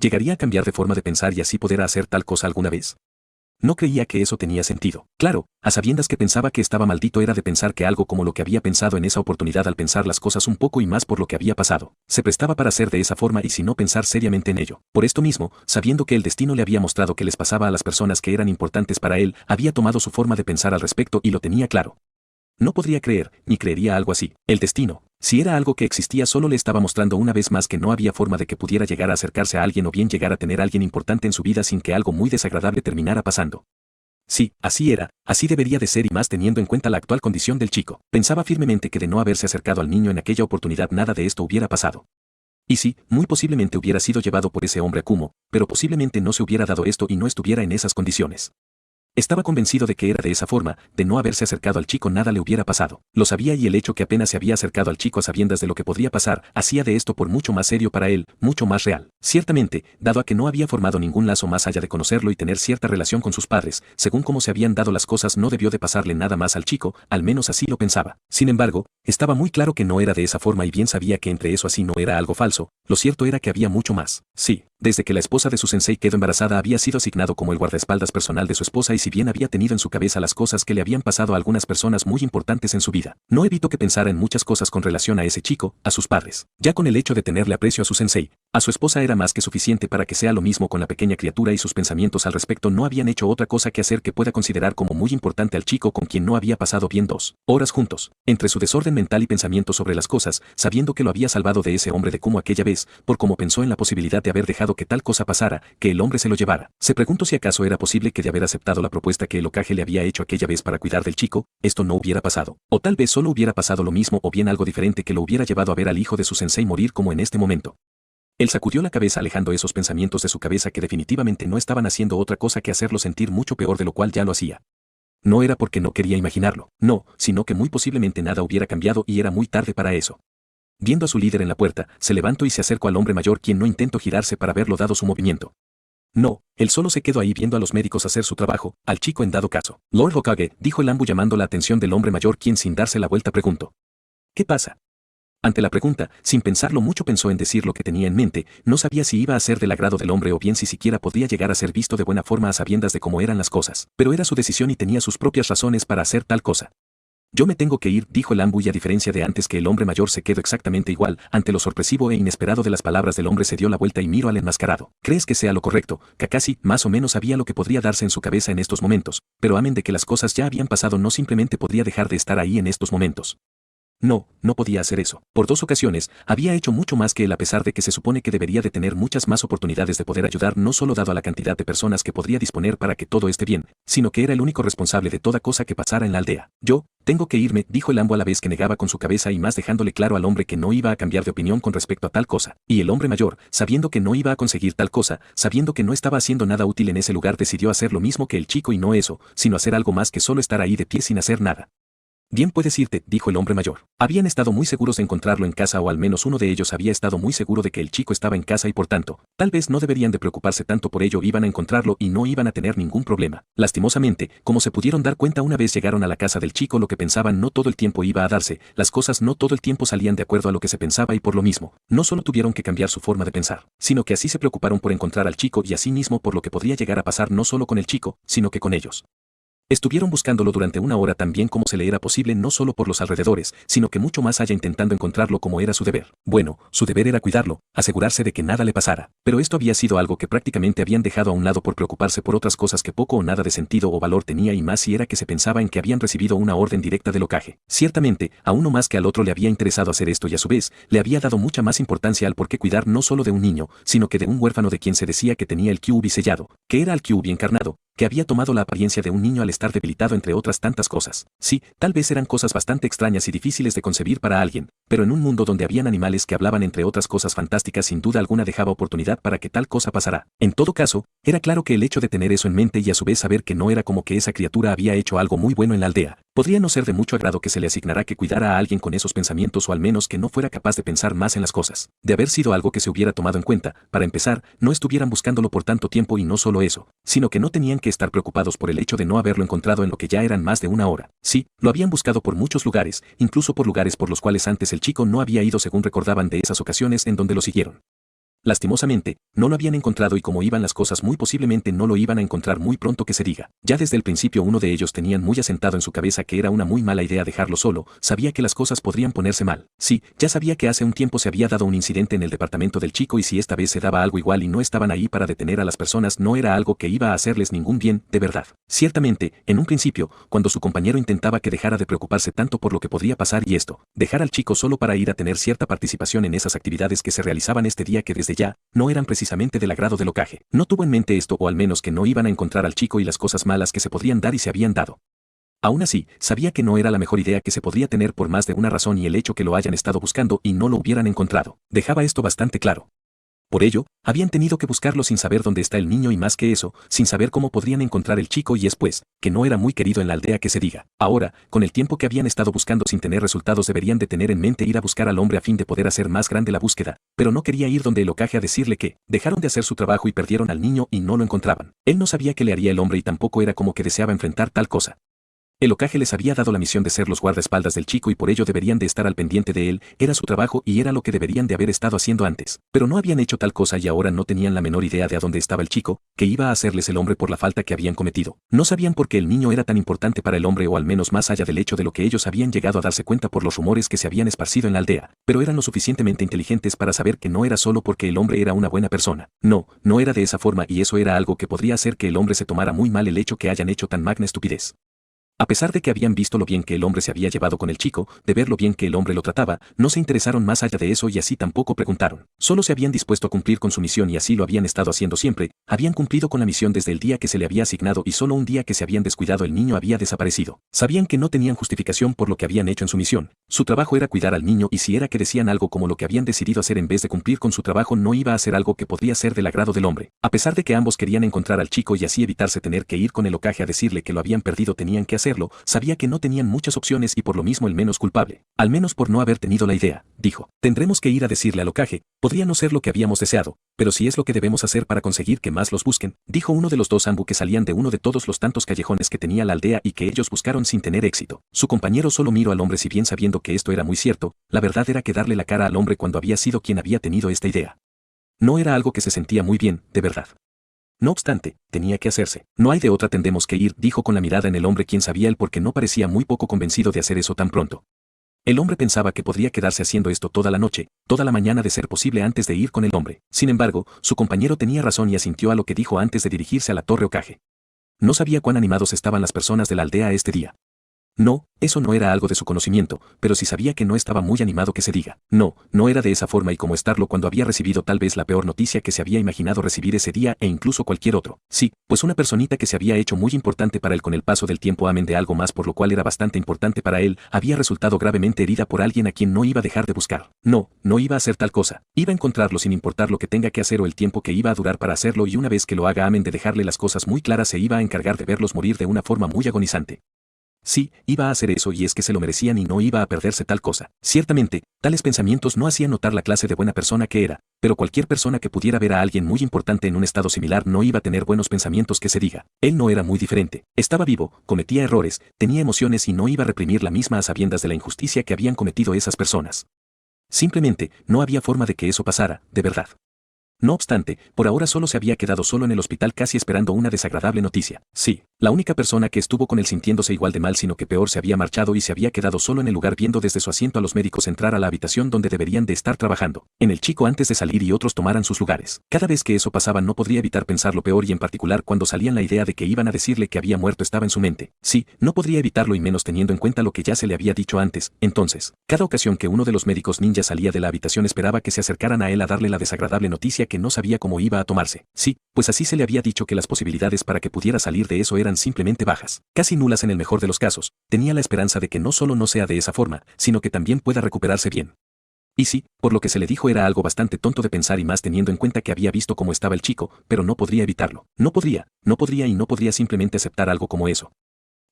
¿Llegaría a cambiar de forma de pensar y así poder hacer tal cosa alguna vez? No creía que eso tenía sentido. Claro, a sabiendas que pensaba que estaba maldito era de pensar que algo como lo que había pensado en esa oportunidad al pensar las cosas un poco y más por lo que había pasado, se prestaba para hacer de esa forma y sin no pensar seriamente en ello. Por esto mismo, sabiendo que el destino le había mostrado que les pasaba a las personas que eran importantes para él, había tomado su forma de pensar al respecto y lo tenía claro. No podría creer, ni creería algo así. El destino, si era algo que existía solo le estaba mostrando una vez más que no había forma de que pudiera llegar a acercarse a alguien o bien llegar a tener a alguien importante en su vida sin que algo muy desagradable terminara pasando. Sí, así era, así debería de ser y más teniendo en cuenta la actual condición del chico. Pensaba firmemente que de no haberse acercado al niño en aquella oportunidad nada de esto hubiera pasado. Y sí, muy posiblemente hubiera sido llevado por ese hombre Kumo, pero posiblemente no se hubiera dado esto y no estuviera en esas condiciones. Estaba convencido de que era de esa forma, de no haberse acercado al chico nada le hubiera pasado. Lo sabía y el hecho que apenas se había acercado al chico a sabiendas de lo que podría pasar, hacía de esto por mucho más serio para él, mucho más real. Ciertamente, dado a que no había formado ningún lazo más allá de conocerlo y tener cierta relación con sus padres, según cómo se habían dado las cosas no debió de pasarle nada más al chico, al menos así lo pensaba. Sin embargo, estaba muy claro que no era de esa forma y bien sabía que entre eso así no era algo falso, lo cierto era que había mucho más. Sí. Desde que la esposa de su sensei quedó embarazada había sido asignado como el guardaespaldas personal de su esposa y si bien había tenido en su cabeza las cosas que le habían pasado a algunas personas muy importantes en su vida, no evitó que pensara en muchas cosas con relación a ese chico, a sus padres. Ya con el hecho de tenerle aprecio a su sensei, a su esposa era más que suficiente para que sea lo mismo con la pequeña criatura y sus pensamientos al respecto no habían hecho otra cosa que hacer que pueda considerar como muy importante al chico con quien no había pasado bien 2 horas juntos. Entre su desorden mental y pensamiento sobre las cosas, sabiendo que lo había salvado de ese hombre de Kumo aquella vez, por como pensó en la posibilidad de haber dejado que tal cosa pasara, que el hombre se lo llevara. Se preguntó si acaso era posible que de haber aceptado la propuesta que el Hokage le había hecho aquella vez para cuidar del chico, esto no hubiera pasado. O tal vez solo hubiera pasado lo mismo o bien algo diferente que lo hubiera llevado a ver al hijo de su sensei morir como en este momento. Él sacudió la cabeza alejando esos pensamientos de su cabeza que definitivamente no estaban haciendo otra cosa que hacerlo sentir mucho peor de lo cual ya lo hacía. No era porque no quería imaginarlo, no, sino que muy posiblemente nada hubiera cambiado y era muy tarde para eso. Viendo a su líder en la puerta, se levantó y se acercó al hombre mayor quien no intentó girarse para verlo dado su movimiento. No, él solo se quedó ahí viendo a los médicos hacer su trabajo, al chico en dado caso. Lord Hokage, dijo el Ambu llamando la atención del hombre mayor quien sin darse la vuelta preguntó. ¿Qué pasa? Ante la pregunta, sin pensarlo mucho pensó en decir lo que tenía en mente, no sabía si iba a ser del agrado del hombre o bien si siquiera podía llegar a ser visto de buena forma a sabiendas de cómo eran las cosas, pero era su decisión y tenía sus propias razones para hacer tal cosa. Yo me tengo que ir, dijo el Ambu y a diferencia de antes que el hombre mayor se quedó exactamente igual, ante lo sorpresivo e inesperado de las palabras del hombre se dio la vuelta y miró al enmascarado. ¿Crees que sea lo correcto? Kakashi más o menos sabía lo que podría darse en su cabeza en estos momentos, pero amén de que las cosas ya habían pasado no simplemente podría dejar de estar ahí en estos momentos. No, no podía hacer eso. Por 2 ocasiones, había hecho mucho más que él a pesar de que se supone que debería de tener muchas más oportunidades de poder ayudar no solo dado a la cantidad de personas que podría disponer para que todo esté bien, sino que era el único responsable de toda cosa que pasara en la aldea. Yo, tengo que irme, dijo el Ambu a la vez que negaba con su cabeza y más dejándole claro al hombre que no iba a cambiar de opinión con respecto a tal cosa. Y el hombre mayor, sabiendo que no iba a conseguir tal cosa, sabiendo que no estaba haciendo nada útil en ese lugar decidió hacer lo mismo que el chico y no eso, sino hacer algo más que solo estar ahí de pie sin hacer nada. Bien puedes irte, dijo el hombre mayor. Habían estado muy seguros de encontrarlo en casa, o al menos uno de ellos había estado muy seguro de que el chico estaba en casa y por tanto, tal vez no deberían de preocuparse tanto por ello, iban a encontrarlo y no iban a tener ningún problema. Lastimosamente, como se pudieron dar cuenta una vez llegaron a la casa del chico, lo que pensaban no todo el tiempo iba a darse, las cosas no todo el tiempo salían de acuerdo a lo que se pensaba y por lo mismo, no solo tuvieron que cambiar su forma de pensar, sino que así se preocuparon por encontrar al chico y así mismo por lo que podría llegar a pasar no solo con el chico, sino que con ellos. Estuvieron buscándolo durante una hora tan bien como se le era posible, no solo por los alrededores, sino que mucho más allá, intentando encontrarlo como era su deber. Bueno, su deber era cuidarlo, asegurarse de que nada le pasara, pero esto había sido algo que prácticamente habían dejado a un lado por preocuparse por otras cosas que poco o nada de sentido o valor tenía, y más si era que se pensaba en que habían recibido una orden directa de Lokage. Ciertamente, a uno más que al otro le había interesado hacer esto y a su vez, le había dado mucha más importancia al por qué cuidar no solo de un niño, sino que de un huérfano de quien se decía que tenía el Kyuubi sellado, que era el Kyuubi encarnado, que había tomado la apariencia de un niño al estar debilitado, entre otras tantas cosas. Sí, tal vez eran cosas bastante extrañas y difíciles de concebir para alguien, pero en un mundo donde habían animales que hablaban, entre otras cosas fantásticas, sin duda alguna dejaba oportunidad para que tal cosa pasara. En todo caso, era claro que el hecho de tener eso en mente y a su vez saber que no era como que esa criatura había hecho algo muy bueno en la aldea, podría no ser de mucho agrado que se le asignara que cuidara a alguien con esos pensamientos, o al menos que no fuera capaz de pensar más en las cosas. De haber sido algo que se hubiera tomado en cuenta, para empezar, no estuvieran buscándolo por tanto tiempo, y no solo eso, sino que no tenían que estar preocupados por el hecho de no haberlo encontrado en lo que ya eran más de una hora. Sí, lo habían buscado por muchos lugares, incluso por lugares por los cuales antes el chico no había ido, según recordaban de esas ocasiones en donde lo siguieron. Lastimosamente, no lo habían encontrado, y como iban las cosas muy posiblemente no lo iban a encontrar muy pronto que se diga. Ya desde el principio uno de ellos tenían muy asentado en su cabeza que era una muy mala idea dejarlo solo, sabía que las cosas podrían ponerse mal. Sí, ya sabía que hace un tiempo se había dado un incidente en el departamento del chico, y si esta vez se daba algo igual y no estaban ahí para detener a las personas, no era algo que iba a hacerles ningún bien, de verdad. Ciertamente, en un principio, cuando su compañero intentaba que dejara de preocuparse tanto por lo que podría pasar y esto, dejar al chico solo para ir a tener cierta participación en esas actividades que se realizaban este día, que desde ya no eran precisamente del agrado del Lokage. No tuvo en mente esto, o al menos que no iban a encontrar al chico y las cosas malas que se podrían dar y se habían dado. Aún así, sabía que no era la mejor idea que se podría tener por más de una razón, y el hecho que lo hayan estado buscando y no lo hubieran encontrado dejaba esto bastante claro. Por ello, habían tenido que buscarlo sin saber dónde está el niño, y más que eso, sin saber cómo podrían encontrar el chico, y es pues, que no era muy querido en la aldea que se diga. Ahora, con el tiempo que habían estado buscando sin tener resultados, deberían de tener en mente ir a buscar al hombre a fin de poder hacer más grande la búsqueda, pero no quería ir donde el Hokage a decirle que dejaron de hacer su trabajo y perdieron al niño y no lo encontraban. Él no sabía qué le haría el hombre y tampoco era como que deseaba enfrentar tal cosa. El Hokage les había dado la misión de ser los guardaespaldas del chico y por ello deberían de estar al pendiente de él, era su trabajo y era lo que deberían de haber estado haciendo antes. Pero no habían hecho tal cosa y ahora no tenían la menor idea de a dónde estaba el chico, que iba a hacerles el hombre por la falta que habían cometido. No sabían por qué el niño era tan importante para el hombre, o al menos más allá del hecho de lo que ellos habían llegado a darse cuenta por los rumores que se habían esparcido en la aldea, pero eran lo suficientemente inteligentes para saber que no era solo porque el hombre era una buena persona. No, no era de esa forma, y eso era algo que podría hacer que el hombre se tomara muy mal, el hecho que hayan hecho tan magna estupidez. A pesar de que habían visto lo bien que el hombre se había llevado con el chico, de ver lo bien que el hombre lo trataba, no se interesaron más allá de eso y así tampoco preguntaron. Solo se habían dispuesto a cumplir con su misión y así lo habían estado haciendo siempre, habían cumplido con la misión desde el día que se le había asignado y solo un día que se habían descuidado el niño había desaparecido. Sabían que no tenían justificación por lo que habían hecho en su misión. Su trabajo era cuidar al niño y si era que decían algo como lo que habían decidido hacer en vez de cumplir con su trabajo no iba a ser algo que podría ser del agrado del hombre. A pesar de que ambos querían encontrar al chico y así evitarse tener que ir con el Hokage a decirle que lo habían perdido, tenían que hacerlo, sabía que no tenían muchas opciones y por lo mismo el menos culpable, al menos por no haber tenido la idea, dijo. Tendremos que ir a decirle al Hokage, podría no ser lo que habíamos deseado, pero si es lo que debemos hacer para conseguir que más los busquen, dijo uno de los dos Anbu que salían de uno de todos los tantos callejones que tenía la aldea y que ellos buscaron sin tener éxito. Su compañero solo miró al hombre, si bien sabiendo que esto era muy cierto, la verdad era que darle la cara al hombre cuando había sido quien había tenido esta idea no era algo que se sentía muy bien, de verdad. No obstante, tenía que hacerse. No hay de otra, tendremos que ir, dijo con la mirada en el hombre, quien sabía el por qué no parecía muy poco convencido de hacer eso tan pronto. El hombre pensaba que podría quedarse haciendo esto toda la noche, toda la mañana de ser posible antes de ir con el hombre. Sin embargo, su compañero tenía razón y asintió a lo que dijo antes de dirigirse a la torre Hokage. No sabía cuán animados estaban las personas de la aldea este día. No, eso no era algo de su conocimiento, pero sí sabía que no estaba muy animado que se diga. No, no era de esa forma y como estarlo cuando había recibido tal vez la peor noticia que se había imaginado recibir ese día e incluso cualquier otro. Sí, pues una personita que se había hecho muy importante para él con el paso del tiempo, amén de algo más por lo cual era bastante importante para él, había resultado gravemente herida por alguien a quien no iba a dejar de buscar. No, no iba a hacer tal cosa. Iba a encontrarlo sin importar lo que tenga que hacer o el tiempo que iba a durar para hacerlo, y una vez que lo haga, amén de dejarle las cosas muy claras, se iba a encargar de verlos morir de una forma muy agonizante. Sí, iba a hacer eso y es que se lo merecían y no iba a perderse tal cosa. Ciertamente, tales pensamientos no hacían notar la clase de buena persona que era, pero cualquier persona que pudiera ver a alguien muy importante en un estado similar no iba a tener buenos pensamientos que se diga. Él no era muy diferente. Estaba vivo, cometía errores, tenía emociones y no iba a reprimir la misma a sabiendas de la injusticia que habían cometido esas personas. Simplemente, no había forma de que eso pasara, de verdad. No obstante, por ahora solo se había quedado solo en el hospital casi esperando una desagradable noticia. Sí, la única persona que estuvo con él sintiéndose igual de mal sino que peor se había marchado y se había quedado solo en el lugar viendo desde su asiento a los médicos entrar a la habitación donde deberían de estar trabajando, en el chico antes de salir y otros tomaran sus lugares. Cada vez que eso pasaba no podría evitar pensar lo peor y en particular cuando salían la idea de que iban a decirle que había muerto estaba en su mente. Sí, no podría evitarlo y menos teniendo en cuenta lo que ya se le había dicho antes. Entonces, cada ocasión que uno de los médicos ninja salía de la habitación esperaba que se acercaran a él a darle la desagradable noticia que no sabía cómo iba a tomarse. Sí, pues así se le había dicho que las posibilidades para que pudiera salir de eso eran simplemente bajas, casi nulas en el mejor de los casos. Tenía la esperanza de que no solo no sea de esa forma, sino que también pueda recuperarse bien. Y sí, por lo que se le dijo era algo bastante tonto de pensar y más teniendo en cuenta que había visto cómo estaba el chico, pero no podría evitarlo. No podría y no podría simplemente aceptar algo como eso.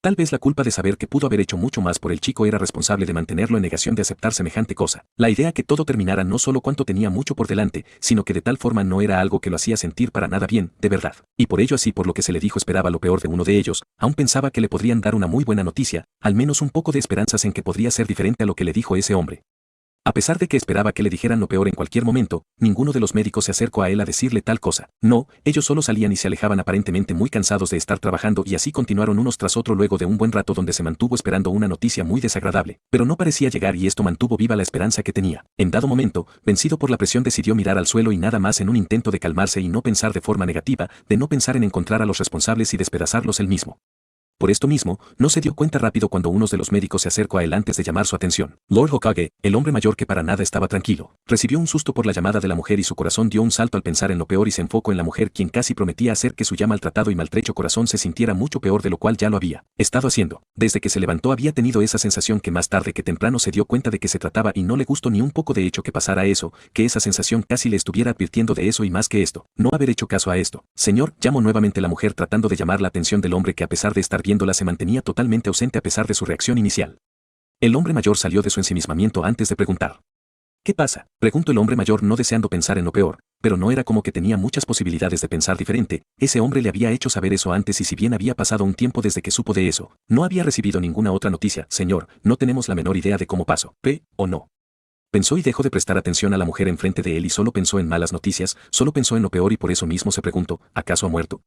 Tal vez la culpa de saber que pudo haber hecho mucho más por el chico era responsable de mantenerlo en negación de aceptar semejante cosa. La idea que todo terminara no solo cuanto tenía mucho por delante, sino que de tal forma no era algo que lo hacía sentir para nada bien, de verdad. Y por ello así por lo que se le dijo esperaba lo peor de uno de ellos, aún pensaba que le podrían dar una muy buena noticia, al menos un poco de esperanzas en que podría ser diferente a lo que le dijo ese hombre. A pesar de que esperaba que le dijeran lo peor en cualquier momento, ninguno de los médicos se acercó a él a decirle tal cosa. No, ellos solo salían y se alejaban aparentemente muy cansados de estar trabajando y así continuaron unos tras otro luego de un buen rato donde se mantuvo esperando una noticia muy desagradable, pero no parecía llegar y esto mantuvo viva la esperanza que tenía. En dado momento, vencido por la presión decidió mirar al suelo y nada más en un intento de calmarse y no pensar de forma negativa, de no pensar en encontrar a los responsables y despedazarlos él mismo. Por esto mismo, no se dio cuenta rápido cuando uno de los médicos se acercó a él antes de llamar su atención. Lord Hokage, el hombre mayor que para nada estaba tranquilo, recibió un susto por la llamada de la mujer y su corazón dio un salto al pensar en lo peor y se enfocó en la mujer quien casi prometía hacer que su ya maltratado y maltrecho corazón se sintiera mucho peor de lo cual ya lo había estado haciendo. Desde que se levantó había tenido esa sensación que más tarde que temprano se dio cuenta de que se trataba y no le gustó ni un poco de hecho que pasara eso, que esa sensación casi le estuviera advirtiendo de eso y más que esto, no haber hecho caso a esto. Señor, llamó nuevamente la mujer tratando de llamar la atención del hombre que a pesar de estar viéndola se mantenía totalmente ausente a pesar de su reacción inicial. El hombre mayor salió de su ensimismamiento antes de preguntar. ¿Qué pasa?, preguntó el hombre mayor no deseando pensar en lo peor, pero no era como que tenía muchas posibilidades de pensar diferente, ese hombre le había hecho saber eso antes y si bien había pasado un tiempo desde que supo de eso, no había recibido ninguna otra noticia. Señor, no tenemos la menor idea de cómo pasó, o no. Pensó y dejó de prestar atención a la mujer enfrente de él y solo pensó en malas noticias, solo pensó en lo peor y por eso mismo se preguntó, ¿acaso ha muerto?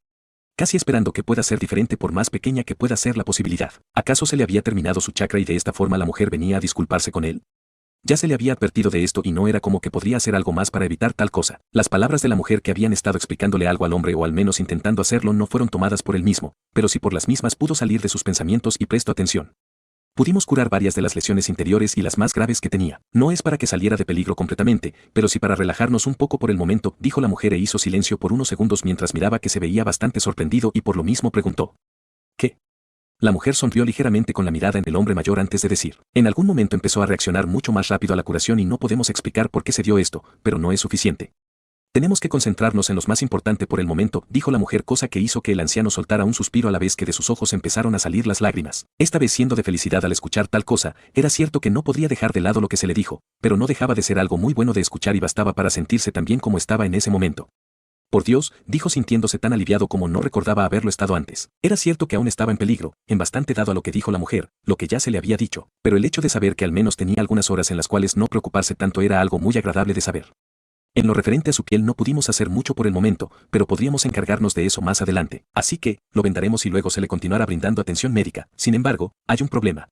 Casi esperando que pueda ser diferente por más pequeña que pueda ser la posibilidad. ¿Acaso se le había terminado su chakra y de esta forma la mujer venía a disculparse con él? Ya se le había advertido de esto y no era como que podría hacer algo más para evitar tal cosa. Las palabras de la mujer que habían estado explicándole algo al hombre o al menos intentando hacerlo no fueron tomadas por él mismo, pero sí por las mismas pudo salir de sus pensamientos y prestó atención. Pudimos curar varias de las lesiones interiores y las más graves que tenía. No es para que saliera de peligro completamente, pero sí para relajarnos un poco por el momento, dijo la mujer e hizo silencio por unos segundos mientras miraba que se veía bastante sorprendido y por lo mismo preguntó. ¿Qué? La mujer sonrió ligeramente con la mirada en el hombre mayor antes de decir. En algún momento empezó a reaccionar mucho más rápido a la curación y no podemos explicar por qué se dio esto, pero no es suficiente. Tenemos que concentrarnos en lo más importante por el momento, dijo la mujer, cosa que hizo que el anciano soltara un suspiro a la vez que de sus ojos empezaron a salir las lágrimas. Esta vez siendo de felicidad al escuchar tal cosa, era cierto que no podría dejar de lado lo que se le dijo, pero no dejaba de ser algo muy bueno de escuchar y bastaba para sentirse tan bien como estaba en ese momento. Por Dios, dijo sintiéndose tan aliviado como no recordaba haberlo estado antes. Era cierto que aún estaba en peligro, en bastante dado a lo que dijo la mujer, lo que ya se le había dicho, pero el hecho de saber que al menos tenía algunas horas en las cuales no preocuparse tanto era algo muy agradable de saber. En lo referente a su piel no pudimos hacer mucho por el momento, pero podríamos encargarnos de eso más adelante, así que, lo vendaremos y luego se le continuará brindando atención médica. Sin embargo, hay un problema.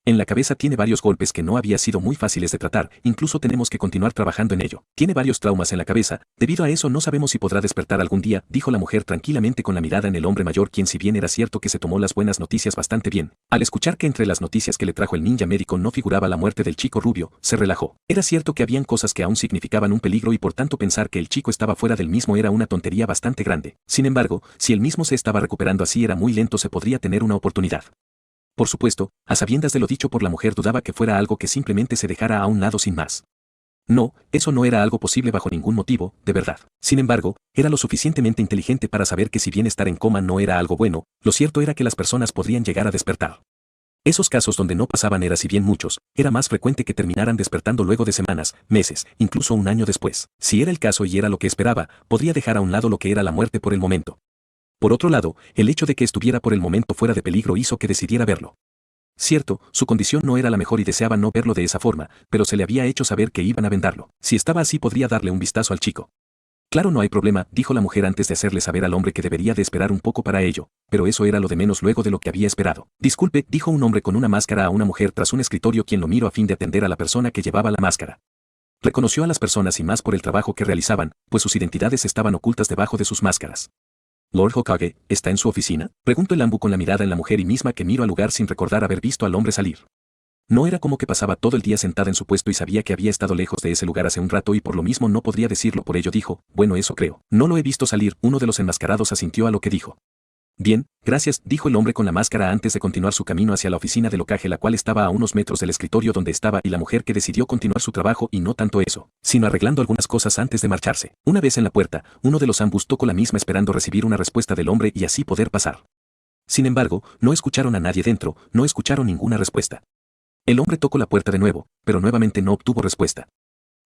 En la cabeza tiene varios golpes que no había sido muy fáciles de tratar, incluso tenemos que continuar trabajando en ello. Tiene varios traumas en la cabeza, debido a eso no sabemos si podrá despertar algún día, dijo la mujer tranquilamente con la mirada en el hombre mayor quien si bien era cierto que se tomó las buenas noticias bastante bien, al escuchar que entre las noticias que le trajo el ninja médico no figuraba la muerte del chico rubio, se relajó. Era cierto que habían cosas que aún significaban un peligro y por tanto pensar que el chico estaba fuera del mismo era una tontería bastante grande. Sin embargo, si el mismo se estaba recuperando así era muy lento se podría tener una oportunidad. Por supuesto, a sabiendas de lo dicho por la mujer dudaba que fuera algo que simplemente se dejara a un lado sin más. No, eso no era algo posible bajo ningún motivo, de verdad. Sin embargo, era lo suficientemente inteligente para saber que si bien estar en coma no era algo bueno, lo cierto era que las personas podrían llegar a despertar. Esos casos donde no pasaban era si bien muchos, era más frecuente que terminaran despertando luego de semanas, meses, incluso un año después. Si era el caso y era lo que esperaba, podría dejar a un lado lo que era la muerte por el momento. Por otro lado, el hecho de que estuviera por el momento fuera de peligro hizo que decidiera verlo. Cierto, su condición no era la mejor y deseaba no verlo de esa forma, pero se le había hecho saber que iban a vendarlo. Si estaba así podría darle un vistazo al chico. Claro, no hay problema, dijo la mujer antes de hacerle saber al hombre que debería de esperar un poco para ello, pero eso era lo de menos luego de lo que había esperado. Disculpe, dijo un hombre con una máscara a una mujer tras un escritorio quien lo miró a fin de atender a la persona que llevaba la máscara. Reconoció a las personas y más por el trabajo que realizaban, pues sus identidades estaban ocultas debajo de sus máscaras. ¿Lord Hokage está en su oficina?, preguntó el Ambu con la mirada en la mujer y misma que miró al lugar sin recordar haber visto al hombre salir. No era como que pasaba todo el día sentada en su puesto y sabía que había estado lejos de ese lugar hace un rato y por lo mismo no podría decirlo, por ello dijo, bueno, eso creo. No lo he visto salir. Uno de los enmascarados asintió a lo que dijo. Bien, gracias, dijo el hombre con la máscara antes de continuar su camino hacia la oficina de locaje, la cual estaba a unos metros del escritorio donde estaba, y la mujer que decidió continuar su trabajo y no tanto eso, sino arreglando algunas cosas antes de marcharse. Una vez en la puerta, uno de los ambos tocó la misma esperando recibir una respuesta del hombre y así poder pasar. Sin embargo, no escucharon a nadie dentro, no escucharon ninguna respuesta. El hombre tocó la puerta de nuevo, pero nuevamente no obtuvo respuesta.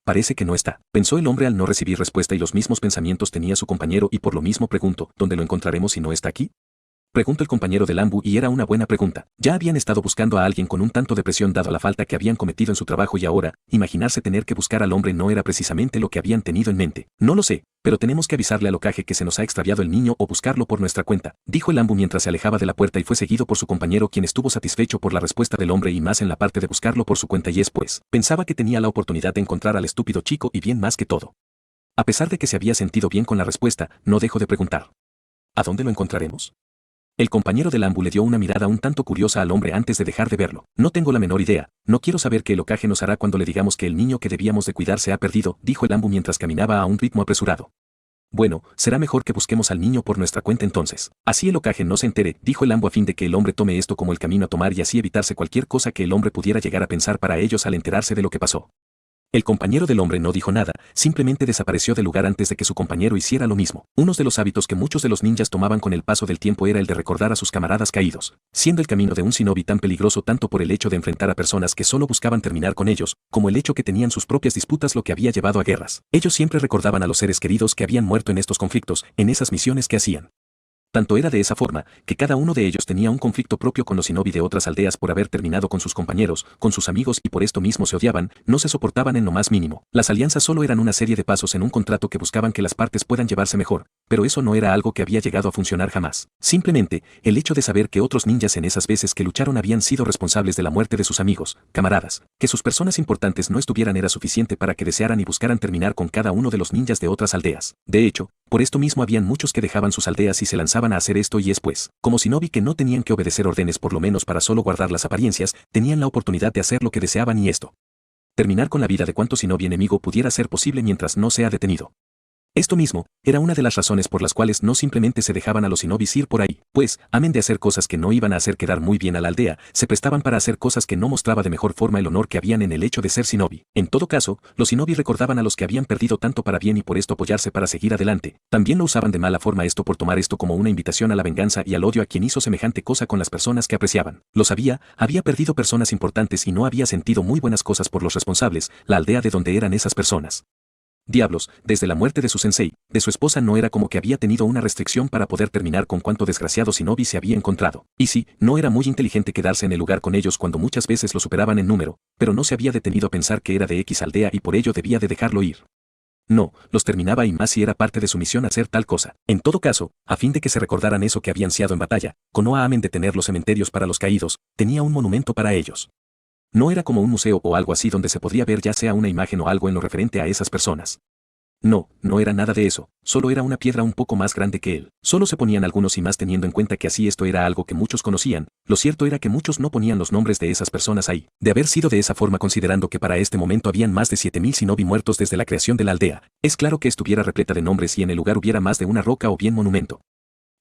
Parece que no está, pensó el hombre al no recibir respuesta y los mismos pensamientos tenía su compañero y por lo mismo preguntó, ¿dónde lo encontraremos si no está aquí? Preguntó el compañero del Ambu y era una buena pregunta. Ya habían estado buscando a alguien con un tanto de presión dado la falta que habían cometido en su trabajo y ahora, imaginarse tener que buscar al hombre no era precisamente lo que habían tenido en mente. No lo sé, pero tenemos que avisarle al locaje que se nos ha extraviado el niño o buscarlo por nuestra cuenta, dijo el Ambu mientras se alejaba de la puerta y fue seguido por su compañero quien estuvo satisfecho por la respuesta del hombre y más en la parte de buscarlo por su cuenta y después, pensaba que tenía la oportunidad de encontrar al estúpido chico y bien más que todo. A pesar de que se había sentido bien con la respuesta, no dejó de preguntar. ¿A dónde lo encontraremos? El compañero del Ambu le dio una mirada un tanto curiosa al hombre antes de dejar de verlo. No tengo la menor idea, no quiero saber qué el locaje nos hará cuando le digamos que el niño que debíamos de cuidar se ha perdido, dijo el Ambu mientras caminaba a un ritmo apresurado. Bueno, será mejor que busquemos al niño por nuestra cuenta entonces. Así el locaje no se entere, dijo el Ambu a fin de que el hombre tome esto como el camino a tomar y así evitarse cualquier cosa que el hombre pudiera llegar a pensar para ellos al enterarse de lo que pasó. El compañero del hombre no dijo nada, simplemente desapareció del lugar antes de que su compañero hiciera lo mismo. Uno de los hábitos que muchos de los ninjas tomaban con el paso del tiempo era el de recordar a sus camaradas caídos, siendo el camino de un shinobi tan peligroso tanto por el hecho de enfrentar a personas que solo buscaban terminar con ellos, como el hecho que tenían sus propias disputas lo que había llevado a guerras. Ellos siempre recordaban a los seres queridos que habían muerto en estos conflictos, en esas misiones que hacían. Tanto era de esa forma, que cada uno de ellos tenía un conflicto propio con los shinobi de otras aldeas por haber terminado con sus compañeros, con sus amigos y por esto mismo se odiaban, no se soportaban en lo más mínimo. Las alianzas solo eran una serie de pasos en un contrato que buscaban que las partes puedan llevarse mejor, pero eso no era algo que había llegado a funcionar jamás. Simplemente, el hecho de saber que otros ninjas en esas veces que lucharon habían sido responsables de la muerte de sus amigos, camaradas, que sus personas importantes no estuvieran era suficiente para que desearan y buscaran terminar con cada uno de los ninjas de otras aldeas. De hecho, por esto mismo habían muchos que dejaban sus aldeas y se lanzaban a hacer esto y después, como shinobi que no tenían que obedecer órdenes por lo menos para solo guardar las apariencias, tenían la oportunidad de hacer lo que deseaban y esto. Terminar con la vida de cuanto shinobi enemigo pudiera ser posible mientras no sea detenido. Esto mismo, era una de las razones por las cuales no simplemente se dejaban a los shinobis ir por ahí, pues, amén de hacer cosas que no iban a hacer quedar muy bien a la aldea, se prestaban para hacer cosas que no mostraba de mejor forma el honor que habían en el hecho de ser shinobi. En todo caso, los shinobi recordaban a los que habían perdido tanto para bien y por esto apoyarse para seguir adelante. También lo usaban de mala forma esto por tomar esto como una invitación a la venganza y al odio a quien hizo semejante cosa con las personas que apreciaban. Lo sabía, había perdido personas importantes y no había sentido muy buenas cosas por los responsables, la aldea de donde eran esas personas. Diablos, desde la muerte de su sensei, de su esposa no era como que había tenido una restricción para poder terminar con cuanto desgraciado shinobi se había encontrado. Y sí, no era muy inteligente quedarse en el lugar con ellos cuando muchas veces lo superaban en número, pero no se había detenido a pensar que era de X aldea y por ello debía de dejarlo ir. No, los terminaba y más si era parte de su misión hacer tal cosa. En todo caso, a fin de que se recordaran eso que habían sido en batalla, Konoha amén de tener los cementerios para los caídos, tenía un monumento para ellos. No era como un museo o algo así donde se podría ver ya sea una imagen o algo en lo referente a esas personas. No, no era nada de eso, solo era una piedra un poco más grande que él. Solo se ponían algunos y más teniendo en cuenta que así esto era algo que muchos conocían, lo cierto era que muchos no ponían los nombres de esas personas ahí. De haber sido de esa forma considerando que para este momento habían más de 7000 shinobi muertos desde la creación de la aldea, es claro que estuviera repleta de nombres y en el lugar hubiera más de una roca o bien monumento.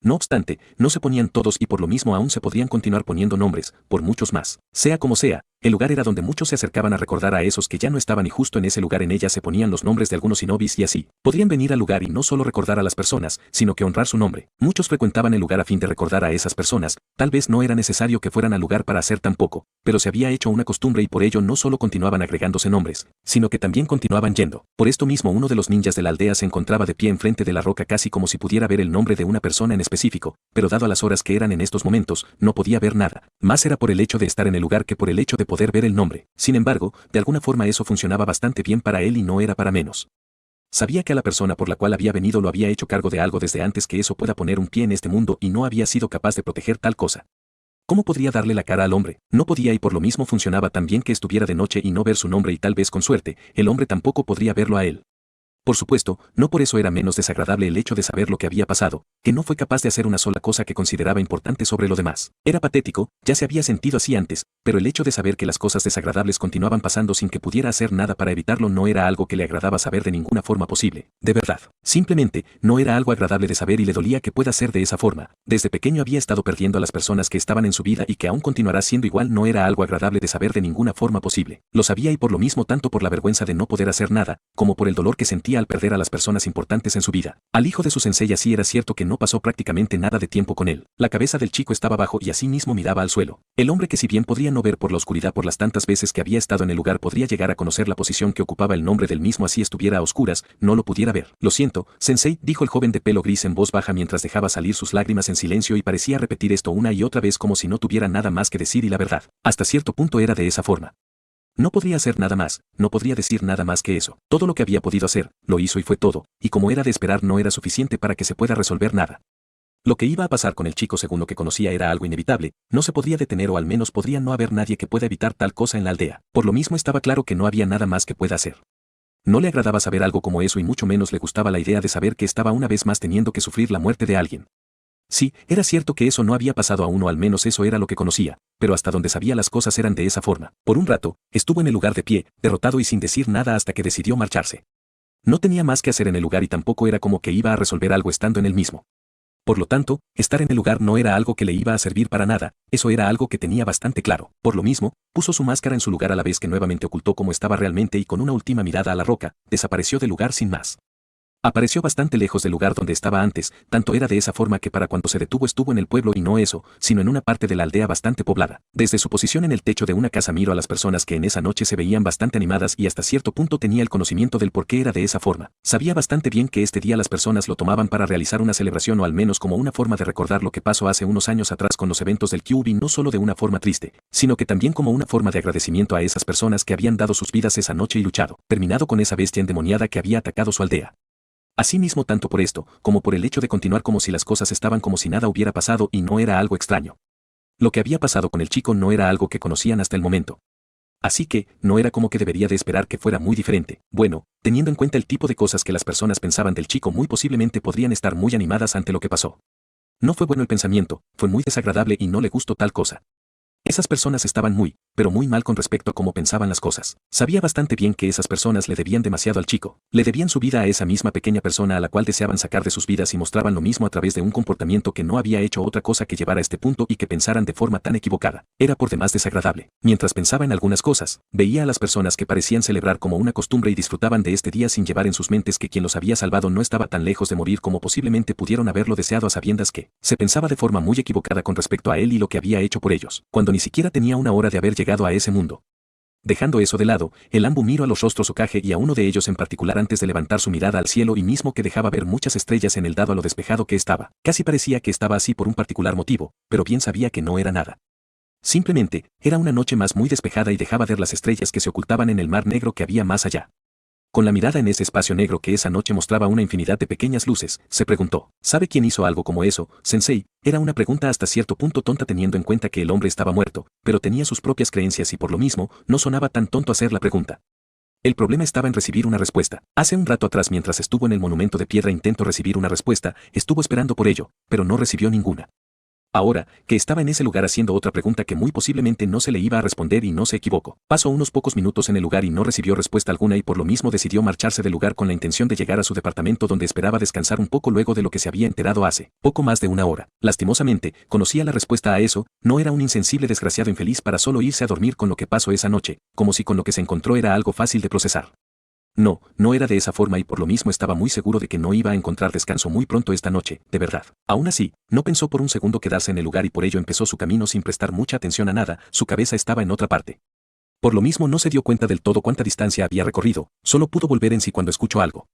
No obstante, no se ponían todos y por lo mismo aún se podrían continuar poniendo nombres, por muchos más. Sea como sea, El lugar era donde muchos se acercaban a recordar a esos que ya no estaban y justo en ese lugar en ella se ponían los nombres de algunos shinobis y así. Podrían venir al lugar y no solo recordar a las personas, sino que honrar su nombre. Muchos frecuentaban el lugar a fin de recordar a esas personas, tal vez no era necesario que fueran al lugar para hacer tan poco, pero se había hecho una costumbre y por ello no solo continuaban agregándose nombres, sino que también continuaban yendo. Por esto mismo uno de los ninjas de la aldea se encontraba de pie enfrente de la roca casi como si pudiera ver el nombre de una persona en específico, pero dado a las horas que eran en estos momentos, no podía ver nada. Más era por el hecho de estar en el lugar que por el hecho de poder ver el nombre. Sin embargo, de alguna forma eso funcionaba bastante bien para él y no era para menos. Sabía que a la persona por la cual había venido lo había hecho cargo de algo desde antes que eso pueda poner un pie en este mundo y no había sido capaz de proteger tal cosa. ¿Cómo podría darle la cara al hombre? No podía y por lo mismo funcionaba tan bien que estuviera de noche y no ver su nombre y tal vez con suerte, el hombre tampoco podría verlo a él. Por supuesto, no por eso era menos desagradable el hecho de saber lo que había pasado, que no fue capaz de hacer una sola cosa que consideraba importante sobre lo demás. Era patético, ya se había sentido así antes, pero el hecho de saber que las cosas desagradables continuaban pasando sin que pudiera hacer nada para evitarlo no era algo que le agradaba saber de ninguna forma posible. De verdad. Simplemente, no era algo agradable de saber y le dolía que pueda ser de esa forma. Desde pequeño había estado perdiendo a las personas que estaban en su vida y que aún continuará siendo igual no era algo agradable de saber de ninguna forma posible. Lo sabía y por lo mismo tanto por la vergüenza de no poder hacer nada, como por el dolor que sentía al perder a las personas importantes en su vida. Al hijo de su sensei así era cierto que no pasó prácticamente nada de tiempo con él. La cabeza del chico estaba bajo y así mismo miraba al suelo. El hombre que si bien podría no ver por la oscuridad por las tantas veces que había estado en el lugar podría llegar a conocer la posición que ocupaba el nombre del mismo así estuviera a oscuras, no lo pudiera ver. Lo siento, sensei, dijo el joven de pelo gris en voz baja mientras dejaba salir sus lágrimas en silencio y parecía repetir esto una y otra vez como si no tuviera nada más que decir y la verdad. Hasta cierto punto era de esa forma. No podría hacer nada más, no podría decir nada más que eso. Todo lo que había podido hacer, lo hizo y fue todo, y como era de esperar no era suficiente para que se pueda resolver nada. Lo que iba a pasar con el chico según lo que conocía era algo inevitable, no se podría detener o al menos podría no haber nadie que pueda evitar tal cosa en la aldea. Por lo mismo estaba claro que no había nada más que pueda hacer. No le agradaba saber algo como eso y mucho menos le gustaba la idea de saber que estaba una vez más teniendo que sufrir la muerte de alguien. Sí, era cierto que eso no había pasado aún o al menos eso era lo que conocía, pero hasta donde sabía las cosas eran de esa forma. Por un rato, estuvo en el lugar de pie, derrotado y sin decir nada hasta que decidió marcharse. No tenía más que hacer en el lugar y tampoco era como que iba a resolver algo estando en el mismo. Por lo tanto, estar en el lugar no era algo que le iba a servir para nada, eso era algo que tenía bastante claro. Por lo mismo, puso su máscara en su lugar a la vez que nuevamente ocultó cómo estaba realmente y con una última mirada a la roca, desapareció del lugar sin más. Apareció bastante lejos del lugar donde estaba antes, tanto era de esa forma que para cuando se detuvo estuvo en el pueblo y no eso, sino en una parte de la aldea bastante poblada. Desde su posición en el techo de una casa miró a las personas que en esa noche se veían bastante animadas y hasta cierto punto tenía el conocimiento del por qué era de esa forma. Sabía bastante bien que este día las personas lo tomaban para realizar una celebración o al menos como una forma de recordar lo que pasó hace unos años atrás con los eventos del QB no solo de una forma triste, sino que también como una forma de agradecimiento a esas personas que habían dado sus vidas esa noche y luchado, terminado con esa bestia endemoniada que había atacado su aldea. Asimismo tanto por esto, como por el hecho de continuar como si las cosas estaban como si nada hubiera pasado y no era algo extraño. Lo que había pasado con el chico no era algo que conocían hasta el momento. Así que, no era como que debería de esperar que fuera muy diferente. Bueno, teniendo en cuenta el tipo de cosas que las personas pensaban del chico muy posiblemente podrían estar muy animadas ante lo que pasó. No fue bueno el pensamiento, fue muy desagradable y no le gustó tal cosa. Esas personas estaban muy, pero muy mal con respecto a cómo pensaban las cosas. Sabía bastante bien que esas personas le debían demasiado al chico. Le debían su vida a esa misma pequeña persona a la cual deseaban sacar de sus vidas y mostraban lo mismo a través de un comportamiento que no había hecho otra cosa que llevar a este punto y que pensaran de forma tan equivocada. Era por demás desagradable. Mientras pensaba en algunas cosas, veía a las personas que parecían celebrar como una costumbre y disfrutaban de este día sin llevar en sus mentes que quien los había salvado no estaba tan lejos de morir como posiblemente pudieron haberlo deseado a sabiendas que se pensaba de forma muy equivocada con respecto a él y lo que había hecho por ellos, cuando ni siquiera tenía una hora de haber llegado a ese mundo. Dejando eso de lado, el Ambu miró a los rostros Hokage y a uno de ellos en particular antes de levantar su mirada al cielo y mismo que dejaba ver muchas estrellas en el dado a lo despejado que estaba. Casi parecía que estaba así por un particular motivo, pero bien sabía que no era nada. Simplemente, era una noche más muy despejada y dejaba ver las estrellas que se ocultaban en el mar negro que había más allá. Con la mirada en ese espacio negro que esa noche mostraba una infinidad de pequeñas luces, se preguntó, ¿sabe quién hizo algo como eso, sensei? Era una pregunta hasta cierto punto tonta teniendo en cuenta que el hombre estaba muerto, pero tenía sus propias creencias y por lo mismo, no sonaba tan tonto hacer la pregunta. El problema estaba en recibir una respuesta. Hace un rato atrás mientras estuvo en el monumento de piedra intentó recibir una respuesta, estuvo esperando por ello, pero no recibió ninguna. Ahora, que estaba en ese lugar haciendo otra pregunta que muy posiblemente no se le iba a responder y no se equivocó. Pasó unos pocos minutos en el lugar y no recibió respuesta alguna y por lo mismo decidió marcharse del lugar con la intención de llegar a su departamento donde esperaba descansar un poco luego de lo que se había enterado hace poco más de una hora. Lastimosamente, conocía la respuesta a eso, no era un insensible desgraciado infeliz para solo irse a dormir con lo que pasó esa noche, como si con lo que se encontró era algo fácil de procesar. No, no era de esa forma y por lo mismo estaba muy seguro de que no iba a encontrar descanso muy pronto esta noche, de verdad. Aún así, no pensó por un segundo quedarse en el lugar y por ello empezó su camino sin prestar mucha atención a nada, su cabeza estaba en otra parte. Por lo mismo no se dio cuenta del todo cuánta distancia había recorrido, solo pudo volver en sí cuando escuchó algo.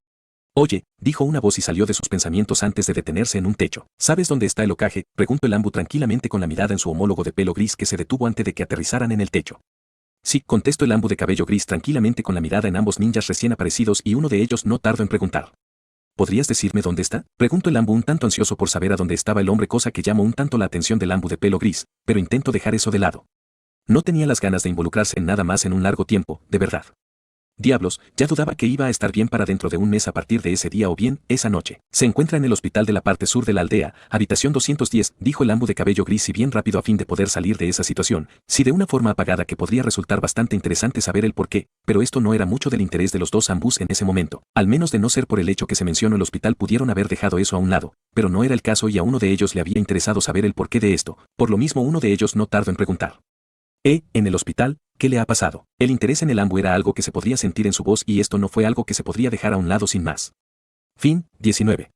Oye, dijo una voz y salió de sus pensamientos antes de detenerse en un techo. ¿Sabes dónde está el ocaje?, preguntó el Ambu tranquilamente con la mirada en su homólogo de pelo gris que se detuvo antes de que aterrizaran en el techo. Sí, contestó el Ambu de cabello gris tranquilamente con la mirada en ambos ninjas recién aparecidos y uno de ellos no tardó en preguntar. ¿Podrías decirme dónde está?, preguntó el Ambu un tanto ansioso por saber a dónde estaba el hombre, cosa que llamó un tanto la atención del Ambu de pelo gris, pero intentó dejar eso de lado. No tenía las ganas de involucrarse en nada más en un largo tiempo, de verdad. Diablos, ya dudaba que iba a estar bien para dentro de un mes a partir de ese día o bien, esa noche. Se encuentra en el hospital de la parte sur de la aldea, habitación 210, dijo el Ambu de cabello gris y bien rápido a fin de poder salir de esa situación, sí de una forma apagada que podría resultar bastante interesante saber el por qué, pero esto no era mucho del interés de los dos Ambus en ese momento, al menos de no ser por el hecho que se mencionó el hospital pudieron haber dejado eso a un lado, pero no era el caso y a uno de ellos le había interesado saber el porqué de esto, por lo mismo uno de ellos no tardó en preguntar. En el hospital, ¿qué le ha pasado? El interés en el Ambu era algo que se podría sentir en su voz y esto no fue algo que se podría dejar a un lado sin más. Fin, 19.